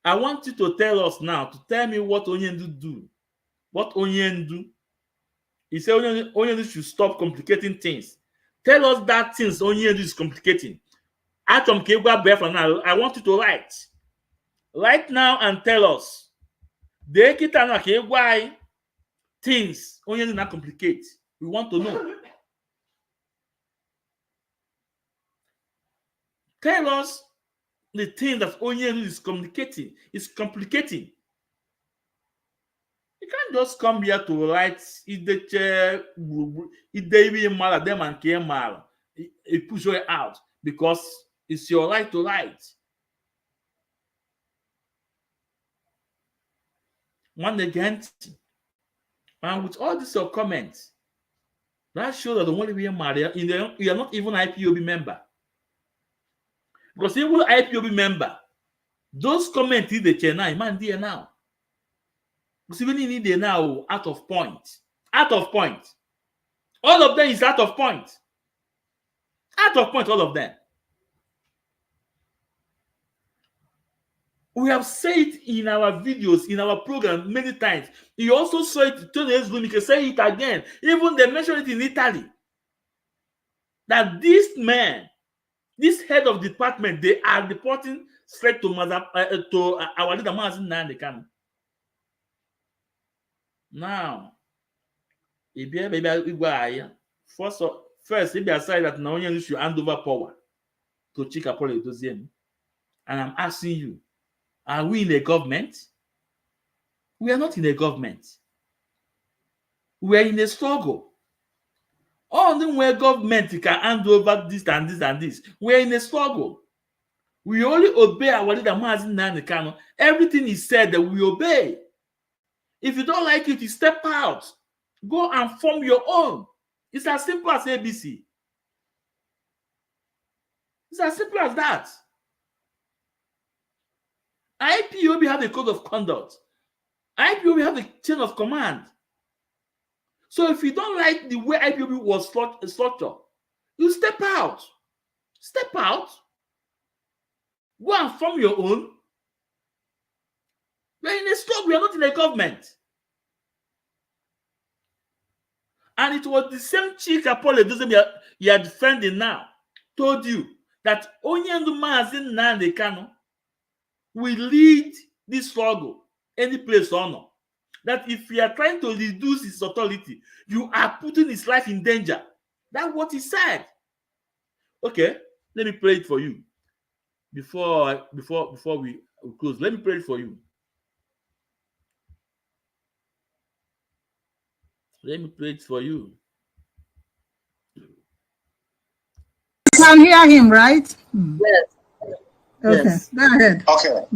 I want you to tell us now, to tell me what Onyendu do. What Onyendu? He said Onyendu should stop complicating things. Tell us that things Onyendu is complicating. Atom Kegwa Biafra now, I want you to write. Write now and tell us. Why things Onyendu not complicate. We want to know. Tell us the thing that Onyendu is communicating. Is complicating. You can't just come here to write them and Kemal. It push you out because it's your right to write. One again, and with all these your comments, that shows that the only way you are not even an IPOB member. Because even IPOB member, those comments in the channel, man, there now. Because even in there now, out of point. Out of point. All of them is out of point. Out of point, all of them. We have said it in our videos, in our program many times. You also saw it you can say it again. Even they mentioned it in Italy. That this man, this head of department, they are reporting straight to our leader Mazi Nnamdi Kanu. Now, first, if they aside that now you should hand over power to Chika Paul Edoziem. And I'm asking you, are we in a government? We are not in a government. We are in a struggle. Only where government can hand over this and this and this. We are in a struggle. We only obey our leader Mazi Nnamdi Kanu. Everything he said that we obey. If you don't like it, you step out. Go and form your own. It's as simple as ABC. It's as simple as that. IPOB have a code of conduct. IPOB have a chain of command. So if you don't like the way IPOB was structured, you step out. Step out. Go and form your own. We're in a struggle. We are not in a government. And it was the same Chika Paul Edoziem you are defending now told you that Onyendu Mazi Nnamdi Kanu will lead this struggle any place or not. That if you are trying to reduce his authority, you are putting his life in danger. That's what he said. Okay, let me play it for you. Before we close, let me play it for you. Let me play it for you. can hear him, right? Yes. Okay, Yes. go ahead. Okay.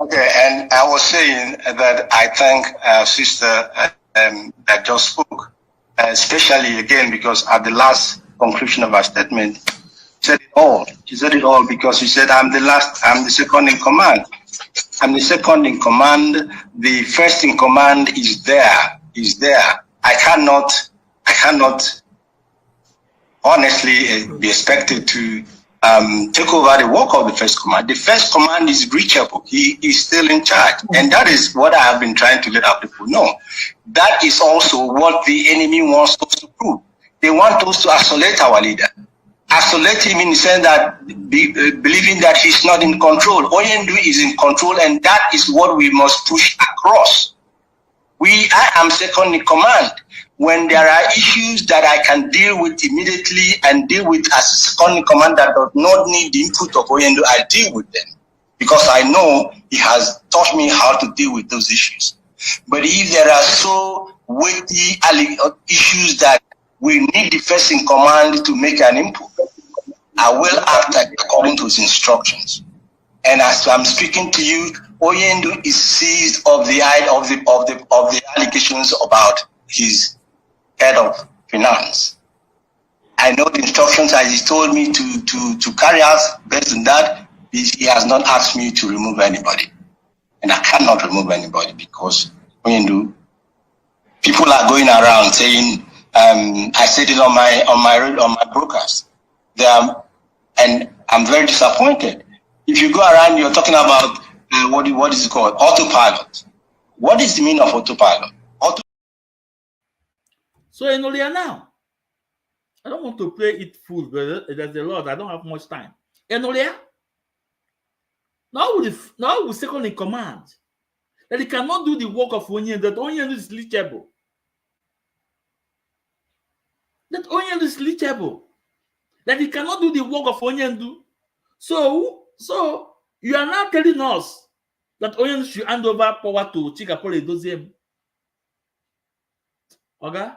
Okay, and I was saying that I thank sister that just spoke, especially again because at the last conclusion of her statement, said it all. She said it all because she said, I'm the second in command. I'm the second in command. The first in command is there. I cannot honestly be expected to take over the work of the first command. The first command is reachable. He is still in charge. And that is what I have been trying to let our people know. That is also what the enemy wants us to prove. They want us to isolate our leader. Isolate him in the sense that believing that he's not in control. Oyendu is in control, and that is what we must push across. I am second in command. When there are issues that I can deal with immediately and deal with as second in command that does not need the input of Oyendu, I deal with them because I know he has taught me how to deal with those issues. But if there are so weighty issues that we need the first in command to make an input, I will act according to his instructions. And as I'm speaking to you, Oyendu is seized of the allegations about his head of finance. I know the instructions as he told me to carry out. Based on that, he has not asked me to remove anybody, and I cannot remove anybody because Oyendu. People are going around saying, I said it on my broadcast. And I'm very disappointed. If you go around, you're talking about what is it called? Autopilot. What is the meaning of autopilot? So Enolia now, I don't want to play it full, but there's a lot. I don't have much time. Enolia, now with second in command, that he cannot do the work of Onyendu, that Onyendu is leachable. That he cannot do the work of Onyendu. So you are now telling us that Onyendu should hand over power to Chikapole Doziem. Okay?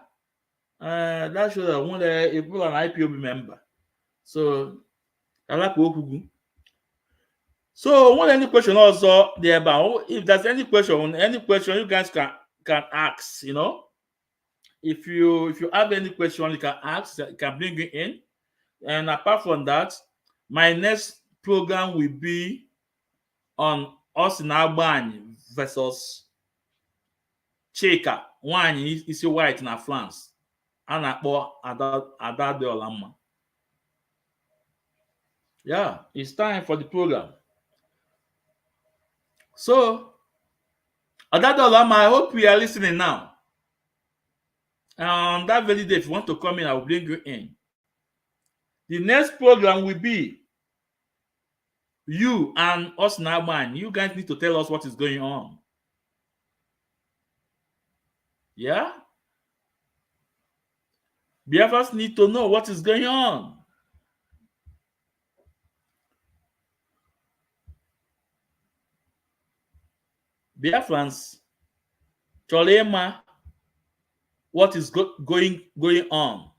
That shows that one an IPOB member. So I like Okugu. So one any question also there about if there's any question you guys can ask, you know. If you have any question you can ask, you can bring it in. And apart from that, my next program will be on Austin Albany versus Chika. One is white in France. And Adade Olama. Yeah, it's time for the program. So, Adade Olama, I hope you are listening now. On that very day, if you want to come in, I will bring you in. The next program will be you and us Naban. You guys need to tell us what is going on. Yeah? Biafrans need to know what is going on. Biafrans, Cholema, what is going on?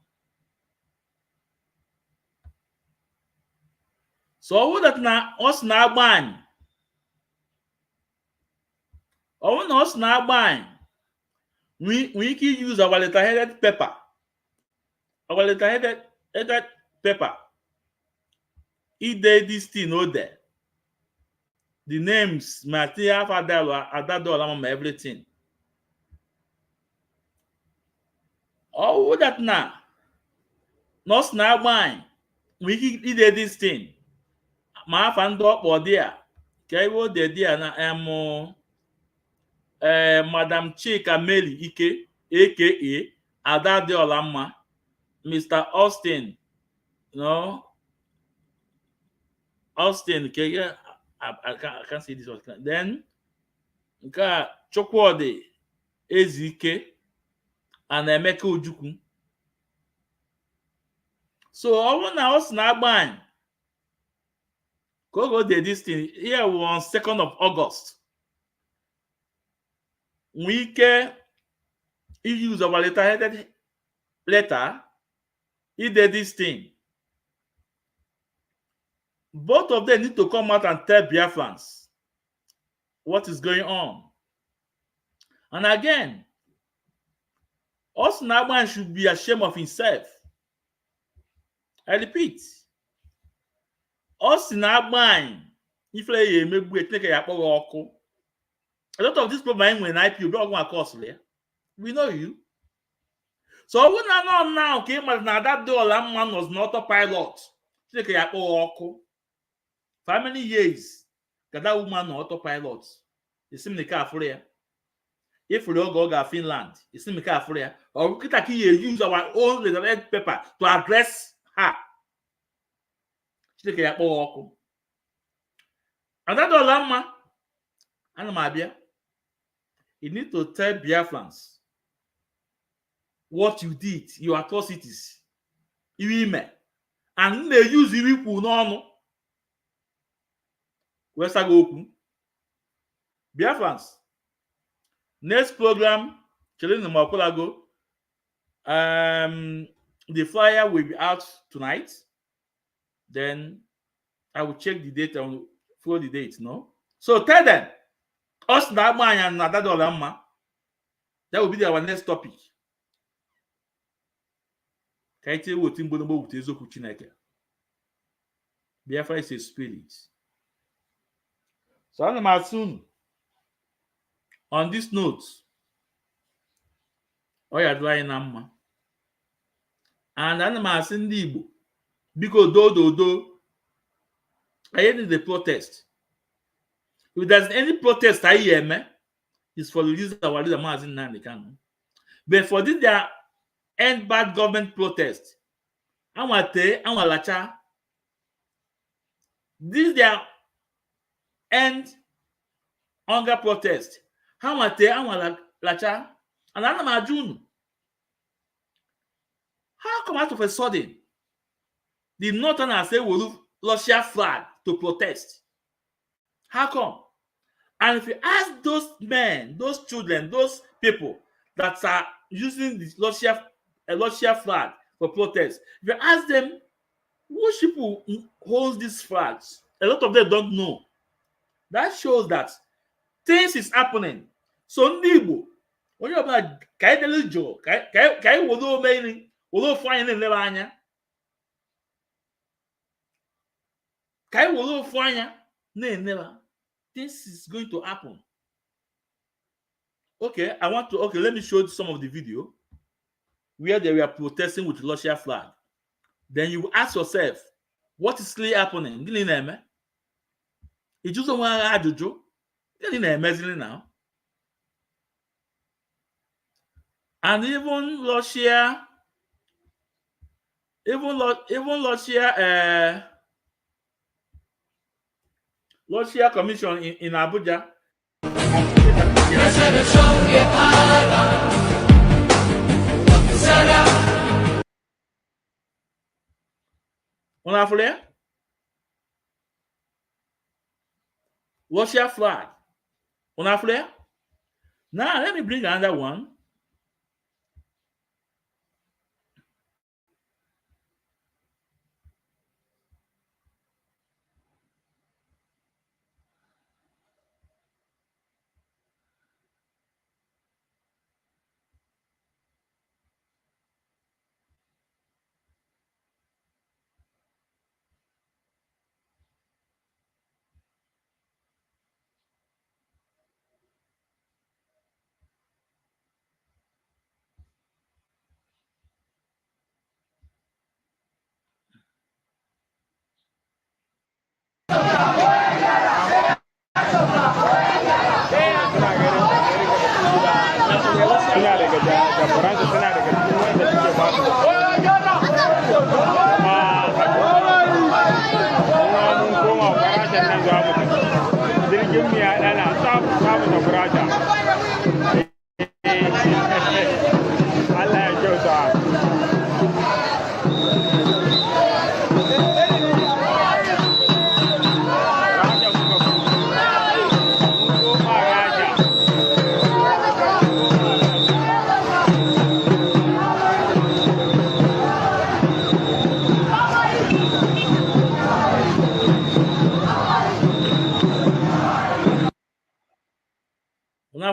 So what that na us Naban? Us Naban. We can use our letterheaded paper. Our letterheaded paper. If they this thing over there. The names, Matia Adado, everything. Oh, that now. Not Naban. We can eat this thing. My fan up or there. Kaiwo de there na Madam Chika Meli Ike, aka Adade Olama, Mr. Austin, no, Austin, okay, I can't see this one. Then, Chokwode Ezike and Emeka Ojukwu. So, I want to ask Naban. Go this thing. Here we on 2nd of August. We can use our letter. He did this thing. both of them need to come out and tell Biafrans what is going on. And again, Osinaban should be ashamed of himself. I repeat, Osinaban, if a lot of this problem when IPO don't want cost there. We know you. So when I know now, okay, that dollar man was not a pilot. For how many years that woman not autopilot? You see me car for here. If we don't go Finland, you see me car for here. Or we can use our own red paper to address her. And that dollar man, and Mabia, you need to tell Biafrans what you did, your atrocities, and they use no. Where's I go? Biafrans. Next program, Children in Makolago. The flyer will be out tonight. Then I will check the date and follow the date. No, so tell them us that man and that dollar. That will be our next topic. Biafra is a spirit. So I'm soon on this note. Oya dry na and I'm asking the Igbo because do I ended the protest. If there's any protest I hear, me, it's for the reason our leader Mazin Nandikan. But for this, their end bad government protest. I want lacha. This their end hunger protest. I want lacha. And I'm June. How come out of a sudden the Northerners say we will Russia flag to protest? How come? And if you ask those men, those children, those people that are using the Russia flag for protest, if you ask them which people hold these flags, a lot of them don't know. That shows that things is happening. So Igbo, when you're about Kaidelijo, Kai Wodo Maini, Wodo Fine never anya. Kai Wodo Fine, never. This is going to happen. Okay, let me show you some of the video where they were protesting with Russia flag. Then you ask yourself, what is really happening? You just want to do now. And even Russia commission in Abuja. Russia flag. Now let me bring another one.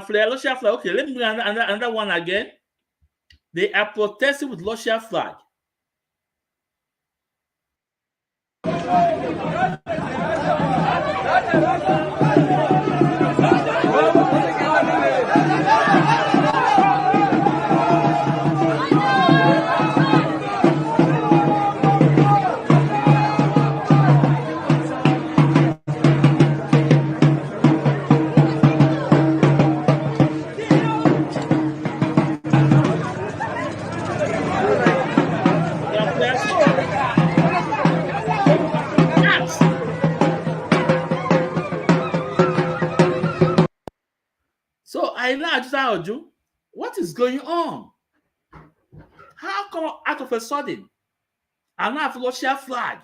flare, Russia flag. Okay, let me bring another one again. They are protesting with Russia flag. So I now ask you, what is going on? How come out of a sudden I now have Russia flag?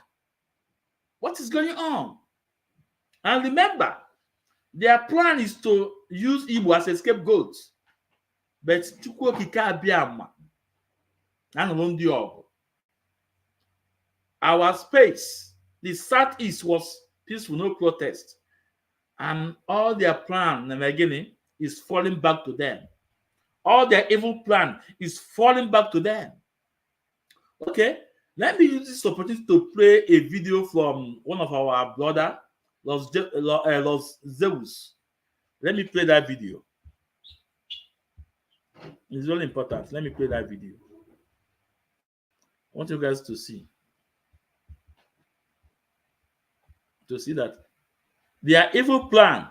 What is going on? And remember, their plan is to use Igbo as a scapegoat. But our space, the southeast was peaceful, no protest. And all their plan in the beginning is falling back to them. All their evil plan is falling back to them. Okay, let me use this opportunity to play a video from one of our brother, Los Zeus. Let me play that video. It's really important. Let me play that video. I want you guys to see that their evil plan,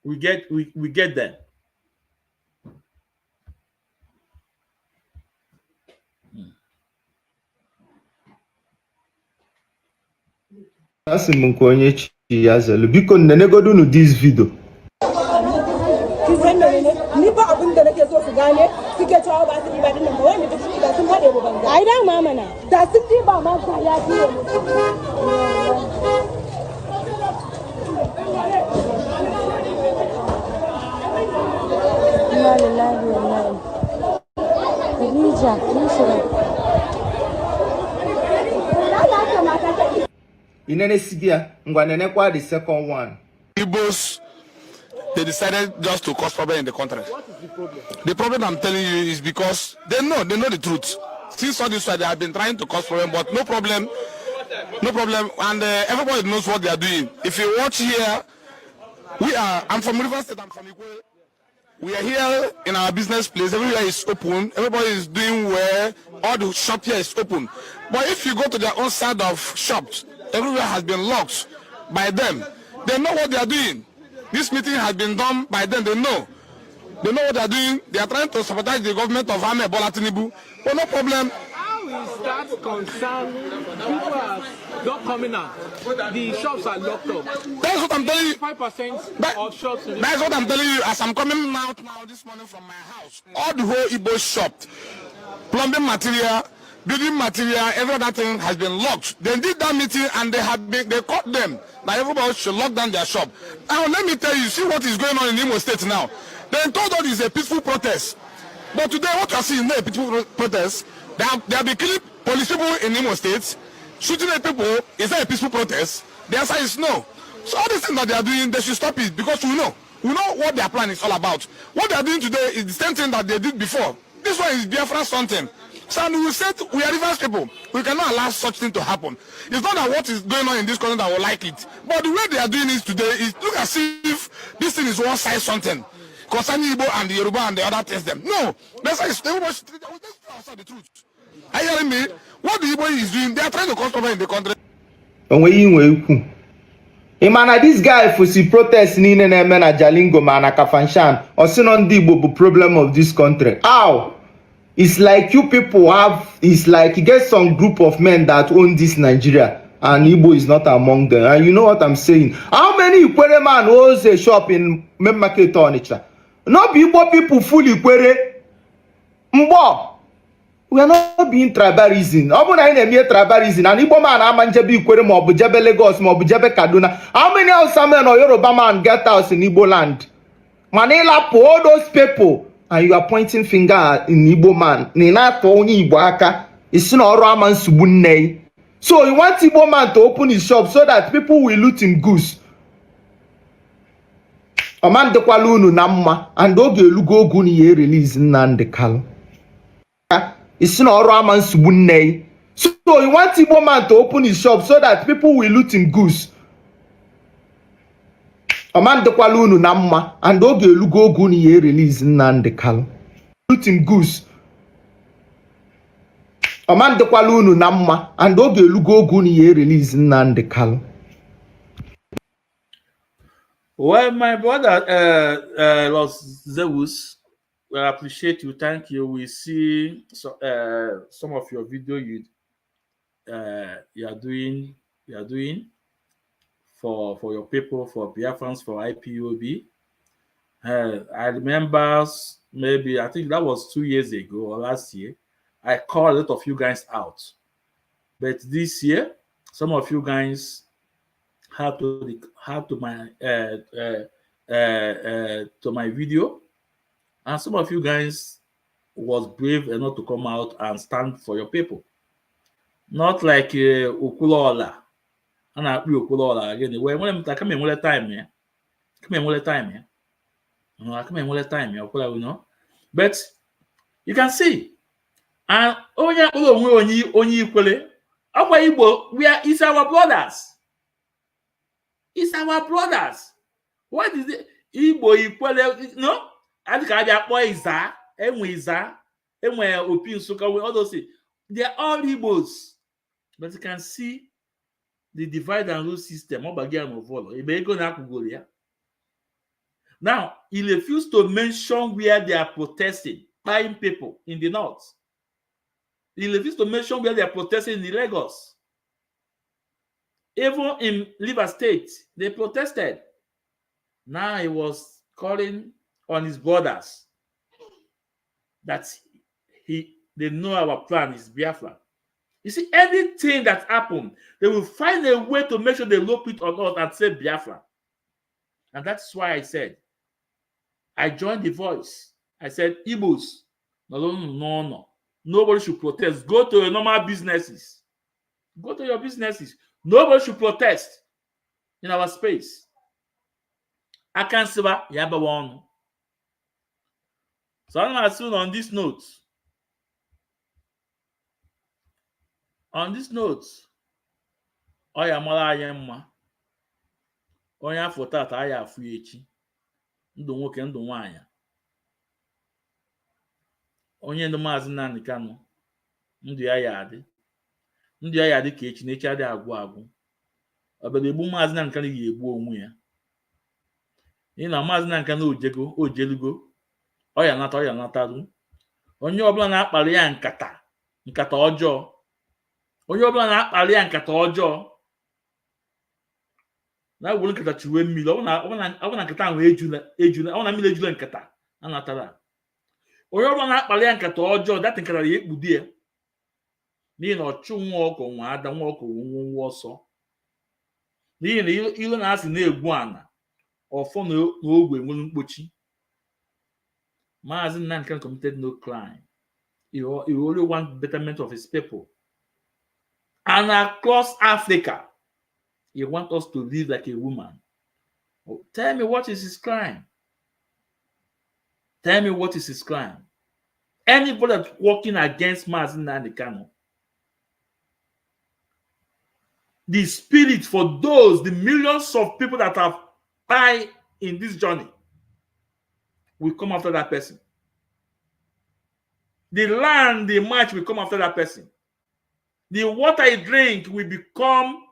we get them. Asị m nke onye chi ya zelu biko nenegodu nu this video. Ai da mama na da sun ji ba ma ka ya ji the second one. Igbos, they decided just to cause problem in the country. What is the problem? The problem I'm telling you is because they know the truth. Since all this side, they have been trying to cause problem, but no problem, and everybody knows what they are doing. If you watch here, I'm from River State, I'm from Ipob. We are here in our business place. Everywhere is open. Everybody is doing well. All the shop here is open. But if you go to their own side of shops, everywhere has been locked by them. They know what they are doing. This meeting has been done by them. They know what they are doing. They are trying to sabotage the government of Ahmed Bola Tinubu. But no problem. How is that concerned? People are not coming out. The shops are locked up. That's what I'm telling you. 5% of shops. That's what I'm telling you. As I'm coming out now this morning from my house, all the whole Igbo shop, plumbing material, building material, every other thing has been locked. They did that meeting and they caught them that everybody should lock down their shop. Now let me tell you, see what is going on in Imo State now. They told us it's a peaceful protest. But today what you are seeing is not a peaceful protest. They have been killing police people in Imo State, shooting at people. Is that a peaceful protest? The answer is no. So all these things that they are doing, they should stop it because we know what their plan is all about. What they are doing today is the same thing that they did before. This one is Biafra something. So we said we are reverse people. We cannot allow such thing to happen. It's not that what is going on in this country that will like it. But the way they are doing it today is look as if this thing is one side something. Concerning Igbo and the Yoruba and the other test them. No, that's why everybody should tell the truth. Are you hearing me? What the Igbo is doing, they are trying to cause trouble in the country. Imana this guy for see protest ni na na Jalingo mana Kafanshan or sinon the problem of this country. Ow! It's like you people it's like you get some group of men that own this Nigeria and Igbo is not among them. And you know what I'm saying? How many Ikwere man owns a shop in main market Onitsha? Not Igbo people fully Ikwere. Mbo! We are not being tribalism. How many tribalism? And Igbo man amanjebe Ikwere mobu jebe Lagos mobu jebe Kaduna. How many Hausa men or Yoruba man get house in Igbo land? Manila for all those people. And you are pointing finger in Igbo man. Nina for only Igbo aka. It's not Raman Subunne. So you want Igbo man to open his shop so that people will loot him goose. ọmandekwala unu na mma and oge elugo ogu na ihe release Nnamdi Kanu isi na ọrụ ama nsogbu nne. So you want Igbo man to open his shop so that people will loot him goods. ọmandekwala unu na mma and oge elugo ogu na ihe release Nnamdi Kanu loot him goods. ọmandekwala unu na mma and oge elugo ogu na ihe release Nnamdi Kanu. Well, my brother, Los Zeus, we appreciate you. Thank you. We see some of your video you are doing for your people, for Biafrans, for IPOB. I remember maybe I think that was 2 years ago or last year. I called a lot of you guys out, but this year, some of you guys to my video, and some of you guys was brave enough to come out and stand for your people, not like Okulola. And I Okulola again. When I come in, what time here? Come in, what time here? No, I come in, what time here? You know, but you can see, and only equally. Igbo, it's our brothers. It's our brothers. What is it? Igbo equal? No, I think I boy Iza, Enwe Opi Nsuka, all those things. They are all Igbos, but you can see the divide and rule system. Now, he refused to mention where they are protesting, buying people in the north. He refused to mention where they are protesting in Lagos. Even in Rivers State, they protested. Now he was calling on his brothers that they know our plan is Biafra. You see, anything that happened, they will find a way to make sure they look it on us and say Biafra. And that's why I said, I joined the voice. I said, Igbos, no. Nobody should protest. Go to your normal businesses. Go to your businesses. Nobody should protest in our space. I can't say that. So I'm assume on this note. Oya mara anyị mma. Onye afọ tata aya afụ echi. Ndụ nwoke ndụ nwaanyị. Onye ndụ Maazị Nnamdi Kanu. Ndụ ya adị. Ndụ ya adị ka echi na echi adị agwụ. Obodo egbu Maazị Nnamdi Kanu ga-egbu onwe ya. Ị na Maazị Nnamdi Kanu ojelugo. Oya nataru. Onye ọbụla na-akpali ya nkata ọjọọ. Onye ọbụla na-akpali ya nkata ọjọọ. Na gwuru nkata chiwe mmiri. Ọ na nkata ahụ ejula. Ọ na mmiri ejula nkata. Anatara. Onye ọbụla na-akpali ya nkata ọjọọ. Dati nkata ya ekpudi ya. N'ihi na ọchụ nwa ọkụ nwa ada nwa ọkụ nwa ọsọ. N'ihi na ilu na-asị na-egwu ana. Ọfọ na ogwe nwere mkpochi. Maazị Nnamdi Kanu committed no crime. He only want betterment of his people. And across Africa, he wants us to live like a woman. Oh, tell me what is his crime? Tell me what is his crime? Anybody that's working against Maazị Nnamdi Kanu, the spirit for those, the millions of people that have died in this journey, will come after that person. The land they march will come after that person. The water he drink will become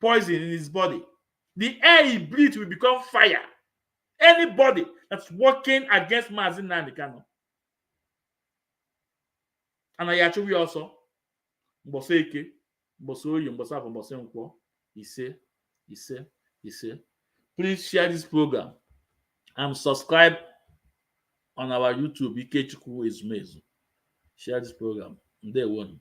poison in his body. The air he breathes will become fire. Anybody that's working against Maazị Nnamdi Kanu. And I actually also Mboseke, Mbosoyo, Mbosafo, Mbosenko, he say. Please share this program and subscribe on our YouTube, Ikechukwu Ezumezu. Share this program. Day one.